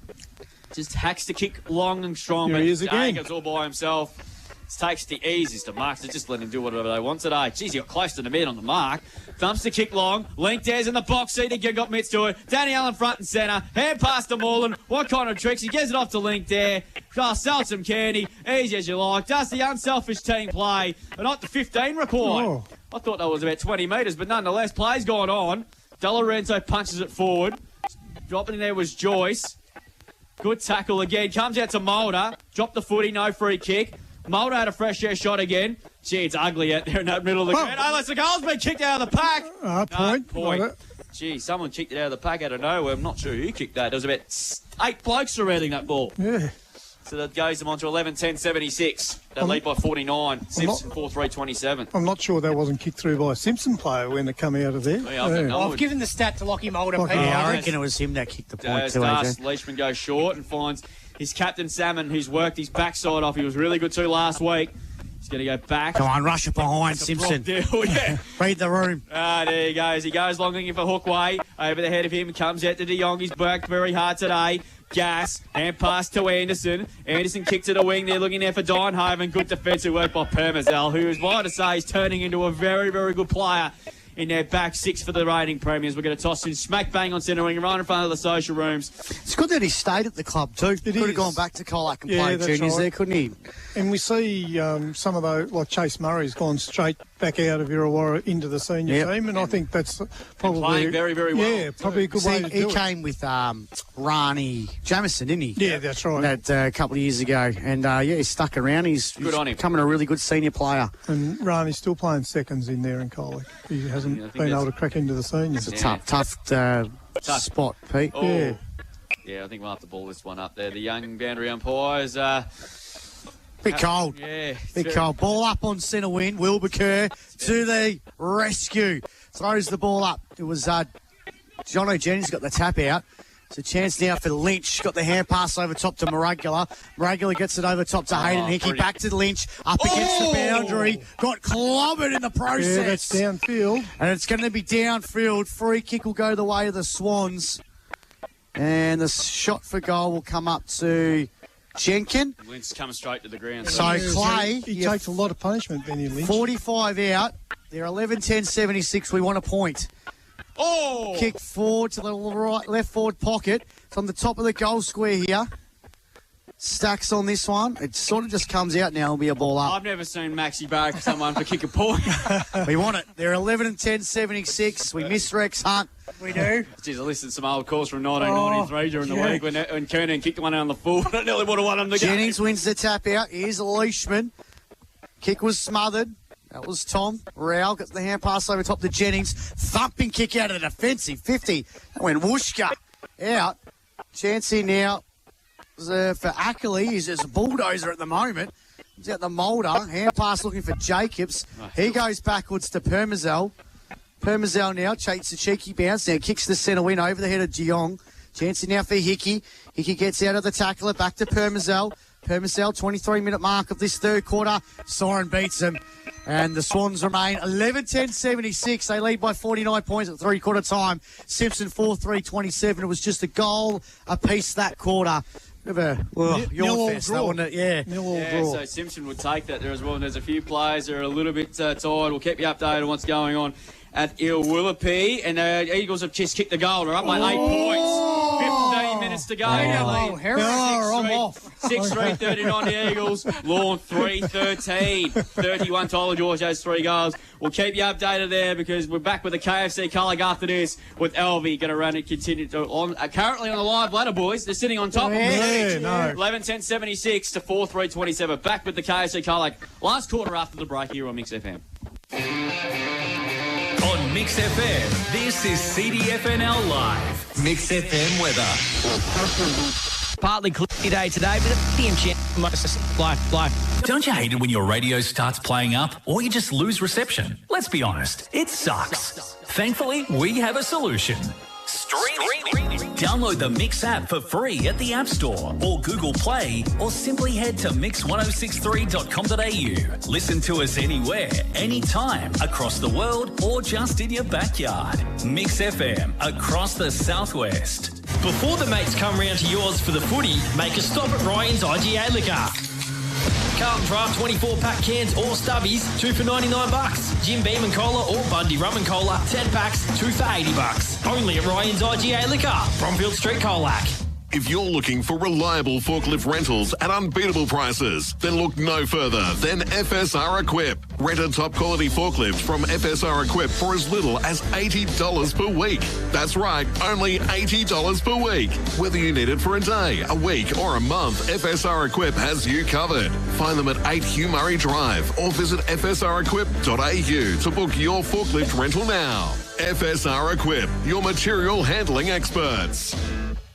Just hacks the kick long and strong. Here he is again. It's all by himself. Takes the easiest to marks. Just let him do whatever they want today. Jeez, he got close to the mid on the mark. Dumps the kick long. Link Dare's in the box seat again. Got mitts to it. Danny Allen front and centre. Hand pass to Moreland. What kind of tricks? He gives it off to Link Dare. Sell some candy. Easy as you like. Does the unselfish team play. But not the 15 required. Oh. I thought that was about 20 metres, but nonetheless, play's gone on. De Lorenzo punches it forward. Dropping in there was Joyce. Good tackle again. Comes out to Mulder. Dropped the footy. No free kick. Mulder had a fresh air shot again. Gee, it's ugly out there in that middle of the ground. Oh, the goal's been kicked out of the pack. Point. Gee, someone kicked it out of the pack out of nowhere. I'm not sure who kicked that. There was about 8 blokes surrounding that ball. Yeah. So that goes them on to 11-10-76. They lead by 49. Simpson 4-3-27. I'm not sure that wasn't kicked through by a Simpson player when they come out of there. Yeah, I've given the stat to Lockie Mulder. Yeah, I reckon it was him that kicked the point too. Leishman goes short and finds his captain Salmon, who's worked his backside off. He was really good too last week. He's going to go back. Come on, rush it behind Simpson. Yeah. Read the room. There he goes. He goes long looking for Hookway. Over the head of him comes out to De Jong. He's worked very hard today. Gas, hand pass to Anderson. Anderson kicked to the wing. They're looking there for Deinhoven. Good defensive work by Permazel, who is, why to say, is turning into a very, very good player in their back 6 for the reigning premiers. We're going to toss in smack bang on centre wing right in front of the social rooms. It's good that he stayed at the club too. Could have gone back to Colac and played juniors there, couldn't he? And we see some of those, like Chase Murray's gone straight back out of Illawarra into the senior team, and I think that's probably playing very, very well. Yeah, probably a good way to do it. He came with Rani Jamison, didn't he? Yeah, that's right. That a couple of years ago, and he's stuck around. He's becoming a really good senior player. And Rani's still playing seconds in there in Colac. He hasn't been able to crack into the seniors. It's a tough spot, Pete. Oh. Yeah, I think we'll have to ball this one up there. The young boundary umpires. Bit cold. Yeah. Bit cold. Ball up on centre wing. Wilbur Kerr to the rescue. Throws the ball up. It was Jono Jennings got the tap out. It's a chance now for Lynch. Got the hand pass over top to Maragula. Maragula gets it over top to Hayden Hickey. Back to Lynch. Up against the boundary. Got clobbered in the process. Yeah, that's downfield. And it's going to be downfield. Free kick will go the way of the Swans. And the shot for goal will come up to Jenkin. Lynch coming straight to the ground. So Clay, he takes a lot of punishment, Benny Lynch. 45 out. They're 11-10-76. We want a point. Oh! Kick forward to the left forward pocket. It's on the top of the goal square here. Stacks on this one. It sort of just comes out now. It'll be a ball up. I've never seen Maxi barrack someone for kick a point. We want it. They're 11-10-76. We miss Rex Hunt. We do. Jeez, I listened to some old calls from 1993 during the week when Kernan kicked one out on the full. I nearly would have won him the game. Jennings wins the tap out. Here's Leishman. Kick was smothered. That was Tom. Rao gets the hand pass over top to Jennings. Thumping kick out of the defensive 50. That went whooshka out. Chance here now for Ackley. He's just a bulldozer at the moment. He's out the moulder. Hand pass looking for Jacobs. He goes backwards to Permazel. Permazel now takes a cheeky bounce. Now kicks the centre win over the head of Geong. Chance now for Hickey. Hickey gets out of the tackler. Back to Permazel. Permazel, 23-minute mark of this third quarter. Soren beats him. And the Swans remain 11-10-76. They lead by 49 points at three-quarter time. Simpson 4-3-27. It was just a goal apiece that quarter. Bit of a yawn fest, that, wasn't it? Yeah. Yeah, so Simpson would take that there as well. And there's a few players that are a little bit tired. We'll keep you updated on what's going on at Ilwillupi. And the Eagles have just kicked the goal. They're up by 8 points. 15 minutes to go. I'm off. 6-3, 39 the Eagles. Lawn 3-13. 31 Tyler George has 3 goals. We'll keep you updated there because we're back with the KFC Colour after this with Alvie going to run and continue to on. Currently on the live ladder, boys. They're sitting on top. 11-10-76 to 4-3-27. Back with the KFC Colour. Last quarter after the break here on Mix FM. On Mix FM, this is CDFNL Live. Mix FM weather. Partly cloudy day today, but a PM chance most life. Don't you hate it when your radio starts playing up or you just lose reception? Let's be honest, it sucks. Thankfully, we have a solution. Streaming. Download the Mix app for free at the App Store or Google Play, or simply head to mix1063.com.au. Listen to us anywhere, anytime, across the world, or just in your backyard. Mix FM across the southwest. Before the mates come round to yours for the footy, make a stop at Ryan's IGA Liquor. Carlton Draft 24-pack cans or stubbies, 2 for $99. Jim Beam and Cola or Bundy Rum and Cola, 10 packs, 2 for $80. Only at Ryan's IGA Liquor, Bromfield Street, Colac. If you're looking for reliable forklift rentals at unbeatable prices, then look no further than FSR Equip. Rent a top-quality forklift from FSR Equip for as little as $80 per week. That's right, only $80 per week. Whether you need it for a day, a week, or a month, FSR Equip has you covered. Find them at 8 Hugh Murray Drive or visit fsrequip.au to book your forklift rental now. FSR Equip, your material handling experts.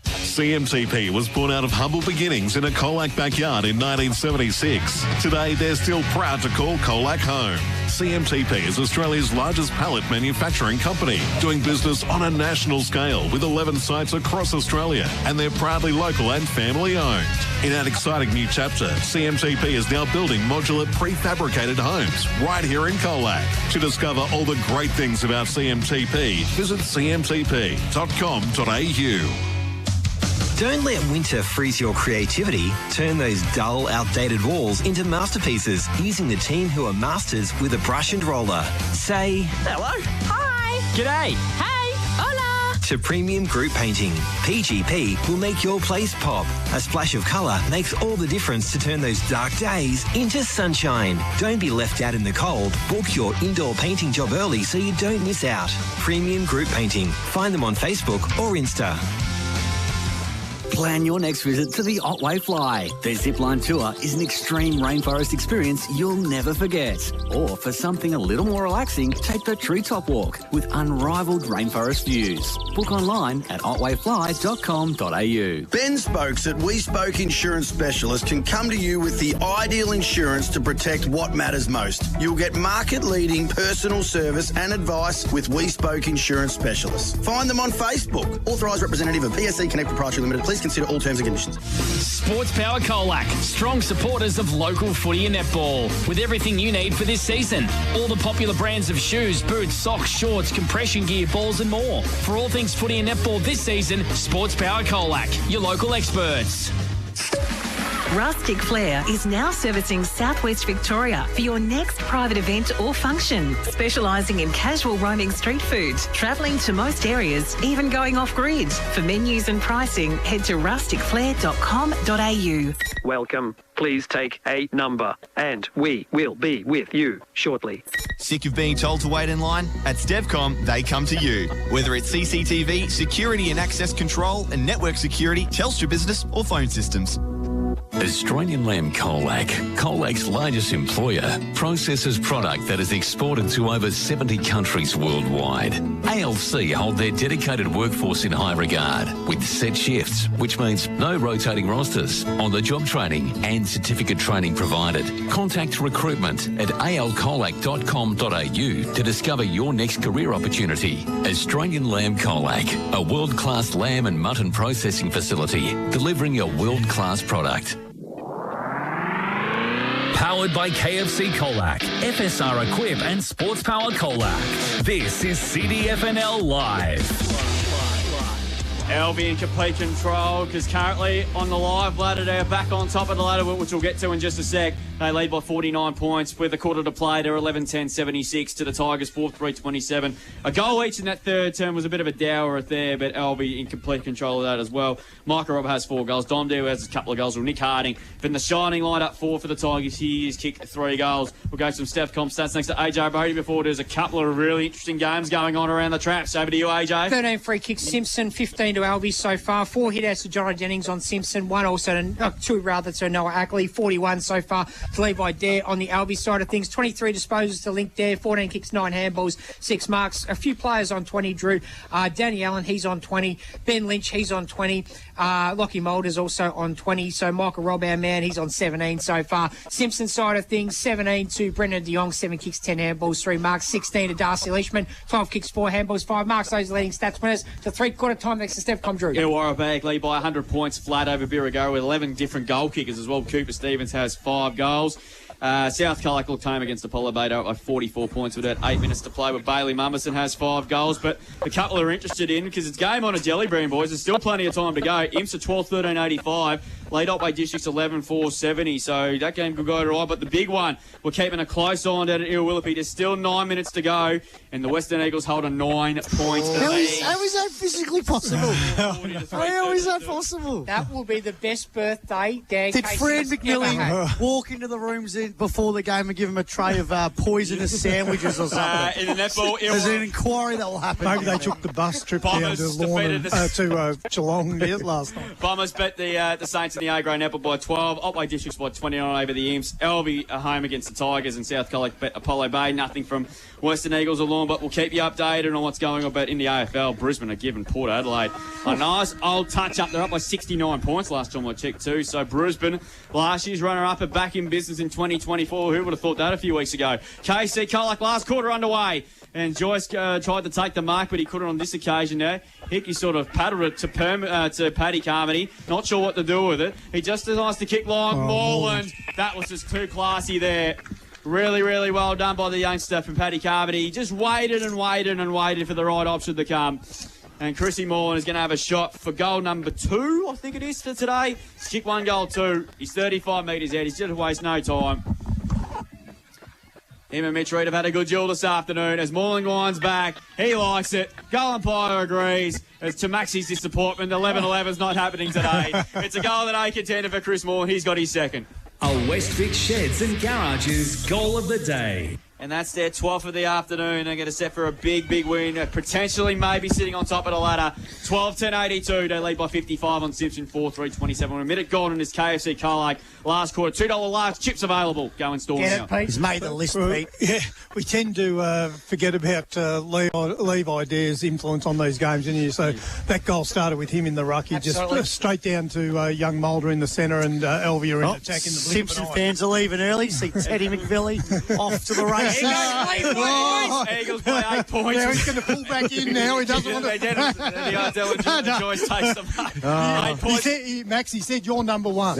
CMTP was born out of humble beginnings in a Colac backyard in 1976. Today, they're still proud to call Colac home. CMTP is Australia's largest pallet manufacturing company, doing business on a national scale with 11 sites across Australia, and they're proudly local and family-owned. In an exciting new chapter, CMTP is now building modular prefabricated homes right here in Colac. To discover all the great things about CMTP, visit cmtp.com.au. Don't let winter freeze your creativity. Turn those dull, outdated walls into masterpieces using the team who are masters with a brush and roller. Say hello. Hi. G'day. Hey. Hola. To Premium Group Painting. PGP will make your place pop. A splash of colour makes all the difference to turn those dark days into sunshine. Don't be left out in the cold. Book your indoor painting job early so you don't miss out. Premium Group Painting. Find them on Facebook or Insta. Plan your next visit to the Otway Fly. Their zipline tour is an extreme rainforest experience you'll never forget. Or for something a little more relaxing, take the treetop walk with unrivaled rainforest views. Book online at otwayfly.com.au. Ben Spokes at We Spoke Insurance Specialist can come to you with the ideal insurance to protect what matters most. You'll get market-leading personal service and advice with We Spoke Insurance Specialists. Find them on Facebook. Authorised representative of PSC Connect Proprietary Limited. Please consider all terms and conditions. Sports Power Colac, strong supporters of local footy and netball, with everything you need for this season. All the popular brands of shoes, boots, socks, shorts, compression gear, balls and more. For all things footy and netball this season, Sports Power Colac, your local experts. Rustic Flair is now servicing Southwest Victoria for your next private event or function. Specialising in casual roaming street food, travelling to most areas, even going off-grid. For menus and pricing, head to rusticflair.com.au. Welcome. Please take a number and we will be with you shortly. Sick of being told to wait in line? At Stevcom, they come to you. Whether it's CCTV, security and access control, and network security, Telstra Business or phone systems. Australian Lamb Colac, Colac's largest employer, processes product that is exported to over 70 countries worldwide. ALC hold their dedicated workforce in high regard with set shifts, which means no rotating rosters, on-the-job training and certificate training provided. Contact recruitment at alcolac.com.au to discover your next career opportunity. Australian Lamb Colac, a world-class lamb and mutton processing facility, delivering a world-class product. Powered by KFC Colac, FSR Equip and Sports Power Colac. This is CDFNL Live. Alvie in complete control because currently on the live ladder, they're back on top of the ladder, which we'll get to in just a sec. They lead by 49 points with a quarter to play. They're 11-10-76 to the Tigers, 4-3-27. A goal each in that third term was a bit of a dower there, but Alvie in complete control of that as well. Michael Robert has 4 goals. Dom Dew has a couple of goals. Well, Nick Harding been the shining light up 4 for the Tigers. He has kicked 3 goals. We'll go to some Stefcom stats next to AJ Brody before there's a couple of really interesting games going on around the traps. Over to you, AJ. 13 free kicks, Simpson, 15 to Alvie so far. 4 hit-outs to Jono Jennings on Simpson, 1 also to, 2 rather to Noah Ackley, 41 so far to Levi Dare on the Alvie side of things. 23 disposals to Link Dare, 14 kicks, 9 handballs, 6 marks. A few players on 20, Drew. Danny Allen, he's on 20. Ben Lynch, he's on 20. Lockie Mulder's also on 20. So Michael Robb, our man, he's on 17 so far. Simpson side of things, 17 to Brendan de Jong, 7 kicks, 10 handballs, 3 marks. 16 to Darcy Leishman, 12 kicks, 4 handballs, 5 marks. Those leading stats winners to 3/4 time next to Stefcom, Drew. Warrabag lead by 100 points flat over Birregurra with 11 different goal kickers as well. Cooper Stevens has 5 goals. South Colac looked home against Apollo Bay up by 44 points with about 8 minutes to play, but Bailey Mummerson has 5 goals. But a couple are interested in, because it's game on a jelly bean, boys. There's still plenty of time to go. Imps are 12-13-85, laid up by Districts 11-4-70, so that game could go right. But the big one, we're keeping a close eye on down at Irwillipede. There's still 9 minutes to go, and the Western Eagles hold a 9-point lead. How is that physically possible? How is that possible? That will be the best birthday Dan Did Casey Fred has ever McMillan had. walk into the rooms before the game and give him a tray of poisonous sandwiches or something? In the netball, There's an inquiry that will happen. Maybe they took the bus trip down Bombers to Lorne defeated to Geelong last night. Bombers bet the Saints in the A-grade netball by 12. Otway Districts by 29 over the Imps. Alvie are home against the Tigers, and South Colac bet Apollo Bay. Nothing from Western Eagles or Lorne, but we'll keep you updated on what's going on. But in the AFL, Brisbane are giving Port Adelaide a nice old touch-up. They're up by 69 points last time I checked too. So Brisbane, last year's runner-up, are back in business in 2024. Who would have thought that a few weeks ago? KC Colac, last quarter underway. And Joyce tried to take the mark, but he couldn't on this occasion there. Hickey sort of paddled it to Paddy Carmody. Not sure what to do with it. He just decides to kick long. Moreland. That was just too classy there. Really, really well done by the youngster from Paddy Carmody. He just waited and waited and waited for the right option to come. And Chrissy Moreland is going to have a shot for goal number 2, I think it is, for today. He's kicked 1 goal, 2. He's 35 metres out. He's just waste no time. Him and Mitch Reed have had a good duel this afternoon as Moreland winds back. He likes it. Goal umpire agrees. As to Maxi's disappointment, 11-11's not happening today. It's a goal that A contender for Chris Moore, and he's got his second. A West Vic Sheds and Garages goal of the day. And that's their 12th of the afternoon. They're going to set for a big, big win. Potentially maybe sitting on top of the ladder. 12-10-82. They lead by 55 on Simpson. 4-3-27. A minute gone in this KFC Colac. Last quarter. $2 large chips available. Go and store now. He's made the list, Pete. Yeah, we tend to forget about Levi Dare's influence on these games, didn't you? So that goal started with him in the ruck. He just straight down to young Mulder in the centre and Alvie are in attack in the blink. Simpson fans are leaving early. See Teddy McVilly off to the races. Eagles by 8 points. Now he's going to pull back in now. He doesn't want to. The Ardell Joyce takes them back. 8 points. Max, he said you're number one.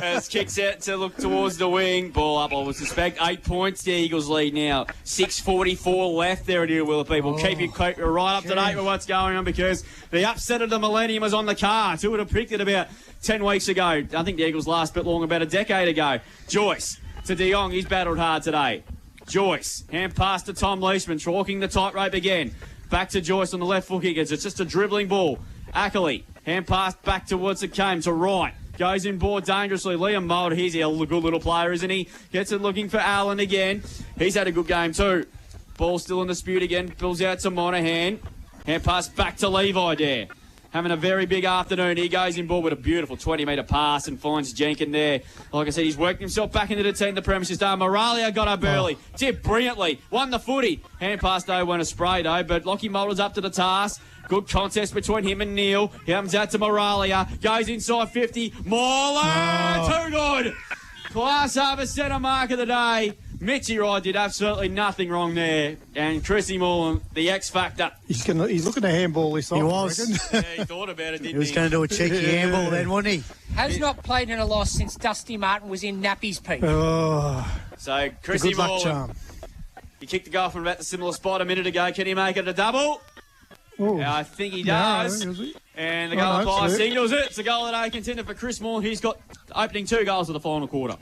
As kicks out to look towards the wing. Ball up, I would suspect. 8 points. The Eagles lead now. 6:44 left there at Will people. Keep you right up to date with what's going on because the upset of the millennium is on the cards. Who would have picked it about 10 weeks ago? I think the Eagles last bit long about a decade ago. Joyce to De Jong. He's battled hard today. Joyce. Hand pass to Tom Leishman. Talking the tightrope again. Back to Joyce on the left foot kick. It's just a dribbling ball. Ackley. Hand pass back towards it came to right. Goes in board dangerously. Liam Mulder, he's a good little player, isn't he? Gets it looking for Allen again. He's had a good game too. Ball still in dispute again. Pulls out to Monahan. Hand pass back to Levi there. Having a very big afternoon. He goes in ball with a beautiful 20-metre pass and finds Jenkin there. Like I said, he's worked himself back into the team, the Premiership star. Moralia got up early. Tipped brilliantly. Won the footy. Hand pass though, went a spray though, but Lockie Mulder's up to the task. Good contest between him and Neil. He comes out to Moralia. Goes inside 50. Moreland! Too good! Class over centre mark of the day. Mitchy Rod did absolutely nothing wrong there. And Chrissy Moreland, the X factor. He's looking to handball this off. He was. Yeah, he thought about it, didn't he? He was going to do a cheeky handball then, wasn't he? Has not played in a loss since Dusty Martin was in nappies, Pete. So, Chrissy good luck Moreland. charm. He kicked the goal from about the similar spot a minute ago. Can he make it a double? I think he does. No, he? And the goal by signals it. It's a goal of the day contender for Chris Moore. He's got opening 2 goals of the final quarter.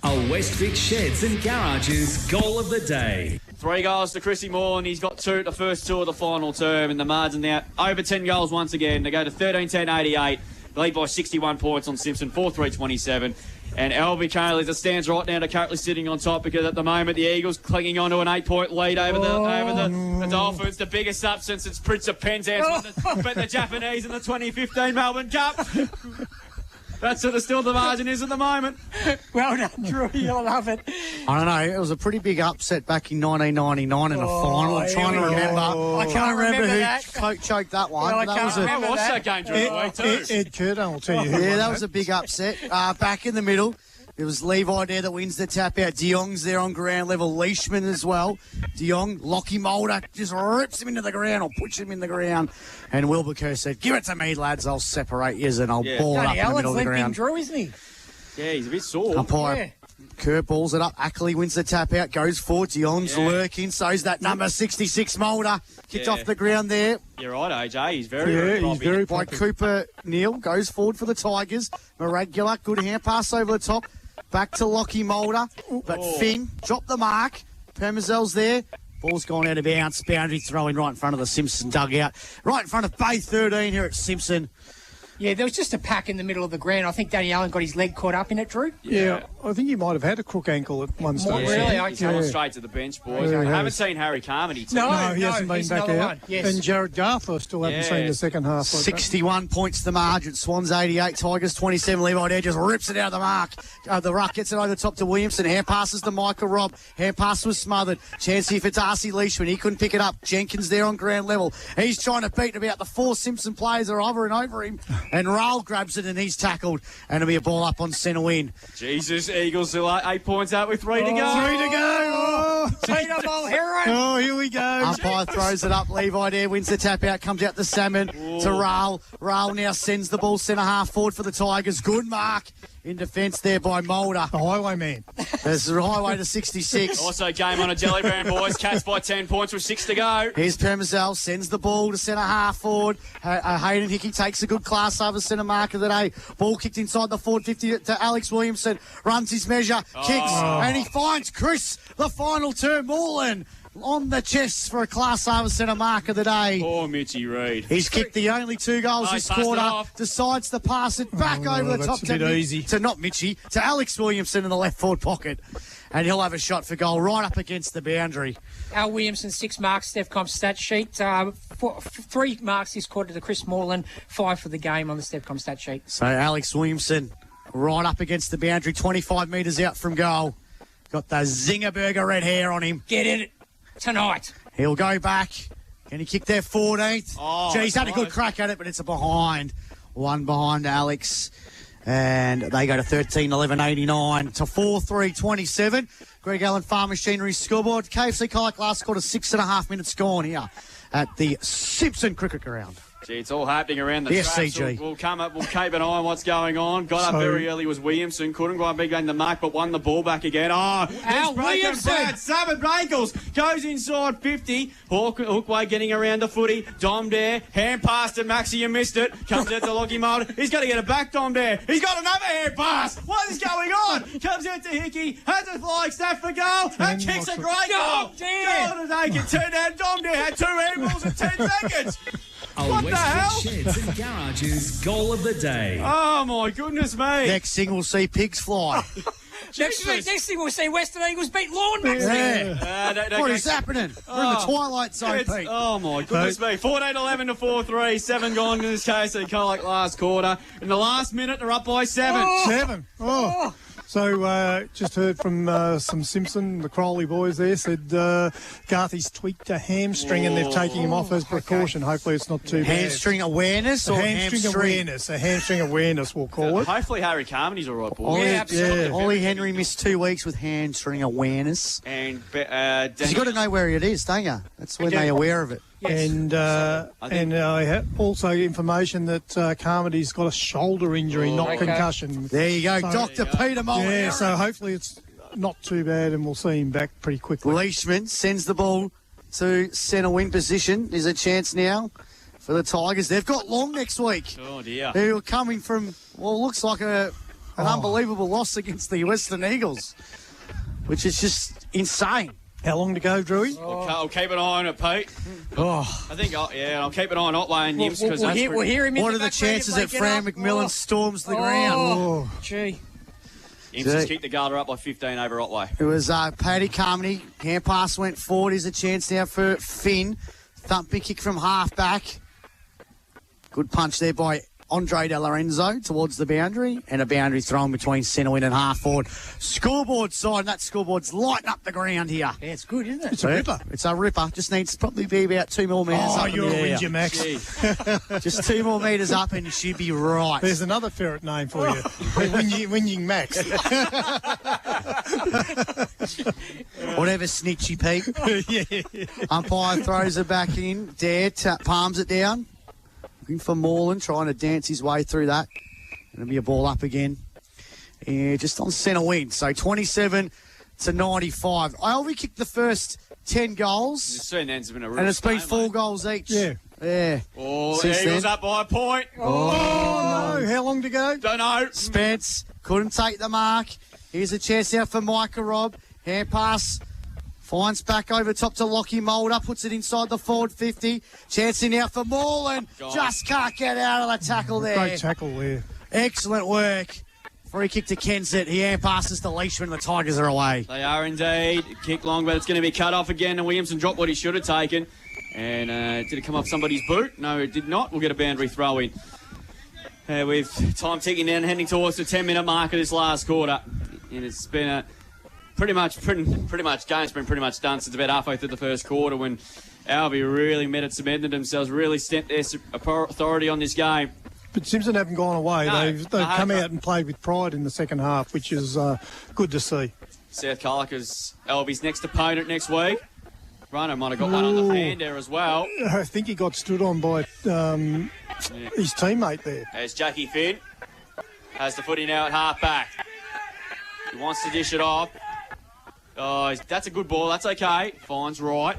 A Westvic Sheds and Garages goal of the day. 3 goals to Chrissy Moore, and he's got 2 at the first 2 of the final term. And the margin now over 10 goals once again. They go to 13-10-88. They lead by 61 points on Simpson, 4-3-27. And Alvie currently, as it stands right now, they're currently sitting on top because at the moment the Eagles clinging on to an 8-point lead over the Dolphins. The biggest substance since Prince of Penzance but the Japanese in the 2015 Melbourne Cup. That's sort of still the margin is at the moment. Well done, Drew. You'll love it. I don't know. It was a pretty big upset back in 1999 in a final. I'm trying to remember. I can't remember who choked that one. Well, I watched that game during the week too. Ed Curtin will tell you. Yeah, that was a big upset. Back in the middle, it was Levi there that wins the tap out. De Jong's there on ground level. Leishman as well. De Jong, Lockie Mulder just rips him into the ground or puts him in the ground. And Wilbur said, "Give it to me, lads. I'll separate yous and I'll ball it up in the middle of the ground." Drew, isn't he? Yeah, he's a bit sore. Umpire Kerr balls it up. Ackley wins the tap out, goes forward. De Jong's lurking. So's that number 66 Mulder. Kicked off the ground there. You're right, AJ. He's very he's very by Cooper Neal. Goes forward for the Tigers. Maragula, good hand pass over the top. Back to Lockie Mulder. But Finn dropped the mark. Permazel's there. Ball's gone out of bounds. Boundary throwing right in front of the Simpson dugout. Right in front of Bay 13 here at Simpson. Yeah, there was just a pack in the middle of the ground. I think Danny Allen got his leg caught up in it, Drew. Yeah, I think he might have had a crook ankle at one stage. Really? He's gone straight to the bench, boys. I haven't seen Harry Carmody. No, he hasn't been back out. Yes. And Jared Garth, I still haven't seen the second half. 61 points the margin. Swans 88, Tigers 27. Levi Dare just rips it out of the mark. The ruck gets it over the top to Williamson. Hand passes to Michael Robb. Hand pass was smothered. Chance here for Darcy Leishman. He couldn't pick it up. Jenkins there on ground level. He's trying to beat about the 4 Simpson players that are hovering over him. And Raul grabs it and he's tackled. And it'll be a ball up on centre win. Jesus, Eagles still 8 points out with 3 to go. 3 to go. Oh, here we go. Umpire throws it up. Levi there wins the tap out. Comes out the Salmon to Raul. Raul now sends the ball centre half forward for the Tigers. Good mark in defence there by Mulder. The highwayman. There's the highway to 66. Also game on a jelly brand, boys. Cats by 10 points with 6 to go. Here's Permazel, sends the ball to centre half forward. Hayden Hickey takes a good class over centre mark of the day. Ball kicked inside the forward 50 to Alex Williamson. Runs his measure, kicks, and he finds Chris, the final term. Moreland on the chest for a class over centre mark of the day. Poor Mitchy Reid. He's kicked the only 2 goals this quarter. Decides to pass it back over the top to not Mitchy, to Alex Williamson in the left forward pocket. and he'll have a shot for goal right up against the boundary. Al Williamson, 6 marks, Stevcom stat sheet. 3 marks this quarter to Chris Moreland, 5 for the game on the Stevcom stat sheet. So Alex Williamson right up against the boundary, 25 metres out from goal. Got the Zingerberger red hair on him. Get in it tonight. He'll go back. Can he kick their 14th? Oh, he's had a good crack at it, but it's a behind. One behind Alex. And they go to 13-11-89 to 4-3-27. Greg Allen Farm Machinery scoreboard. KFC Colac last quarter, 6.5 minutes gone here at the Simpson Cricket Ground. Gee, it's all happening around the Yes, track. CG. We'll keep an eye on what's going on. Got up very early was Williamson. Couldn't quite be going the mark, but won the ball back again. Oh, Al Williamson! Seven Ankles goes inside 50. Hookway getting around the footy. Dom Dare, hand pass to Maxi, you missed it. Comes out to Lockie Mulder. He's got to get it back, Dom Dare. He's got another hand pass. What is going on? Comes out to Hickey, has a flying snap for goal, and kicks a great goal. Goal to Naked. Turned out Dom Dare had 2 handballs in 10 seconds. What the hell? Sheds and Garages goal of the day. Oh, my goodness me. Next thing we'll see pigs fly. Next thing we'll see Western Eagles beat Lawn Max. What is happening? We're in the twilight zone, Pete. Oh, my goodness me. 14-11 to 4-3. 7 gone in this case. They Colac last quarter. In the last minute, they're up by 7. 7. Oh. So, just heard from some Simpson, the Crowley boys there, said Garthy's tweaked a hamstring and they're taking him off as precaution. Hopefully it's not too bad. Hamstring awareness or hamstring awareness? A hamstring awareness, we'll call it. Hopefully Harry Carmody's all right, boys. Ollie Henry missed 2 weeks with hamstring awareness. And you've got to know where it is, don't you? That's when they're aware of it. Yes. And I have also information that Carmody's got a shoulder injury, not concussion. There you go, Dr. Peter Molinari. Yeah, so hopefully it's not too bad and we'll see him back pretty quickly. Leishman sends the ball to centre wing position. There's a chance now for the Tigers. They've got Long next week. Oh, dear. Who are coming from, looks like an unbelievable loss against the Western Eagles, which is just insane. How long to go, Drewy? I'll keep an eye on it, Pete. Oh. I think, I'll keep an eye on Otway and Nims. We'll hear him in What are the chances that Fran McMillan storms the ground? Oh, gee. Nims has kicked the Garter up by 15 over Otway. It was Paddy Carmody. Hand pass went forward. There's a chance now for Finn. Thumping kick from half back. Good punch there by Andre De Lorenzo towards the boundary, and a boundary thrown between centre wing and half forward. Scoreboard side, and that scoreboard's lighting up the ground here. Yeah, it's good, isn't it? It's a ripper. It's a ripper. Just needs to probably be about 2 more metres up. You're a in the whinger, Max. Just 2 more metres up and you should be right. There's another ferret name for you. Whinging Max. Whatever, Snitchy Pete. Yeah. Umpire throws it back in. Dare palms it down. Looking for Moreland, trying to dance his way through that. It'll be a ball up again. Yeah, just on centre wing. So 27 to 95. Alvie kicked the first 10 goals. And it's been 4 goals each. Yeah. Yeah. Oh, Since Eagles then. up by a point. Oh, no. How long to go? Don't know. Spence couldn't take the mark. Here's a chance now for Micah Robb. Hand pass. Finds back over top to Lockie Mulder. Puts it inside the forward 50. Chancing now for Moreland. Just can't get out of the tackle there. Great tackle there. Excellent work. Free kick to Kensett. He hand passes to Leishman. The Tigers are away. They are indeed. Kick long, but it's going to be cut off again. And Williamson dropped what he should have taken. And did it come off somebody's boot? No, it did not. We'll get a boundary throw in. With time ticking down, heading towards the 10-minute mark of this last quarter. And it's been a pretty much game's been pretty much done since about halfway through the first quarter when Alvie really cemented themselves, really stamped their authority on this game. But Simpson haven't gone away. No, They've come out and played with pride in the second half, which is good to see. South Colac is Alvie's next opponent next week. Rano might have got one on the hand there as well. I think he got stood on by his teammate there. As Jackie Finn has the footy now at half back. He wants to dish it off. Oh, that's a good ball. That's okay. Finds right.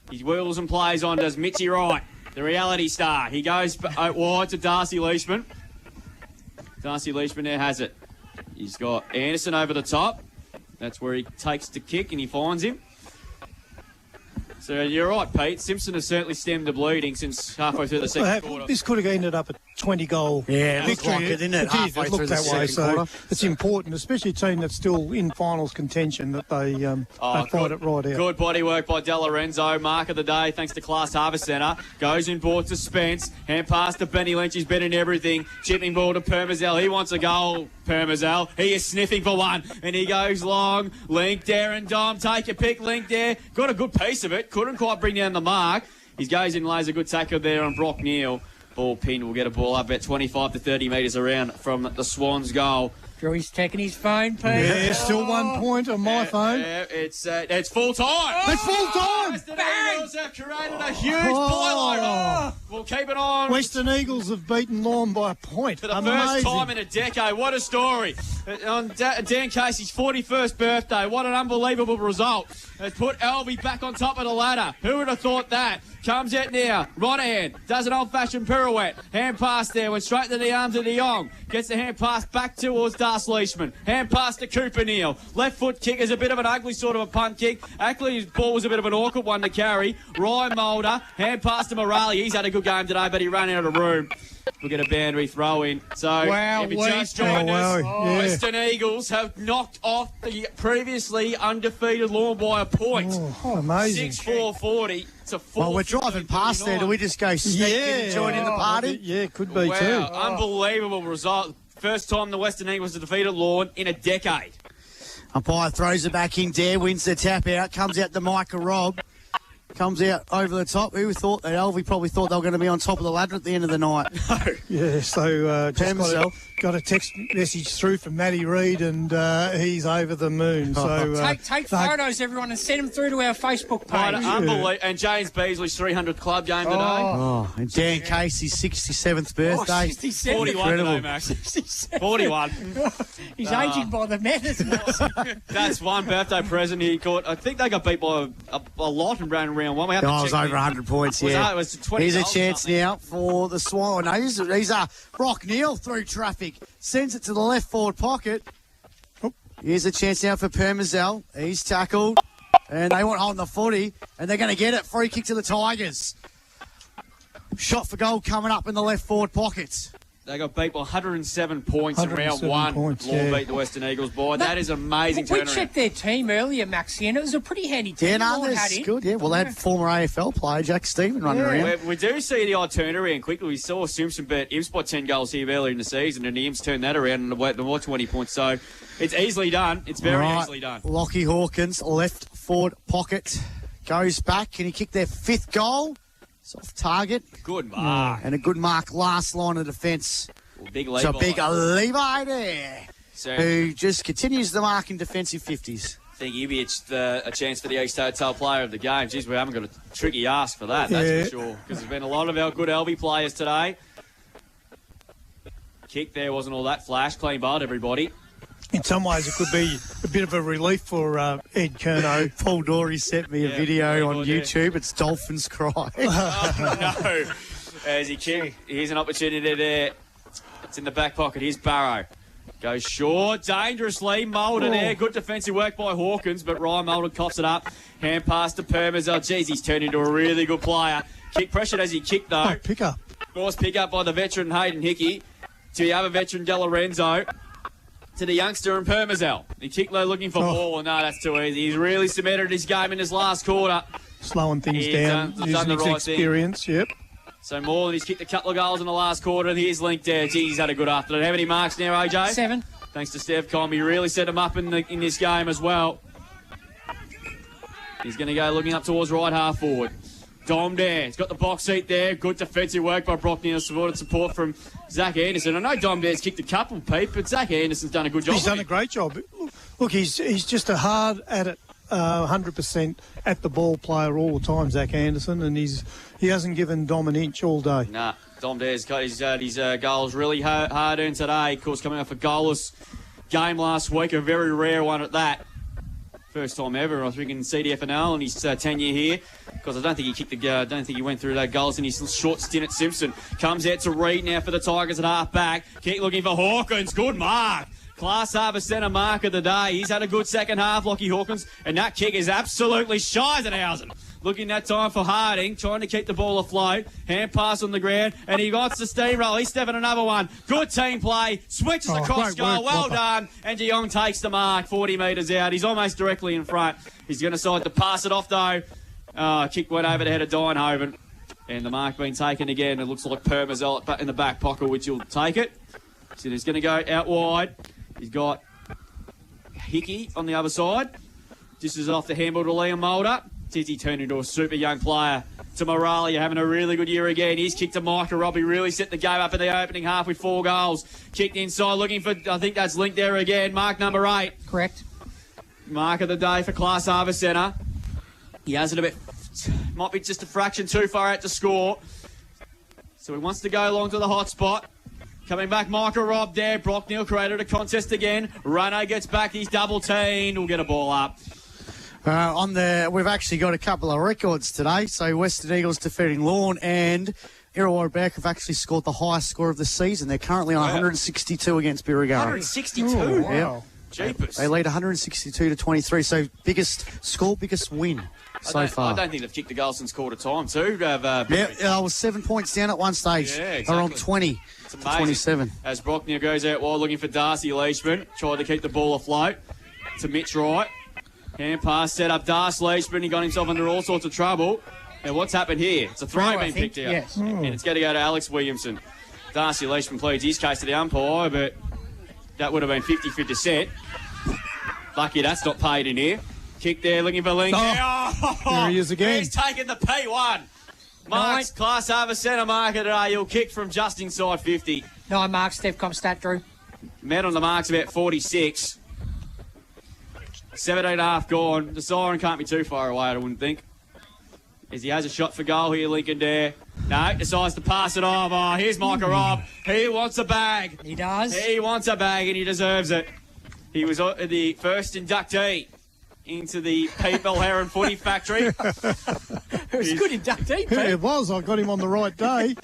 He wheels and plays on. Does Mitzi Wright, the reality star. He goes out wide to Darcy Leishman. Darcy Leishman there has it. He's got Anderson over the top. That's where he takes the kick and he finds him. So you're right, Pete. Simpson has certainly stemmed the bleeding since halfway through the second quarter. This could have ended up at 20-goal Yeah, it looked victory. like it, didn't it? It Halfway looked through the that way. second quarter. So it's important, especially a team that's still in finals contention, that they fight it right out. Good body work by De Lorenzo. Mark of the day, thanks to Class Harvest Centre. Goes in board to Spence. Hand pass to Benny Lynch. He's better than everything. Chipping ball to Permazel. He wants a goal, Permazel. He is sniffing for one. And he goes long. Link there and Dom. Take a pick, Link there. Got a good piece of it. Couldn't quite bring down the mark. He goes in, lays a good tackle there on Brock Neal. Ball pin will get a ball up at 25 to 30 metres around from the Swans' goal. Drew's checking his phone, Pete. Yeah, still 1 point on my phone. Yeah, it's full time. It's full time. Western Eagles have created a huge boiler. We'll keep it on. Western Eagles have beaten Lorne by a point. For the first time in a decade. What a story. On Dan Casey's 41st birthday. What an unbelievable result. Has put Alvie back on top of the ladder. Who would have thought that? Comes out now. Right-hand. Does an old-fashioned pirouette. Hand pass there. Went straight to the arms of De Jong. Gets the hand pass back towards Das Leishman. Hand pass to Cooper Neal. Left foot kick is a bit of an ugly sort of a punt kick. Actually, his ball was a bit of an awkward one to carry. Ryan Mulder. Hand pass to Morali. He's had a good game today, but he ran out of room. We'll get a boundary throw in. So, wow, if you just joined us, yeah. Western Eagles have knocked off the previously undefeated Lorne by a point. Oh, amazing. 6-4-40 to 4. Well, we're driving past there. Do we just go sneak in and join in the party? Yeah, could be wow, too. Unbelievable result. First time the Western Eagles have defeated Lorne in a decade. Umpire throws it back in. Dare wins the tap out. Comes out to Micah Robb. Comes out over the top. Who thought that? Alvie probably thought they were going to be on top of the ladder at the end of the night. Yeah, so just got a text message through from Matty Reid, and he's over the moon. So take photos, everyone, and send them through to our Facebook page. Unbelievable. And James Beasley's 300th club game today. Oh, and Dan Casey's 67th birthday. 67. 41 today, Max. 41. He's aging by the minute. That's one birthday present he caught. I think they got beat by a lot in round one. We have to it was check over 100 points, Was yeah. that- it was 20 Here's a goals or chance something. now for the Swan. No, he's Brock Neal through traffic. Sends it to the left forward pocket. Here's a chance now for Permazel. He's tackled. And they want hold on the footy. And they're going to get it. Free kick to the Tigers. Shot for goal coming up in the left forward pockets. They got beat by 107 points in round 107 one. points, Lorne yeah. beat the Western Eagles by. That is amazing We turnaround. checked their team earlier, Maxie, and it was a pretty handy team. Yeah, no, Lorne had that's it. good. Yeah, well, they had former AFL player Jack Stephen running around. We do see the odd turnaround quickly. We saw Simpson bet Imps by 10 goals here earlier in the season, and the Imps turned that around and they were 20 points. So it's easily done. It's very easily done. Lockie Hawkins, left forward pocket, goes back. Can he kick their fifth goal? It's off target. Good mark. And a good mark last line of defence. Big Levi. So big Levi there, So who just continues the mark in defensive 50s. I think he'll be a chance for the East Hotel player of the game. Jeez, we haven't got a tricky ask for that, that's Yeah. for sure. Because there's been a lot of our good Alvie players today. Kick there wasn't all that flash. Clean ball, everybody. in some ways it could be a bit of a relief for Ed Curnow. Paul Dorey sent me a video on YouTube. It's Dolphins Cry. No. As he kicked, here's an opportunity there. It's in the back pocket. Here's Barrow. Goes short, dangerously. Mulder there. Good defensive work by Hawkins, but Ryan Mulder coughs it up. Hand pass to Permazel. Jeez, he's turned into a really good player. Kick pressured as he kicked, though. Pick up. Nice pick up by the veteran Hayden Hickey. To the other veteran, De Lorenzo. To the youngster and Permazel. He kicked low looking for ball. No, that's too easy. He's really cemented his game in this last quarter. Slowing things He's down, done using the his right experience, yep. So more than he's kicked a couple of goals in the last quarter. And here's Link there. Geez, he's had a good afternoon. How many marks now, AJ? 7. Thanks to Steph Com. He really set him up in this game as well. He's going to go looking up towards right half forward. Dom there. He's got the box seat there. Good defensive work by Brock Neal. Supported support from Zach Anderson. I know Dom Dare's kicked a couple, Pete, but Zach Anderson's done a good job. He's done a great job. Look, he's just a hard at it, 100% at the ball player all the time, Zach Anderson, and he hasn't given Dom an inch all day. Nah, Dom Dare's got his goals really hard earned today. Of course, coming off a goalless game last week, a very rare one at that. First time ever, I think, in CDFNL in his tenure here. Because I don't think he kicked I don't think he went through that goals in his short stint at Simpson. Comes out to Reed now for the Tigers at half back. Kick looking for Hawkins. Good mark. Class Harbour Centre mark of the day. He's had a good second half, Lockie Hawkins, and that kick is absolutely Scheisenhausen. Looking that time for Harding, trying to keep the ball afloat. Hand pass on the ground, and he wants to steamroll. He's stepping another one. Good team play. Switches across goal. Well done. And De Jong takes the mark, 40 metres out. He's almost directly in front. He's going to decide to pass it off, though. Kick went over the head of Dynhoven. And the mark being taken again. It looks like Permazel in the back pocket, which will take it. So he's going to go out wide. He's got Hickey on the other side. This is off the handball to Liam Mulder. Tizzy turned into a super young player. To Morale, having a really good year again. He's kicked to Micah Robbie. Really set the game up in the opening half with 4 goals. Kicked inside, looking for, I think that's linked there again. Mark number 8. Correct. Mark of the day for Class Harvest Centre. He has it a bit, might be just a fraction too far out to score. So he wants to go along to the hot spot. Coming back, Micah Robb there. Brocknell created a contest again. Rano gets back. He's double teamed. We'll get a ball up. We've actually got a couple of records today. So Western Eagles defeating Lorne and Irrewarra Beck have actually scored the highest score of the season. They're currently on 162 against Birregurra. 162? Ooh, wow. Yeah. Jeepers. They lead 162 to 23. So biggest win so far. I don't think they've kicked the goal since quarter time too. I was 7 points down at one stage. Yeah, exactly. They're on 20 to 27. As Brocknell goes out wide looking for Darcy Leishman. Tried to keep the ball afloat to Mitch Wright. Hand pass set up Darcy Leishman. He got himself under all sorts of trouble. And what's happened here? It's a throw being picked out. Yes. And it's going to go to Alex Williamson. Darcy Leishman pleads his case to the umpire, but that would have been 50-50 Lucky that's not paid in here. Kick there, looking for Link. There he is again. He's taken the P1. Mark's Class Harvest Centre marker today. He'll kick from just inside 50. 9 marks, Devcom stat, Drew. Man on the mark's about 46. 17.5 gone. The siren can't be too far away, I wouldn't think. As he has a shot for goal here, Lincoln Dare. No, decides to pass it off. Oh, here's Micah Robb. He wants a bag. He does. He wants a bag, and he deserves it. He was the first inductee into the Pete Mulherron Footy Factory. It was a good inductee, Pete. Yeah, it was. I got him on the right day.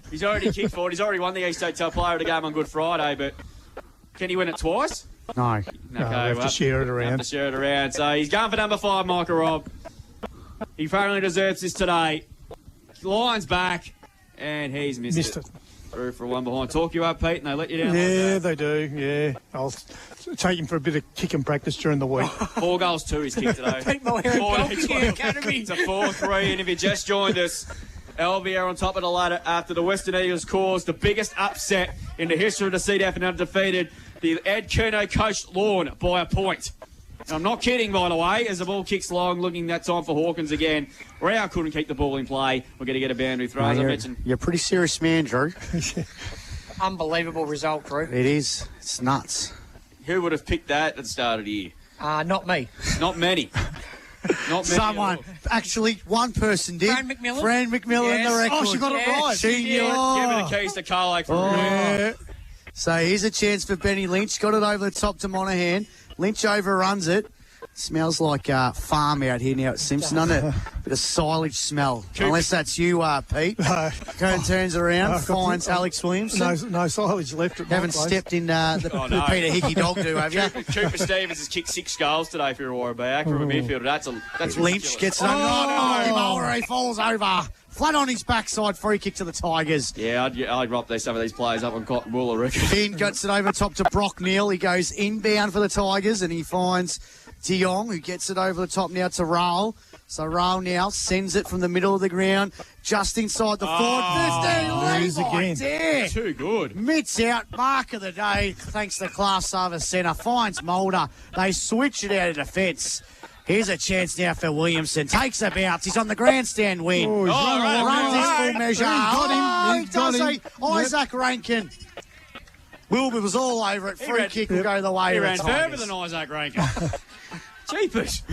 He's already kicked for it. He's already won the East Hotel Player of the Game on Good Friday, but can he win it twice? No. No, we have to share it around. Have to share it around. So he's going for number 5, Micah Robb. He apparently deserves this today. Lions back, and he's missed it. Through for 1 behind. Talk you up, Pete, and they let you down. Yeah, they do. Yeah. I'll take him for a bit of kicking practice during the week. 4 goals, 2 he's kicked today. Pete Mulherron Academy. It's a 4-3, and if you just joined us, Alvie are on top of the ladder after the Western Eagles caused the biggest upset in the history of the CDFNL, defeated the Ed Curnow coached Lorne by a point. And I'm not kidding, by the way, as the ball kicks long, looking that time for Hawkins again. Rao couldn't keep the ball in play. We're going to get a boundary throw, as I mentioned. You're a pretty serious man, Drew. Unbelievable result, Drew. It is. It's nuts. Who would have picked that at the start of the year? Not me. Not many. Not many. Someone. Actually, one person did. Fran McMillan. Fran McMillan, Yes. the record. Oh, she got it right. She Give her the keys to Carlake for Yeah. So here's a chance for Benny Lynch. Got it over the top to Monahan. Lynch overruns it. Smells like farm out here now at Simpson, doesn't it? Bit of silage smell. Unless that's you, Pete. Turns around, finds Alex Williamson. No silage left at my Haven't place. stepped in the Peter Hickey dog do, have you? Cooper Stevens has kicked 6 goals today for Irrewarra Back from a midfielder. That's Lynch ridiculous. gets it over. Oh, he falls over. Flat on his backside, free kick to the Tigers. Yeah, I'd rob some of these players up on Cotton Wool, I reckon. Finn gets it over top to Brock Neal. He goes inbound for the Tigers and he finds De Jong, who gets it over the top now to Raul. So Raul now sends it from the middle of the ground, just inside the forward. There's again. There. Too good. Mitts out, mark of the day, thanks to Class Service Centre. Finds Mulder. They switch it out of defence. Here's a chance now for Williamson. Takes a bounce. He's on the grandstand wing. Oh, runs his full measure. He got him. Isaac Rankin. Wilbur was all over it. Free kick will go the way He of the ran Tigers. further than Isaac Rankin. Jeepers.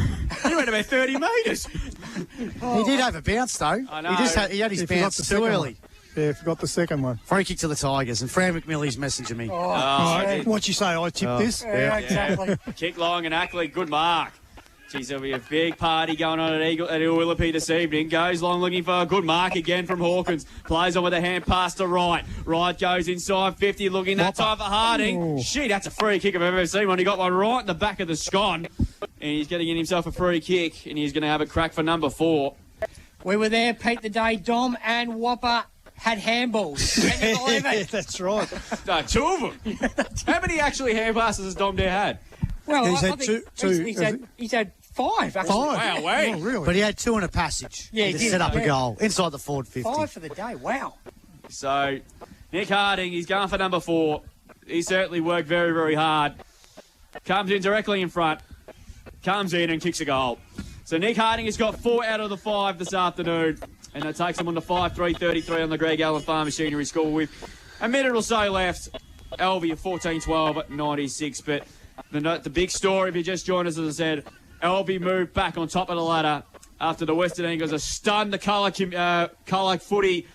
He went about 30 metres. He did have a bounce, though. I know. He had his bounce too early. Yeah, forgot the second one. Free kick to the Tigers, and Fran McMillan's messaging me. What'd you say? I tipped this? Yeah, exactly. Kick long and Ackley, good mark. Geez, there'll be a big party going on at Willoughby this evening. Goes long looking for a good mark again from Hawkins. Plays on with a hand pass to Wright. Wright goes inside 50, looking that time for Harding. Ooh. Shit, that's a free kick I've ever seen one. He got one right in the back of the scone. And he's getting in himself a free kick, and he's going to have a crack for number 4. We were there, Pete, the day Dom and Whopper had handballs. Can you believe it? Yeah, that's right. No, 2 of them. How many actually hand passes has Dom Dare had? Well, He's I had think two. He's had 5, actually. 5? Wow, wait. Oh, really? But he had 2 in a passage. Yeah, he to did, set up yeah. a goal inside the forward 50. 5 for the day, wow. So, Nick Harding, he's going for number 4. He certainly worked very, very hard. Comes in directly in front. Comes in and kicks a goal. So Nick Harding has got 4 out of the 5 this afternoon. And that takes him on to 5-3-33 on the Greg Allen Farm Machinery score with a minute or so left. Alvie at 14-12 at 96. But the big story, if you just joined us, as I said, Alvie moved back on top of the ladder after the Western Eagles have stunned the Colac footy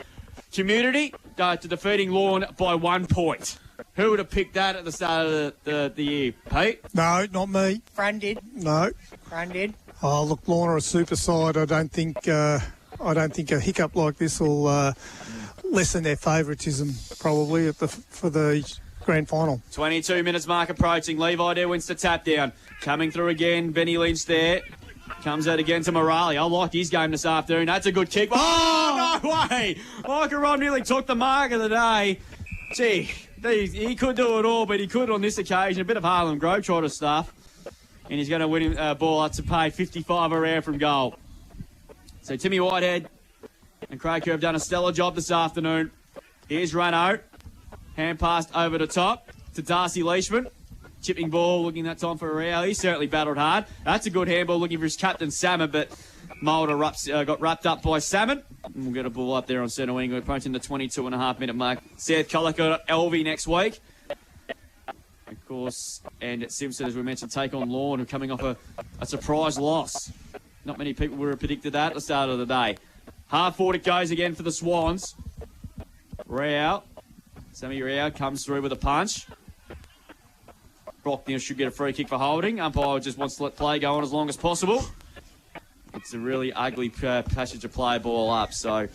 community to defeating Lorne by 1 point. Who would have picked that at the start of the year, Pete? No, not me. Fran did. No. Fran did. Oh, look, Lorne are a super side. I don't think a hiccup like this will lessen their favouritism probably for the grand final. 22 minutes mark approaching. Levi there wins the tap down. Coming through again. Benny Lynch there. Comes out again to Morale. I like his game this afternoon. That's a good kick. Oh, no way! Michael Robb nearly took the mark of the day. Gee, he could do it all, but he could on this occasion. A bit of Harlem Globetrotter stuff. And he's going to win him ball up to pay 55 around from goal. So Timmy Whitehead and Craig Kerr have done a stellar job this afternoon. Here's Rano. Hand passed over the top to Darcy Leishman. Chipping ball, looking that time for Real. He certainly battled hard. That's a good handball, looking for his captain, Salmon, but Mulder got wrapped up by Salmon. And we'll get a ball up there on centre wing. We're approaching the 22.5-minute mark. Seth Colic got Alvie next week. Of course, and Simpson, as we mentioned, take on Lorne, who are coming off a surprise loss. Not many people would have predicted that at the start of the day. Hard forward it goes again for the Swans. Real. Sammy Real comes through with a punch. Brocknell should get a free kick for holding. Umpire just wants to let play go on as long as possible. It's a really ugly passage of play ball up. So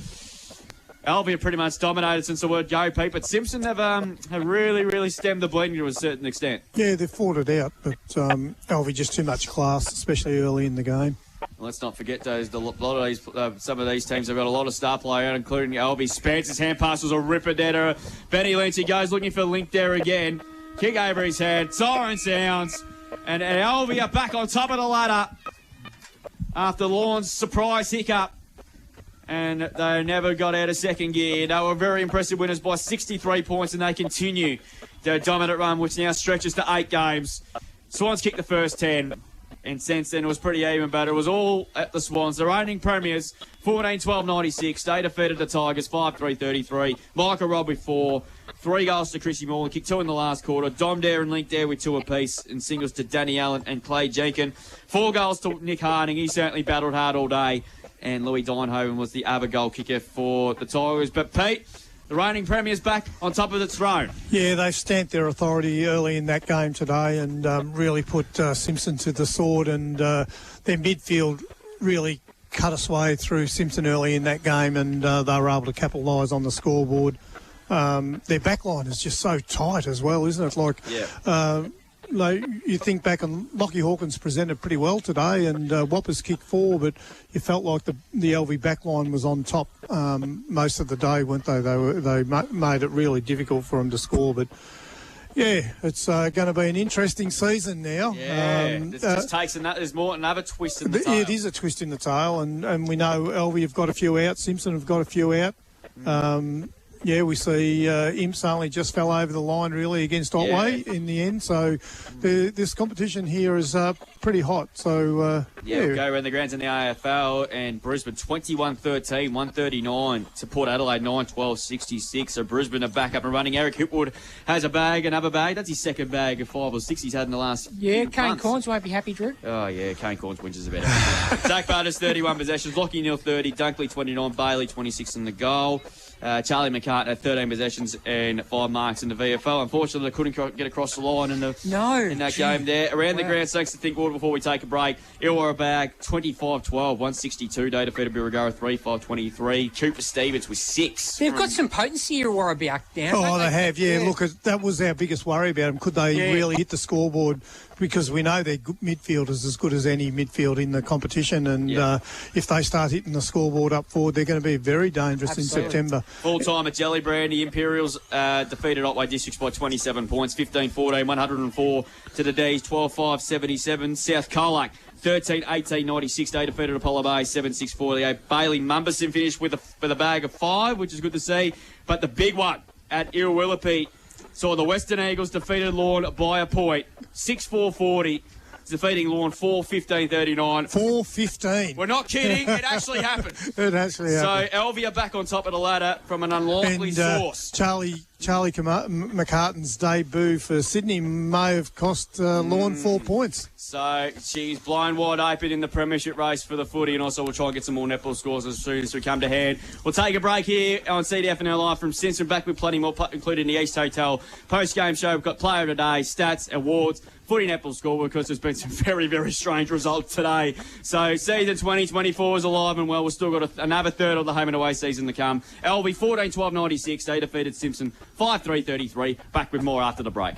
Alvie have pretty much dominated since the word go, Pete. But Simpson have really, really stemmed the bleeding to a certain extent. Yeah, they've fought it out, but Alvie just too much class, especially early in the game. Let's not forget some of these teams have got a lot of star player, including Alvie. Spence's hand pass was a ripper there. Benny Lynch, he goes looking for Link there again. Kick over his head. Siren sounds. And Alvie are back on top of the ladder after Lorne's surprise hiccup. And they never got out of second gear. They were very impressive winners by 63 points, and they continue their dominant run, which now stretches to 8 games. Swans kicked the first 10. And since then, it was pretty even, but it was all at the Swans. The reigning premiers, 14-12-96. They defeated the Tigers, 5-3-33. Michael Robb with 4. 3 goals to Chrissy Moore. Kicked 2 in the last quarter. Dom Dare and Link Dare with 2 apiece. And singles to Danny Allen and Clay Jenkin. 4 goals to Nick Harding. He certainly battled hard all day. And Louis Deinhoven was the other goal kicker for the Tigers. But, Pete, the reigning premier's back on top of its throne. Yeah, they've stamped their authority early in that game today and really put Simpson to the sword, and their midfield really cut us way through Simpson early in that game, and they were able to capitalise on the scoreboard. Their backline is just so tight as well, isn't it? Like, you think back, and Lockie Hawkins presented pretty well today, and Whoppers kicked 4, but you felt like the Alvie backline was on top most of the day, weren't they? They made it really difficult for them to score, but yeah, it's going to be an interesting season now. Yeah, it just takes another twist in the tail. It is a twist in the tail, and we know Alvie have got a few out, Simpson have got a few out. Yeah, we see Imps only just fell over the line really against Otway in the end. So this competition here is pretty hot. So we'll go around the grounds in the AFL, and Brisbane 21-13, 139 to Port Adelaide 9-12-66. So Brisbane are back up and running. Eric Hipwood has another bag. That's his second bag of 5 or 6 he's had in the last Kane months. Corns won't be happy, Drew. Oh, yeah, Kane Corns wins us a better. Zach Barter's 31 possessions, Lockie Neal 30, Dunkley 29, Bailey 26 in the goal. Charlie McCartan had 13 possessions and 5 marks in the VFL. Unfortunately, they couldn't get across the line in that game there. Around the ground, thanks to Think Water before we take a break. Illawarra Bag 25-12, 162. They defeated Birregurra 3-5-23. Cooper Stevens with 6. They've got some potency, Illawarra Bag now. Oh, they have, yeah. Look, that was our biggest worry about them. Could they really hit the scoreboard because we know their midfield is as good as any midfield in the competition, and if they start hitting the scoreboard up forward, they're going to be very dangerous in September. Full time at Gellibrand, the Imperials defeated Otway Districts by 27 points, 15-14, 104 to the D's, 12-5, 77. South Colac 13-18, 96. They defeated Apollo Bay 7-6, 48. Bailey Mumberson finished with a bag of 5, which is good to see. But the big one at Irrawillipede saw the Western Eagles defeated Lorne by a point, 6-4, 40. Defeating Lorne 4-15-39. 4-15. We're not kidding. It actually happened. It actually happened. So Alvie are back on top of the ladder from an unlikely source. Charlie McCartan's debut for Sydney may have cost Lorne 4 points. So she's blind wide open in the premiership race for the footy, and also we'll try and get some more netball scores as soon as we come to hand. We'll take a break here on CDFNL Live from Simpson. Back with plenty more, including the East Hotel post-game show. We've got Player of the Day, stats, awards, footy netball score, because there's been some very, very strange results today. So season 2024 is alive and well. We've still got another third of the home and away season to come. Alvie 14-12-96. They defeated Simpson 5-3-33. Back with more after the break.